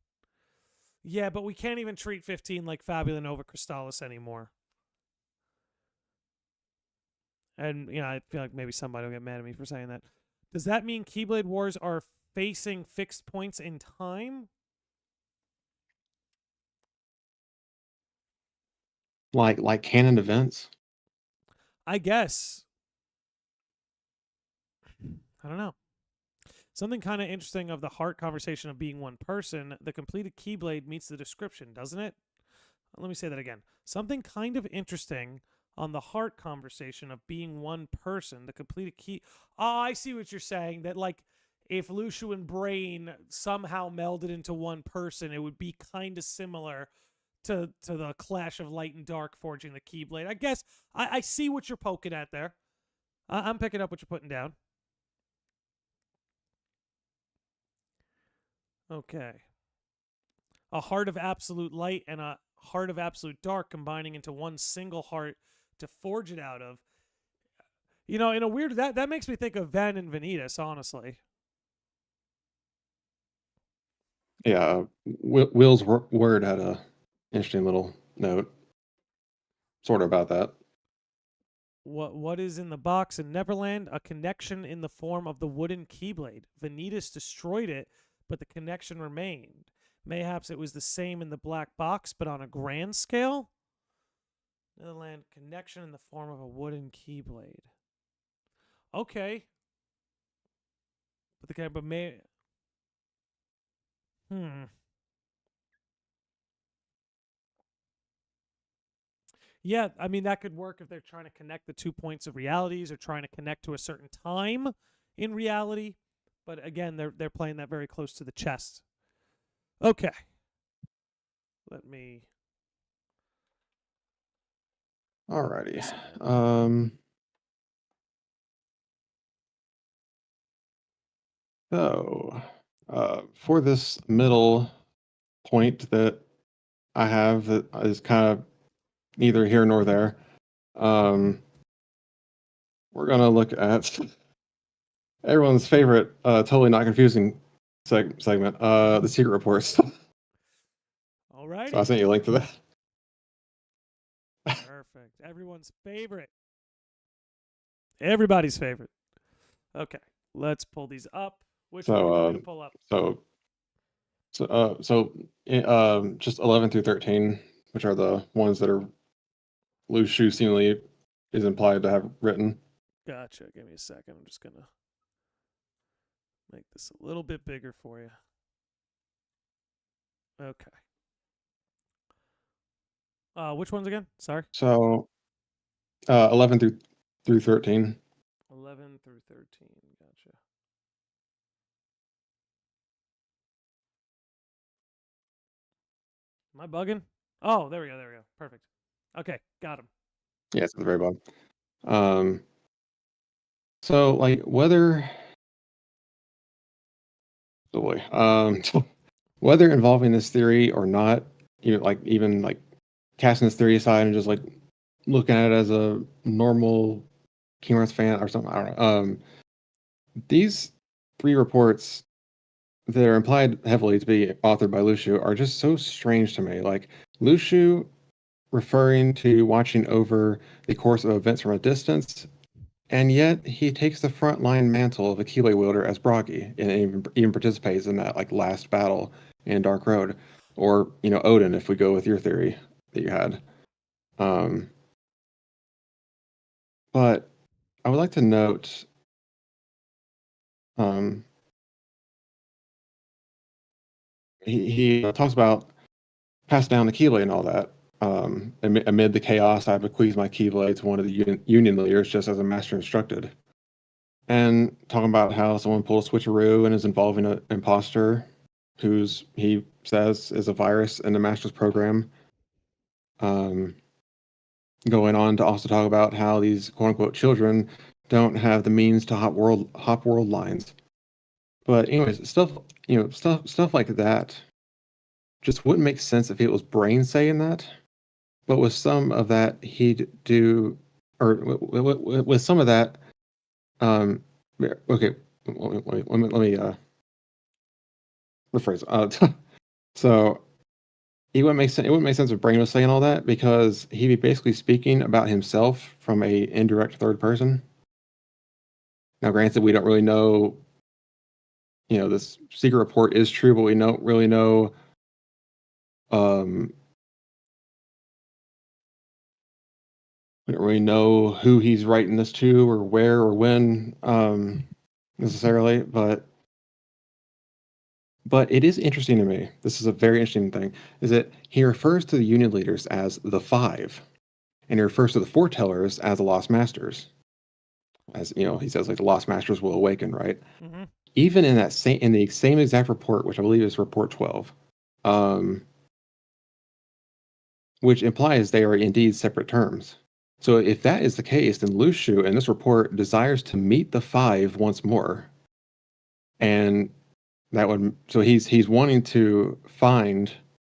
Yeah, but we can't even treat 15 like Fabula Nova Crystallis anymore. And, I feel like maybe somebody will get mad at me for saying that. Does that mean Keyblade Wars are facing fixed points in time? Like canon events? I guess. I don't know. Something kind of interesting of the heart conversation of being one person. The completed Keyblade meets the description, doesn't it? Let me say that again. Something kind of interesting on the heart conversation of being one person. The completed key. Oh, I see what you're saying. That like if Lucio and Brain somehow melded into one person, it would be kind of similar to the clash of light and dark forging the Keyblade. I guess I see what you're poking at there. I'm picking up what you're putting down. Okay. A heart of absolute light and a heart of absolute dark combining into one single heart to forge it out of. In a weird that makes me think of Ven and Vanitas, honestly. Yeah, Will's word had a interesting little note, sort of about that. What is in the box in Neverland? A connection in the form of the wooden Keyblade. Vanitas destroyed it, but the connection remained. Mayhaps it was the same in the black box, but on a grand scale? Netherland, connection in the form of a wooden Keyblade. Okay. But may... Yeah, I mean, that could work if they're trying to connect the 2 points of realities or trying to connect to a certain time in reality. But again, they're playing that very close to the chest. Okay. Let me... Alrighty. So, for this middle point that I have that is kind of neither here nor there, we're gonna look at everyone's favorite, totally not confusing segment, the secret reports. All right. So I sent you a link to that. Perfect. Everyone's favorite. Everybody's favorite. Okay, let's pull these up. Which one do you want me to pull up? Just 11 through 13, which are the ones that are Lucio seemingly is implied to have written. Gotcha. Give me a second. I'm just gonna make this a little bit bigger for you. Okay. Which ones again? Sorry. So, 11 through 13. 11 through 13. Gotcha. Am I bugging? Oh, there we go. Perfect. Okay, got him. Yeah, it's at the very bottom. So like whether whether involving this theory or not, even like casting this theory aside and just like looking at it as a normal Kingdom Hearts fan or something, I don't know. These 3 reports that are implied heavily to be authored by Lucio are just so strange to me. Like Lucio referring to watching over the course of events from a distance, and yet he takes the frontline mantle of a Keyblade wielder as Bragi, and even participates in that like last battle in Dark Road, or Odin, if we go with your theory that you had. But I would like to note, he talks about pass down the Keyblade and all that. Amid the chaos, I bequeath my Keyblade to one of the Union leaders, just as a master instructed. And talking about how someone pulled a switcheroo and is involving an imposter. who's he says is a virus in the master's program. Going on to also talk about how these quote unquote children don't have the means to hop world lines. But anyways, stuff like that just wouldn't make sense if it was Brain saying that. But with some of that, he'd do, or with some of that, okay, let me rephrase. So it wouldn't make sense. It wouldn't make sense if Brain was saying all that because he'd be basically speaking about himself from a indirect third person. Now, granted, we don't really know. This secret report is true, but we don't really know. We don't really know who he's writing this to, or where, or when, necessarily. But it is interesting to me. This is a very interesting thing. Is that he refers to the Union leaders as the Five, and he refers to the Foretellers as the Lost Masters. As he says, like the Lost Masters will awaken, right? Mm-hmm. Even in the same exact report, which I believe is report 12, which implies they are indeed separate terms. So if that is the case, then Lushu in this report desires to meet the Five once more, and that would he's wanting to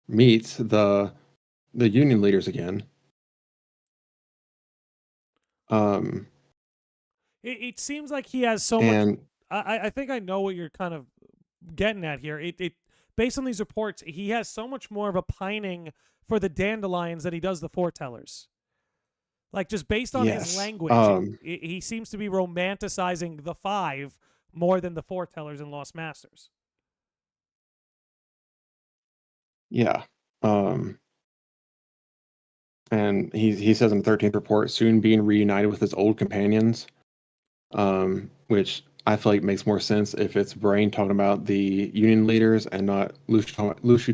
meet the Union leaders again. It seems like he has so much. I think I know what you're kind of getting at here. It based on these reports, he has so much more of a pining for the dandelions than he does the foretellers. Like just based on his language, he seems to be romanticizing the Five more than the foretellers and Lost Masters. Yeah. And he says in the 13th report, soon being reunited with his old companions, which I feel like makes more sense if it's Brain talking about the Union leaders and not Lushu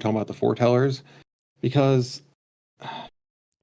talking about the foretellers, because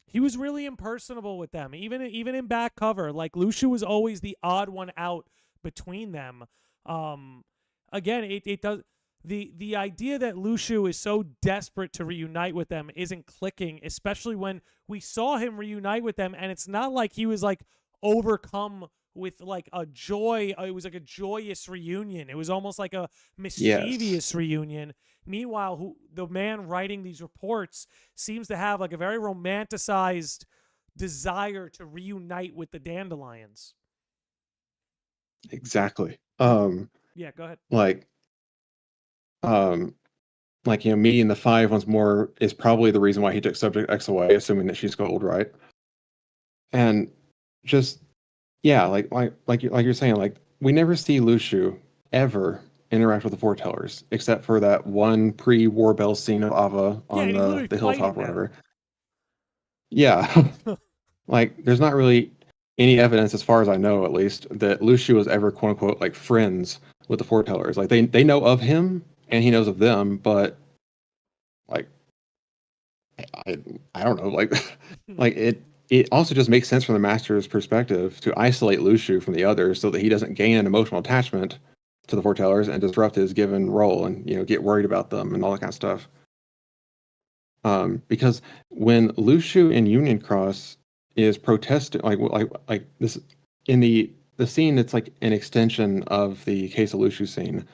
he was really impersonable with them, even in back cover. Like Lushu was always the odd one out between them. Again, it does. The idea that Lushu is so desperate to reunite with them isn't clicking, especially when we saw him reunite with them, and it's not like he was like overcome with like a joy. It was like a joyous reunion. It was almost like a mischievous reunion. Meanwhile, the man writing these reports seems to have like a very romanticized desire to reunite with the dandelions. Exactly. Yeah, go ahead. Meeting the Five once more is probably the reason why he took Subject X away, assuming that she's gold, right? And just like you're saying, like we never see Lushu ever interact with the foretellers, except for that one pre-War Bell scene of Ava on the hilltop or whatever. Yeah. Like there's not really any evidence, as far as I know at least, that Lushu was ever quote unquote like friends with the foretellers. Like they know of him and he knows of them, but like I don't know, like like it also just makes sense from the master's perspective to isolate Lushu from the others so that he doesn't gain an emotional attachment to the foretellers and disrupt his given role and get worried about them and all that kind of stuff. Because when Lushu in Union Cross is protesting, like this in the scene that's like an extension of the Case of Lushu scene.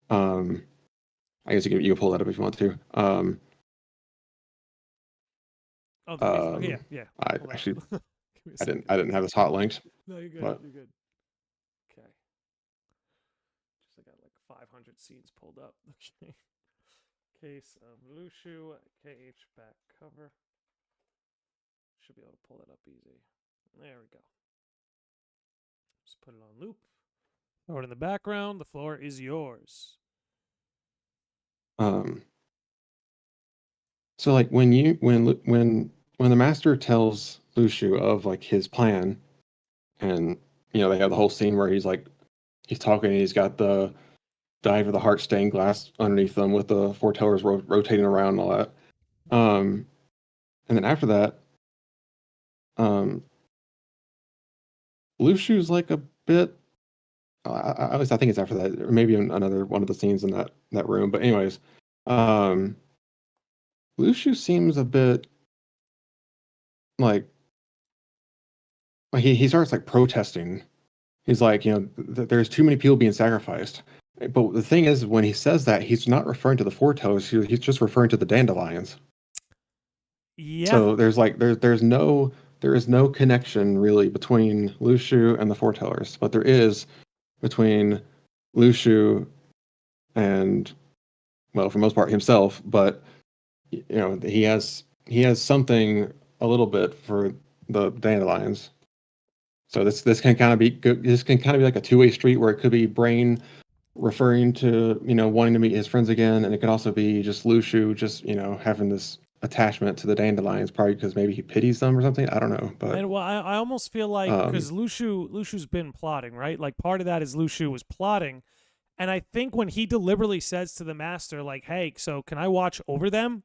I guess you can pull that up if you want to. Yeah. I actually I didn't have this hot linked. No, you're good. But, You're good. Okay. Just I got like 500 scenes pulled up. Okay. Case of Lushu, KH back cover. Should be able to pull that up easy. There we go. Just put it on loop. Throw it in the background. The floor is yours. So like when the master tells Lushu of like his plan, and they have the whole scene where he's talking and he's got the dive of the heart stained glass underneath them with the foretellers rotating around and all that. And then after that, Lushu's like a bit At least I think it's after that, or maybe in another one of the scenes in that room. But anyways, um, Luciu seems a bit like he starts like protesting. He's like, there's too many people being sacrificed. But the thing is, when he says that, he's not referring to the foretellers. He's just referring to the dandelions. Yeah. So there's like there is no connection really between Luciu and the foretellers, but there is between Luciu and, well, for the most part himself. But he has something a little bit for the dandelions. So this can kind of be good. This can kind of be like a two-way street where it could be Brain referring to wanting to meet his friends again, and it could also be just Luciu just having this attachment to the dandelions, probably because maybe he pities them or something. I don't know, but And well, I almost feel like because Luciu's been plotting, right? Like part of that is Luciu was plotting, and I think when he deliberately says to the master, like, "Hey, so can I watch over them?"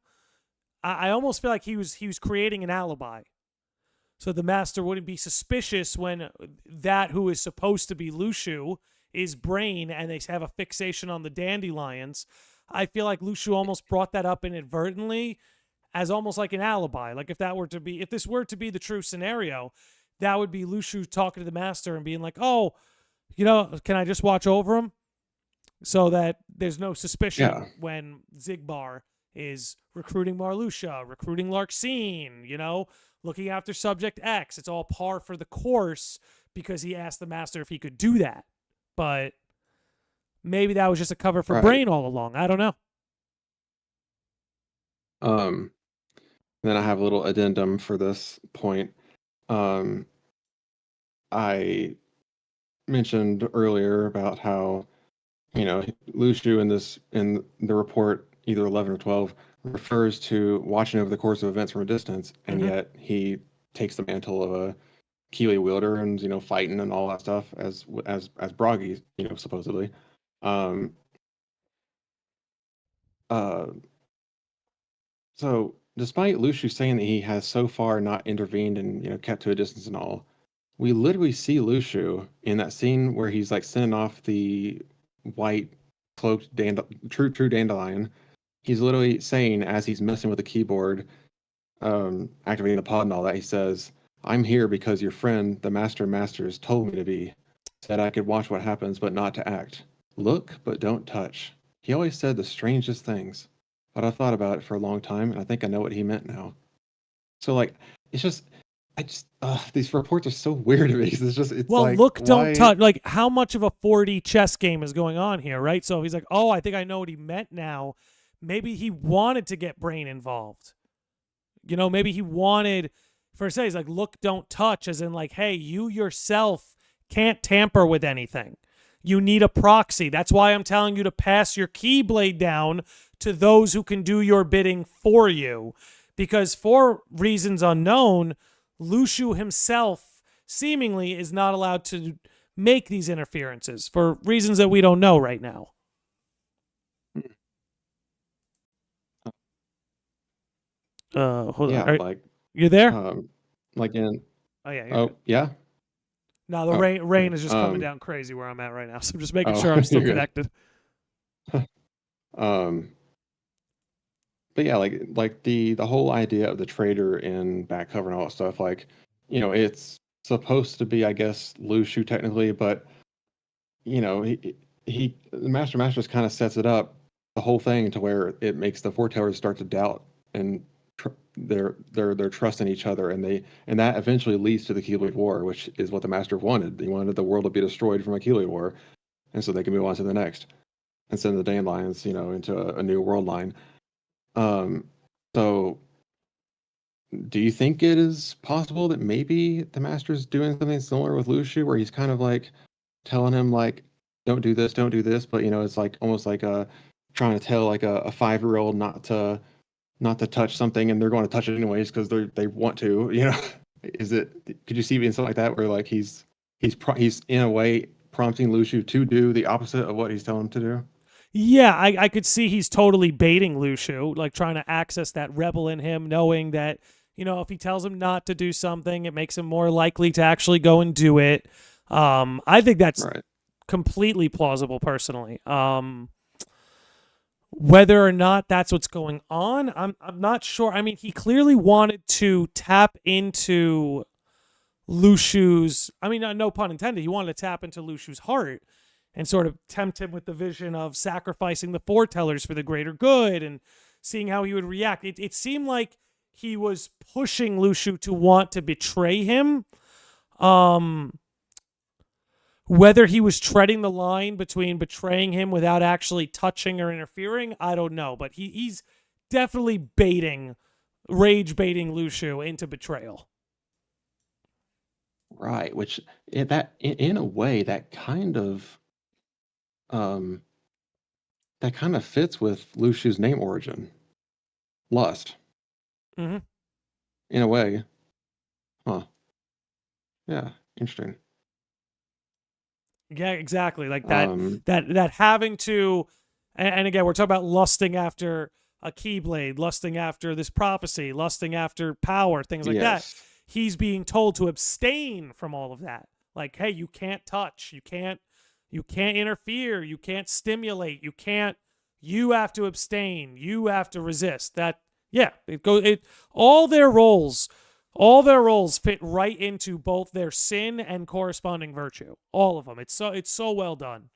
I almost feel like he was creating an alibi, so the master wouldn't be suspicious when that who is supposed to be Luciu is Brain, and they have a fixation on the dandelions. I feel like Luciu almost brought that up inadvertently as almost like an alibi. Like if this were to be the true scenario, that would be Luciu talking to the master and being like, "Oh, can I just watch over him?" So that there's no suspicion when Xigbar is recruiting Marluxia, recruiting Larxene, looking after Subject X. It's all par for the course because he asked the master if he could do that. But maybe that was just a cover for Brain all along. I don't know. Then I have a little addendum for this point. I mentioned earlier about how Luciu in the report, either 11 or 12, refers to watching over the course of events from a distance, and yet he takes the mantle of a Keyblade wielder and fighting and all that stuff as Broggy, supposedly. So despite Luciu saying that he has so far not intervened and kept to a distance and all, we literally see Luciu in that scene where he's like sending off the white cloaked true dandelion. He's literally saying, as he's messing with the keyboard, activating the pod and all that, he says, "I'm here because your friend, the Master of Masters, told me to be. Said I could watch what happens, but not to act. Look, but don't touch. He always said the strangest things. But I've thought about it for a long time, and I think I know what he meant now." So, like, these reports are so weird to me. It's well, like, look, don't why... touch. Like, how much of a 4D chess game is going on here, right? So he's like, "Oh, I think I know what he meant now." Maybe he wanted to get Brain involved. Maybe he wanted, for say, he's like, "Look, don't touch," as in like, "Hey, you yourself can't tamper with anything. You need a proxy. That's why I'm telling you to pass your Keyblade down to those who can do your bidding for you." Because for reasons unknown, Luciu himself seemingly is not allowed to make these interferences for reasons that we don't know right now. Hold on. Like, you there? Like in... Oh yeah. Oh yeah. No, the rain is just coming down crazy where I'm at right now. So I'm just making sure I'm still connected. But yeah, like the whole idea of the traitor in back cover and all that stuff, like, it's supposed to be, I guess, Luciu technically, but the Master just kind of sets it up, the whole thing, to where it makes the foretellers start to doubt and their trust in each other, and that eventually leads to the Keyblade War, which is what the Master wanted. He wanted the world to be destroyed from a Keyblade War, and so they can move on to the next and send the dandelions, into a new world line. So do you think it is possible that maybe the Master's doing something similar with Luciu, where he's kind of like telling him, like, don't do this, but it's like almost like trying to tell like a 5-year-old not to touch something, and they're going to touch it anyways because they want to, could you see being something like that, where like he's in a way prompting Luciu to do the opposite of what he's telling him to do? Yeah, I could see he's totally baiting Luciu, like trying to access that rebel in him, knowing that, if he tells him not to do something, it makes him more likely to actually go and do it. I think that's completely plausible, personally. Whether or not that's what's going on, I'm not sure. I mean, he clearly wanted to tap into Lushu's, I mean, no pun intended, he wanted to tap into Lushu's heart and sort of tempt him with the vision of sacrificing the foretellers for the greater good and seeing how he would react. It seemed like he was pushing Lushu to want to betray him. Whether he was treading the line between betraying him without actually touching or interfering, I don't know. But he's definitely rage baiting Lushu into betrayal. Right, which in a way that kind of fits with Lushu's name origin, lust. Mm-hmm. In a way, huh? Yeah, interesting. Yeah, exactly. Like that having to, and again, we're talking about lusting after a Keyblade, lusting after this prophecy, lusting after power, things like that. He's being told to abstain from all of that. Like, hey, you can't touch, you can't interfere, you can't stimulate, you have to abstain, you have to resist. That, yeah, all their roles fit right into both their sin and corresponding virtue. All of them. It's so well done.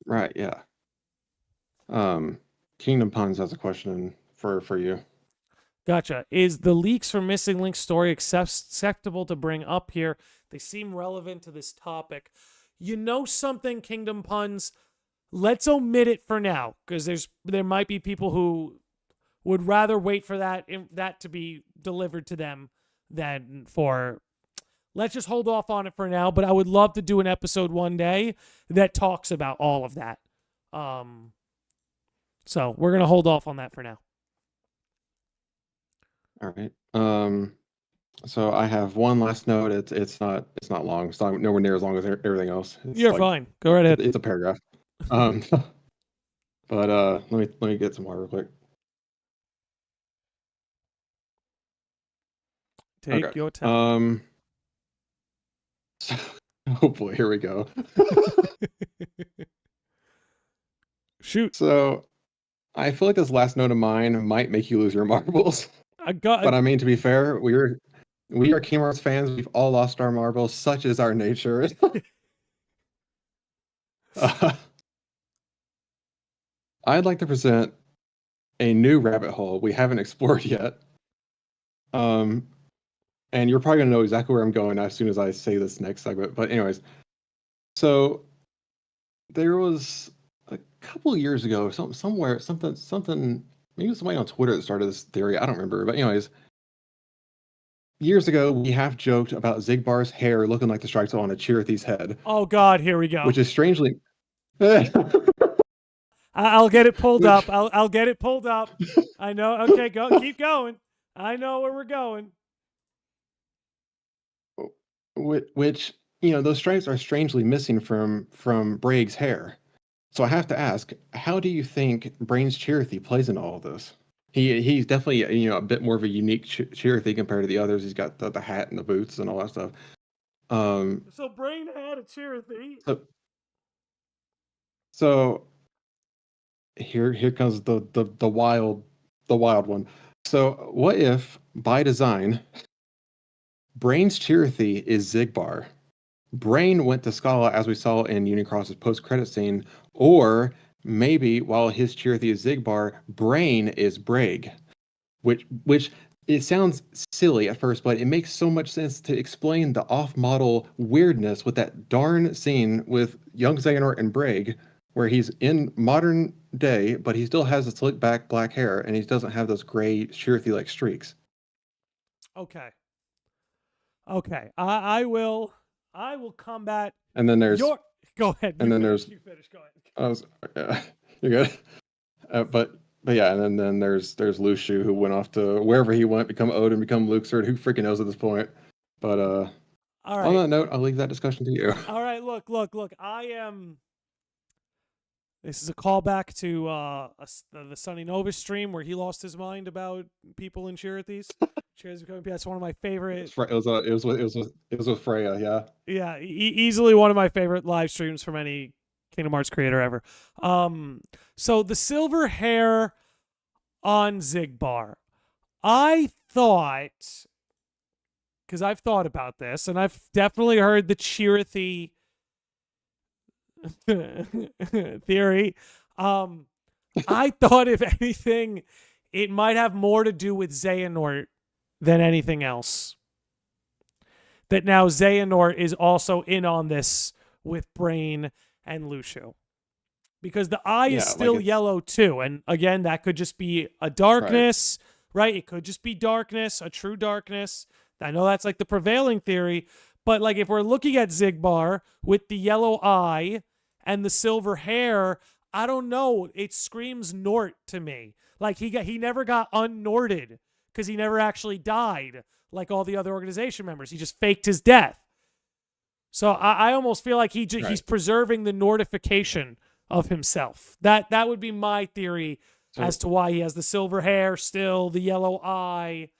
Right, yeah. Kingdom Puns has a question for you. Gotcha. Is the leaks from Missing Link's story acceptable to bring up here? They seem relevant to this topic. You know something, Kingdom Puns? Let's omit it for now, because there might be people who would rather wait for that to be delivered to them than for... Let's just hold off on it for now, but I would love to do an episode one day that talks about all of that. So we're going to hold off on that for now. All right. So I have one last note. It's not long. It's not nowhere near as long as everything else. You're fine. Go right ahead. It's a paragraph. But let me get some water real quick. Take your time. Oh boy, here we go. Shoot. So I feel like this last note of mine might make you lose your marbles. But I mean, to be fair, we are Kingdom Hearts fans. We've all lost our marbles. Such is our nature. I'd like to present a new rabbit hole we haven't explored yet. And you're probably gonna know exactly where I'm going as soon as I say this next segment. But anyways, so there was a couple of years ago, something. Maybe it was somebody on Twitter that started this theory. I don't remember. But anyways, years ago, we half joked about Xigbar's hair looking like the stripes on a Chirithy's head. Oh God, here we go. Which is strangely... I'll get it pulled up. I'll get it pulled up. I know. Okay, keep going. I know where we're going. Which, those stripes are strangely missing from Braig's hair. So I have to ask, how do you think Brain's Chirithy plays in all of this? He's definitely a bit more of a unique Chirithy compared to the others. He's got the hat and the boots and all that stuff. So Brain had a Chirithy. So here comes the wild one. So what if, by design, Brain's Chirithy is Xigbar? Brain went to Scala, as we saw in Unicross's post-credit scene, or maybe while his Chirithy is Xigbar, Brain is Braig, which it sounds silly at first, but it makes so much sense to explain the off-model weirdness with that darn scene with young Xehanort and Braig, where he's in modern day, but he still has the slick back black hair, and he doesn't have those gray Chirithy-like streaks. Okay. I will combat. And then there's Go ahead. And then there's. You finish. Go ahead. You're good. But yeah, and then there's Lushu, who went off to wherever he went, become Odin, become Luxord. Who freaking knows at this point? But all right. On that note, I'll leave that discussion to you. All right. Look. I am. This is a callback to the Sunny Nova stream where he lost his mind about people in Chirithys. Cheers becoming that's one of my favorite. It was with Freya, yeah. Yeah, easily one of my favorite live streams from any Kingdom Hearts creator ever. So the silver hair on Xigbar, I thought, because I've thought about this, and I've definitely heard the Chirithy theory. I thought, if anything, it might have more to do with Xehanort than anything else. That now Xehanort is also in on this with Brain and Lucio. Because the eye is still yellow too. And again, that could just be a darkness, right? It could just be darkness, a true darkness. I know that's like the prevailing theory. But like if we're looking at Xigbar with the yellow eye and the silver hair, I don't know. It screams Nort to me. Like he never got unnorted because he never actually died like all the other organization members. He just faked his death. So I almost feel like he's preserving the Nortification of himself. That would be my theory as to why he has the silver hair still, the yellow eye,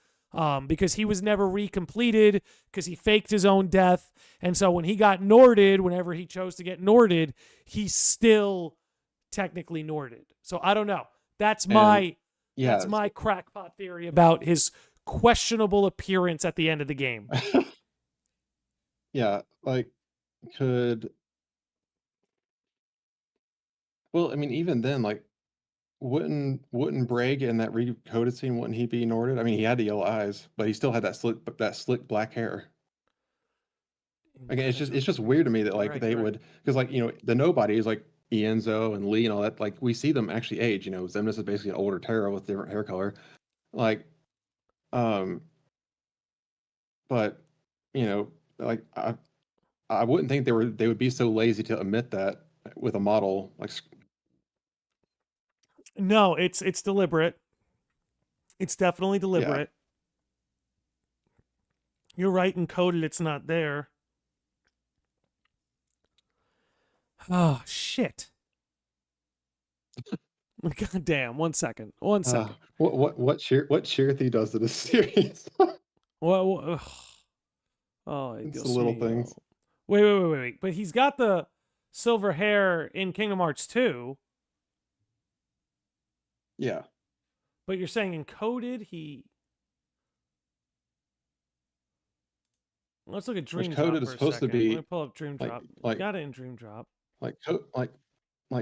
because he was never recompleted because he faked his own death. And so when he got Norted, whenever he chose to get Norted, he's still technically Norted. So I don't know. That's my crackpot theory about his questionable appearance at the end of the game. Yeah, like well, I mean, even then, like, wouldn't Bragg in that recoded scene, wouldn't he be Norded? I mean, he had the yellow eyes, but he still had that slick black hair. Again, it's just weird to me that like they would, because like the nobodies like Ienzo and Lee and all that, like we see them actually age. Xemnas is basically an older Terra with different hair color, like, but like I wouldn't think they would be so lazy to omit that with a model like. No, it's deliberate. It's definitely deliberate. Yeah. You're right, encoded, it's not there. Oh, shit. God damn, 1 second. 1 second. What Chirithy does to this series? Well, oh, it's the little things. Wait. But he's got the silver hair in Kingdom Hearts 2. Yeah. But you're saying encoded, he... Let's look at Dream Drop coded is supposed to be. Let me pull up Dream Drop. Got it in Dream Drop. Like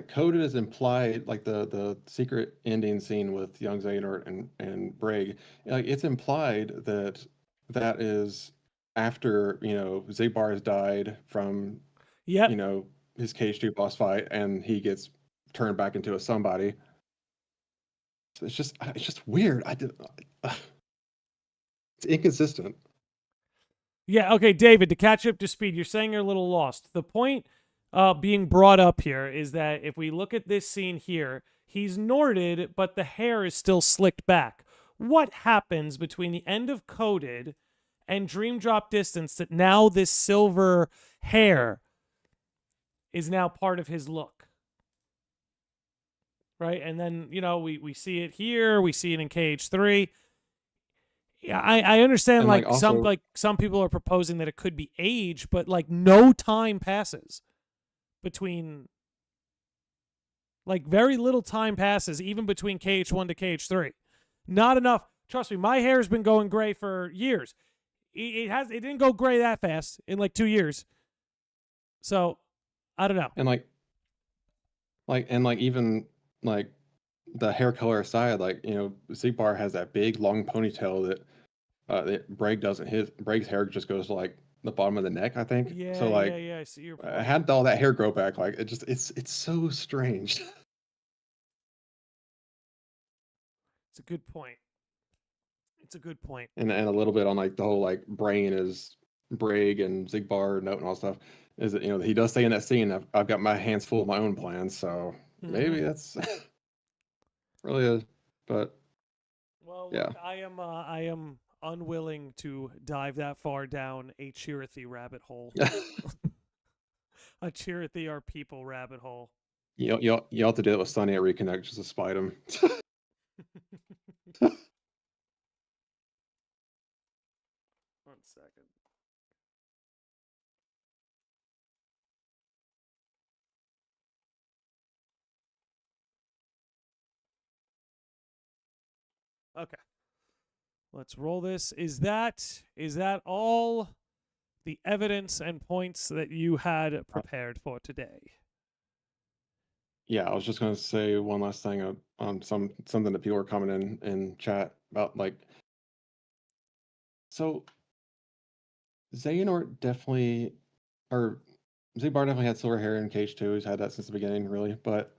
coded is implied, like the secret ending scene with young Xehanort and Bragg. Like it's implied that is after Xigbar has died from his KH2 boss fight, and he gets turned back into a somebody. So it's just weird. It's inconsistent. Yeah, okay, David, to catch up to speed, you're saying you're a little lost. The point being brought up here is that if we look at this scene here, he's Norded, but the hair is still slicked back. What happens between the end of Coded and Dream Drop Distance that now this silver hair is now part of his look? Right? And then, we see it here, we see it in KH3. Yeah, I understand. Like some people are proposing that it could be age, but like no time passes between. Like very little time passes even between KH1 to KH3. Not enough. Trust me, my hair's been going gray for years. It didn't go gray that fast in like 2 years. So, I don't know. And even like the hair color aside, like Xigbar has that big long ponytail that Bragg doesn't. Bragg's hair just goes to like the bottom of the neck, I think. Yeah, so like, I see your point. I had all that hair grow back. Like it's so strange. It's a good point. And a little bit on like the whole like Brain is Bragg and Xigbar note and all stuff. Is that he does say in that scene, I've got my hands full of my own plans, so maybe that's really but yeah. Look, I am unwilling to dive that far down a Chirithy rabbit hole. A Chirithy are people rabbit hole. You have to do it with Sunny at Reconnect just to spite him. 1 second. Okay. Let's roll this. Is that all the evidence and points that you had prepared for today? Yeah, I was just going to say one last thing on something that people are commenting in chat about, like, so Xehanort definitely, or Xigbar definitely had silver hair in Cage 2. He's had that since the beginning, really. But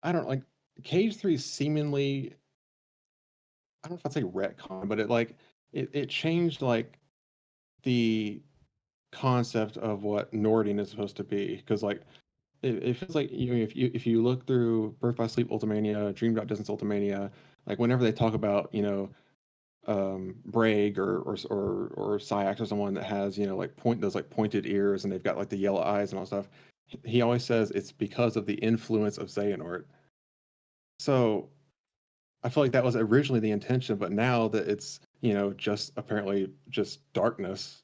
I don't like Cage 3 seemingly, I don't know if I'd say retcon, but it changed like the concept of what Nording is supposed to be. Because like it feels like, you know, if you look through Birth by Sleep Ultimania, Dream Out Distance Ultimania, like whenever they talk about, you know, Braig or Syax or someone that has, you know, like those like pointed ears and they've got like the yellow eyes and all stuff, he always says it's because of the influence of Xehanort. So I feel like that was originally the intention, but now that it's, you know, just apparently just darkness.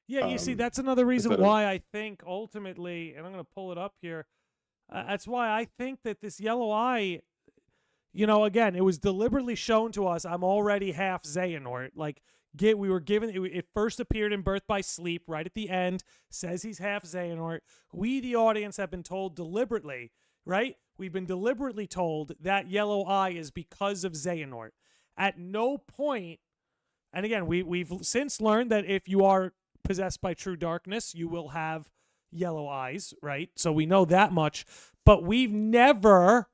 Yeah, you see, that's another reason instead of why I think ultimately, and I'm going to pull it up here. That's why I think that this yellow eye, you know, again, it was deliberately shown to us. I'm already half Xehanort. Like, we were given it first appeared in Birth by Sleep right at the end. Says he's half Xehanort. We, the audience, have been told deliberately, right? We've been deliberately told that yellow eye is because of Xehanort. At no point, and again, we've since learned that if you are possessed by true darkness, you will have yellow eyes, right? So we know that much. But we've never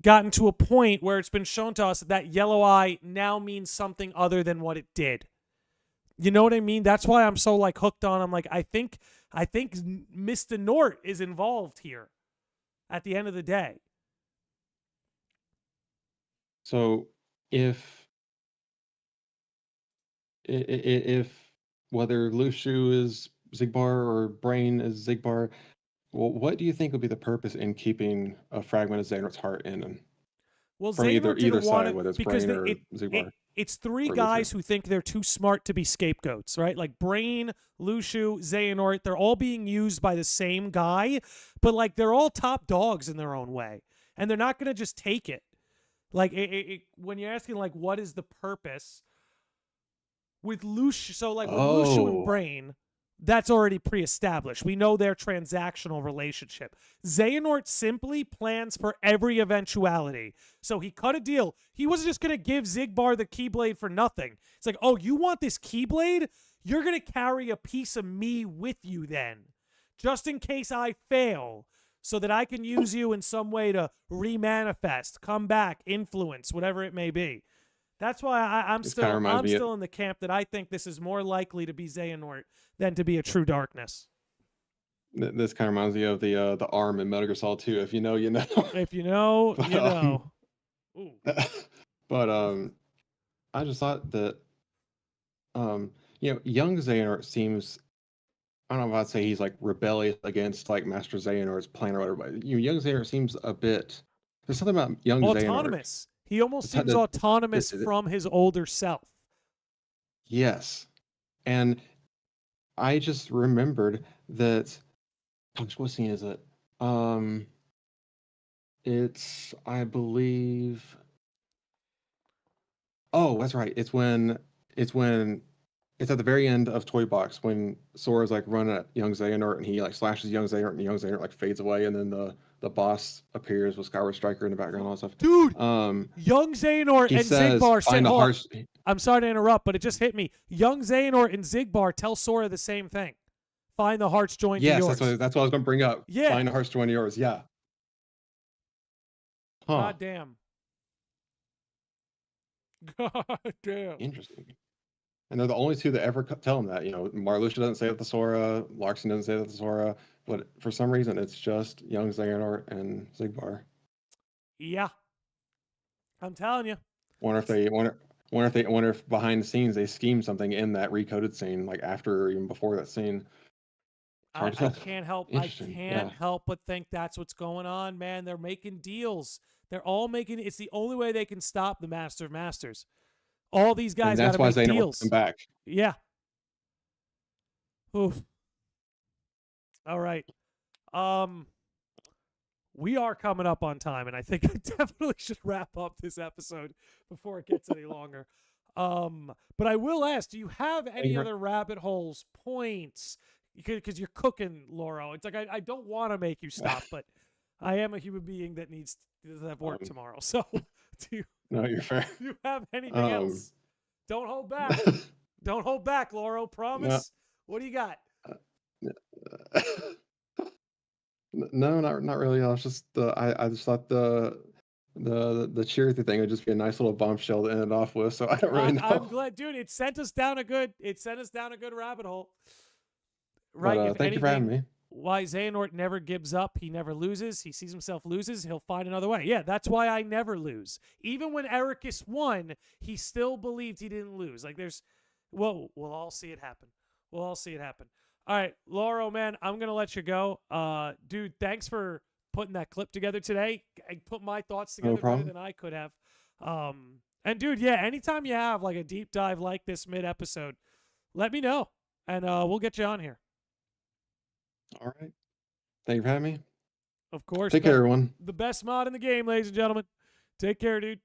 gotten to a point where it's been shown to us that yellow eye now means something other than what it did. You know what I mean? That's why I'm so like hooked on. I'm like, I think Mr. Nort is involved here at the end of the day. So if whether Lushu is Xigbar or Brain is Xigbar, well, what do you think would be the purpose in keeping a fragment of Xehanort's heart in him? Well, From Xehanort either didn't want side, to whether it's because Brain or Xigbar it's three or guys Lushu. who think they're too smart to be scapegoats, right? Like Brain, Lushu, Xehanort, they're all being used by the same guy, but like they're all top dogs in their own way, and they're not going to just take it. Like when you're asking like what is the purpose with Lushu, so like with Lushu and Oh, Brain, that's already pre-established. We know their transactional relationship. Xehanort simply plans for every eventuality. So he cut a deal. He wasn't just going to give Xigbar the Keyblade for nothing. It's like, oh, you want this Keyblade? You're going to carry a piece of me with you then, just in case I fail, so that I can use you in some way to remanifest, come back, influence, whatever it may be. That's why I'm still in the camp that I think this is more likely to be Xehanort than to be a true darkness. This kind of reminds me of the arm in Metal Gear Solid 2. If you know, you know. If you know, But, you know. Ooh. but I just thought that you know, young Xehanort seems, I don't know if I'd say he's like rebellious against like Master Xehanort's plan or whatever, but you know, young Xehanort seems a bit, there's something about young Xehanort. Autonomous. He almost seems autonomous from his older self. Yes. And I just remembered that, gosh, what scene is it? It's, I believe, oh, that's right. It's at the very end of Toy Box when Sora's like running at young Xehanort and he like slashes young Xehanort and young Xehanort like fades away and then the boss appears with Skyward Striker in the background and all that stuff. Dude, young Xehanort and Xigbar say, I'm sorry to interrupt, but it just hit me. Young Xehanort and Xigbar tell Sora the same thing. Find the hearts joined to yours. Yes, that's what I was going to bring up. Yeah. Find the hearts joined to yours. Yeah. Huh. God damn. God damn. Interesting. And they're the only two that ever tell him that. You know, Marluxia doesn't say that to Sora, Larxene doesn't say that to Sora, but for some reason it's just young Xehanort and Xigbar. Yeah. I'm telling you. Wonder if behind the scenes they schemed something in that recoded scene, like after or even before that scene. hard I to- can't help. I Interesting, can't yeah. help but think that's what's going on, man. They're making deals. They're all making. It's the only way they can stop the Master of Masters. All these guys And got that's to why make Xehanort deals. come back. Yeah. Oof. All right. We are coming up on time, and I think I definitely should wrap up this episode before it gets any longer. But I will ask, do you have any other rabbit holes, points? Because you're cooking, Lauro. It's like I don't want to make you stop, but I am a human being that needs to have work tomorrow. So No, you're fair. do you have anything else? Don't hold back. Don't hold back, Lauro. Promise. What do you got? No, not really. I was just I just thought the charity thing would just be a nice little bombshell to end it off with. So I don't really know. I'm glad, dude. It sent us down a good rabbit hole. Right. But, thank you for having me. Why Xehanort never gives up. He never loses. He sees himself loses. He'll find another way. Yeah, that's why I never lose. Even when Ericus won, he still believed he didn't lose. Like we'll all see it happen. We'll all see it happen. All right, Lauro, man, I'm going to let you go. Dude, thanks for putting that clip together today. I put my thoughts together better than I could have. And, dude, yeah, anytime you have like a deep dive like this mid-episode, let me know, and we'll get you on here. All right. Thank you for having me. Of course. Take care, everyone. The best mod in the game, ladies and gentlemen. Take care, dude.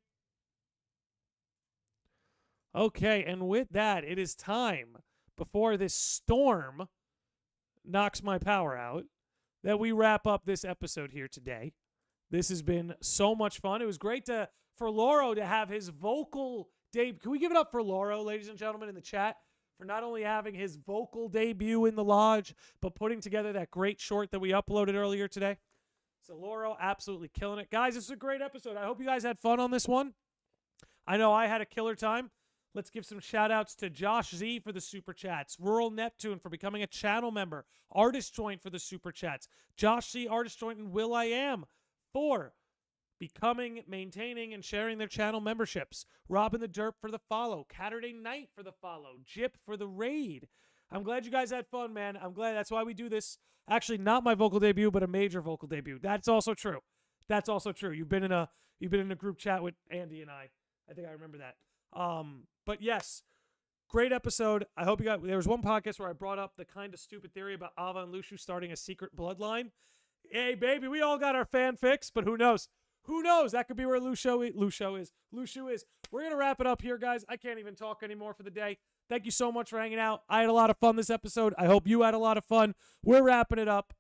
Okay, and with that, it is time before this storm knocks my power out that we wrap up this episode here today. This has been so much fun. It was great for Lauro to have his vocal debut. Can we give it up for Lauro, ladies and gentlemen, in the chat, for not only having his vocal debut in the lodge, but putting together that great short that we uploaded earlier today. So Lauro, absolutely killing it. Guys, this is a great episode. I hope you guys had fun on this one. I know I had a killer time. Let's give some shout-outs to Josh Z for the Super Chats, Rural Neptune for becoming a channel member, Artist Joint for the Super Chats, Josh Z, Artist Joint, and Will I Am for becoming, maintaining, and sharing their channel memberships, Robin the Derp for the follow, Catterday Knight for the follow, Jip for the raid. I'm glad you guys had fun, man. I'm glad. That's why we do this. Actually, not my vocal debut, but a major vocal debut. That's also true. That's also true. You've been in a group chat with Andy and I. I think I remember that. But yes, great episode. I hope you got. There was one podcast where I brought up the kind of stupid theory about Ava and Luciu starting a secret bloodline. Hey, baby, we all got our fan fix, but who knows? Who knows? That could be where Luciu is. We're gonna wrap it up here, guys. I can't even talk anymore for the day. Thank you so much for hanging out. I had a lot of fun this episode. I hope you had a lot of fun. We're wrapping it up.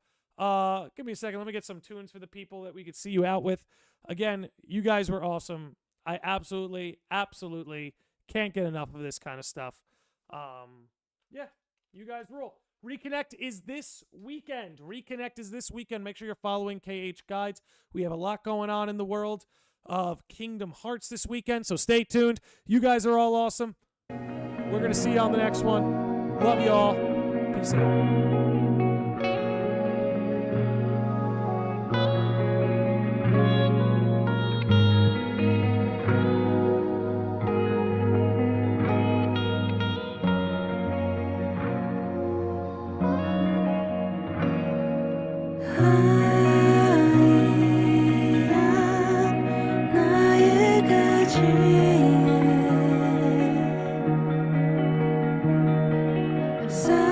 Give me a second. Let me get some tunes for the people that we could see you out with. Again, you guys were awesome. I absolutely can't get enough of this kind of stuff. Yeah, you guys rule. Reconnect is this weekend. Make sure you're following KH Guides. We have a lot going on in the world of Kingdom Hearts this weekend, so stay tuned. You guys are all awesome. We're going to see you on the next one. Love you all. Peace out. So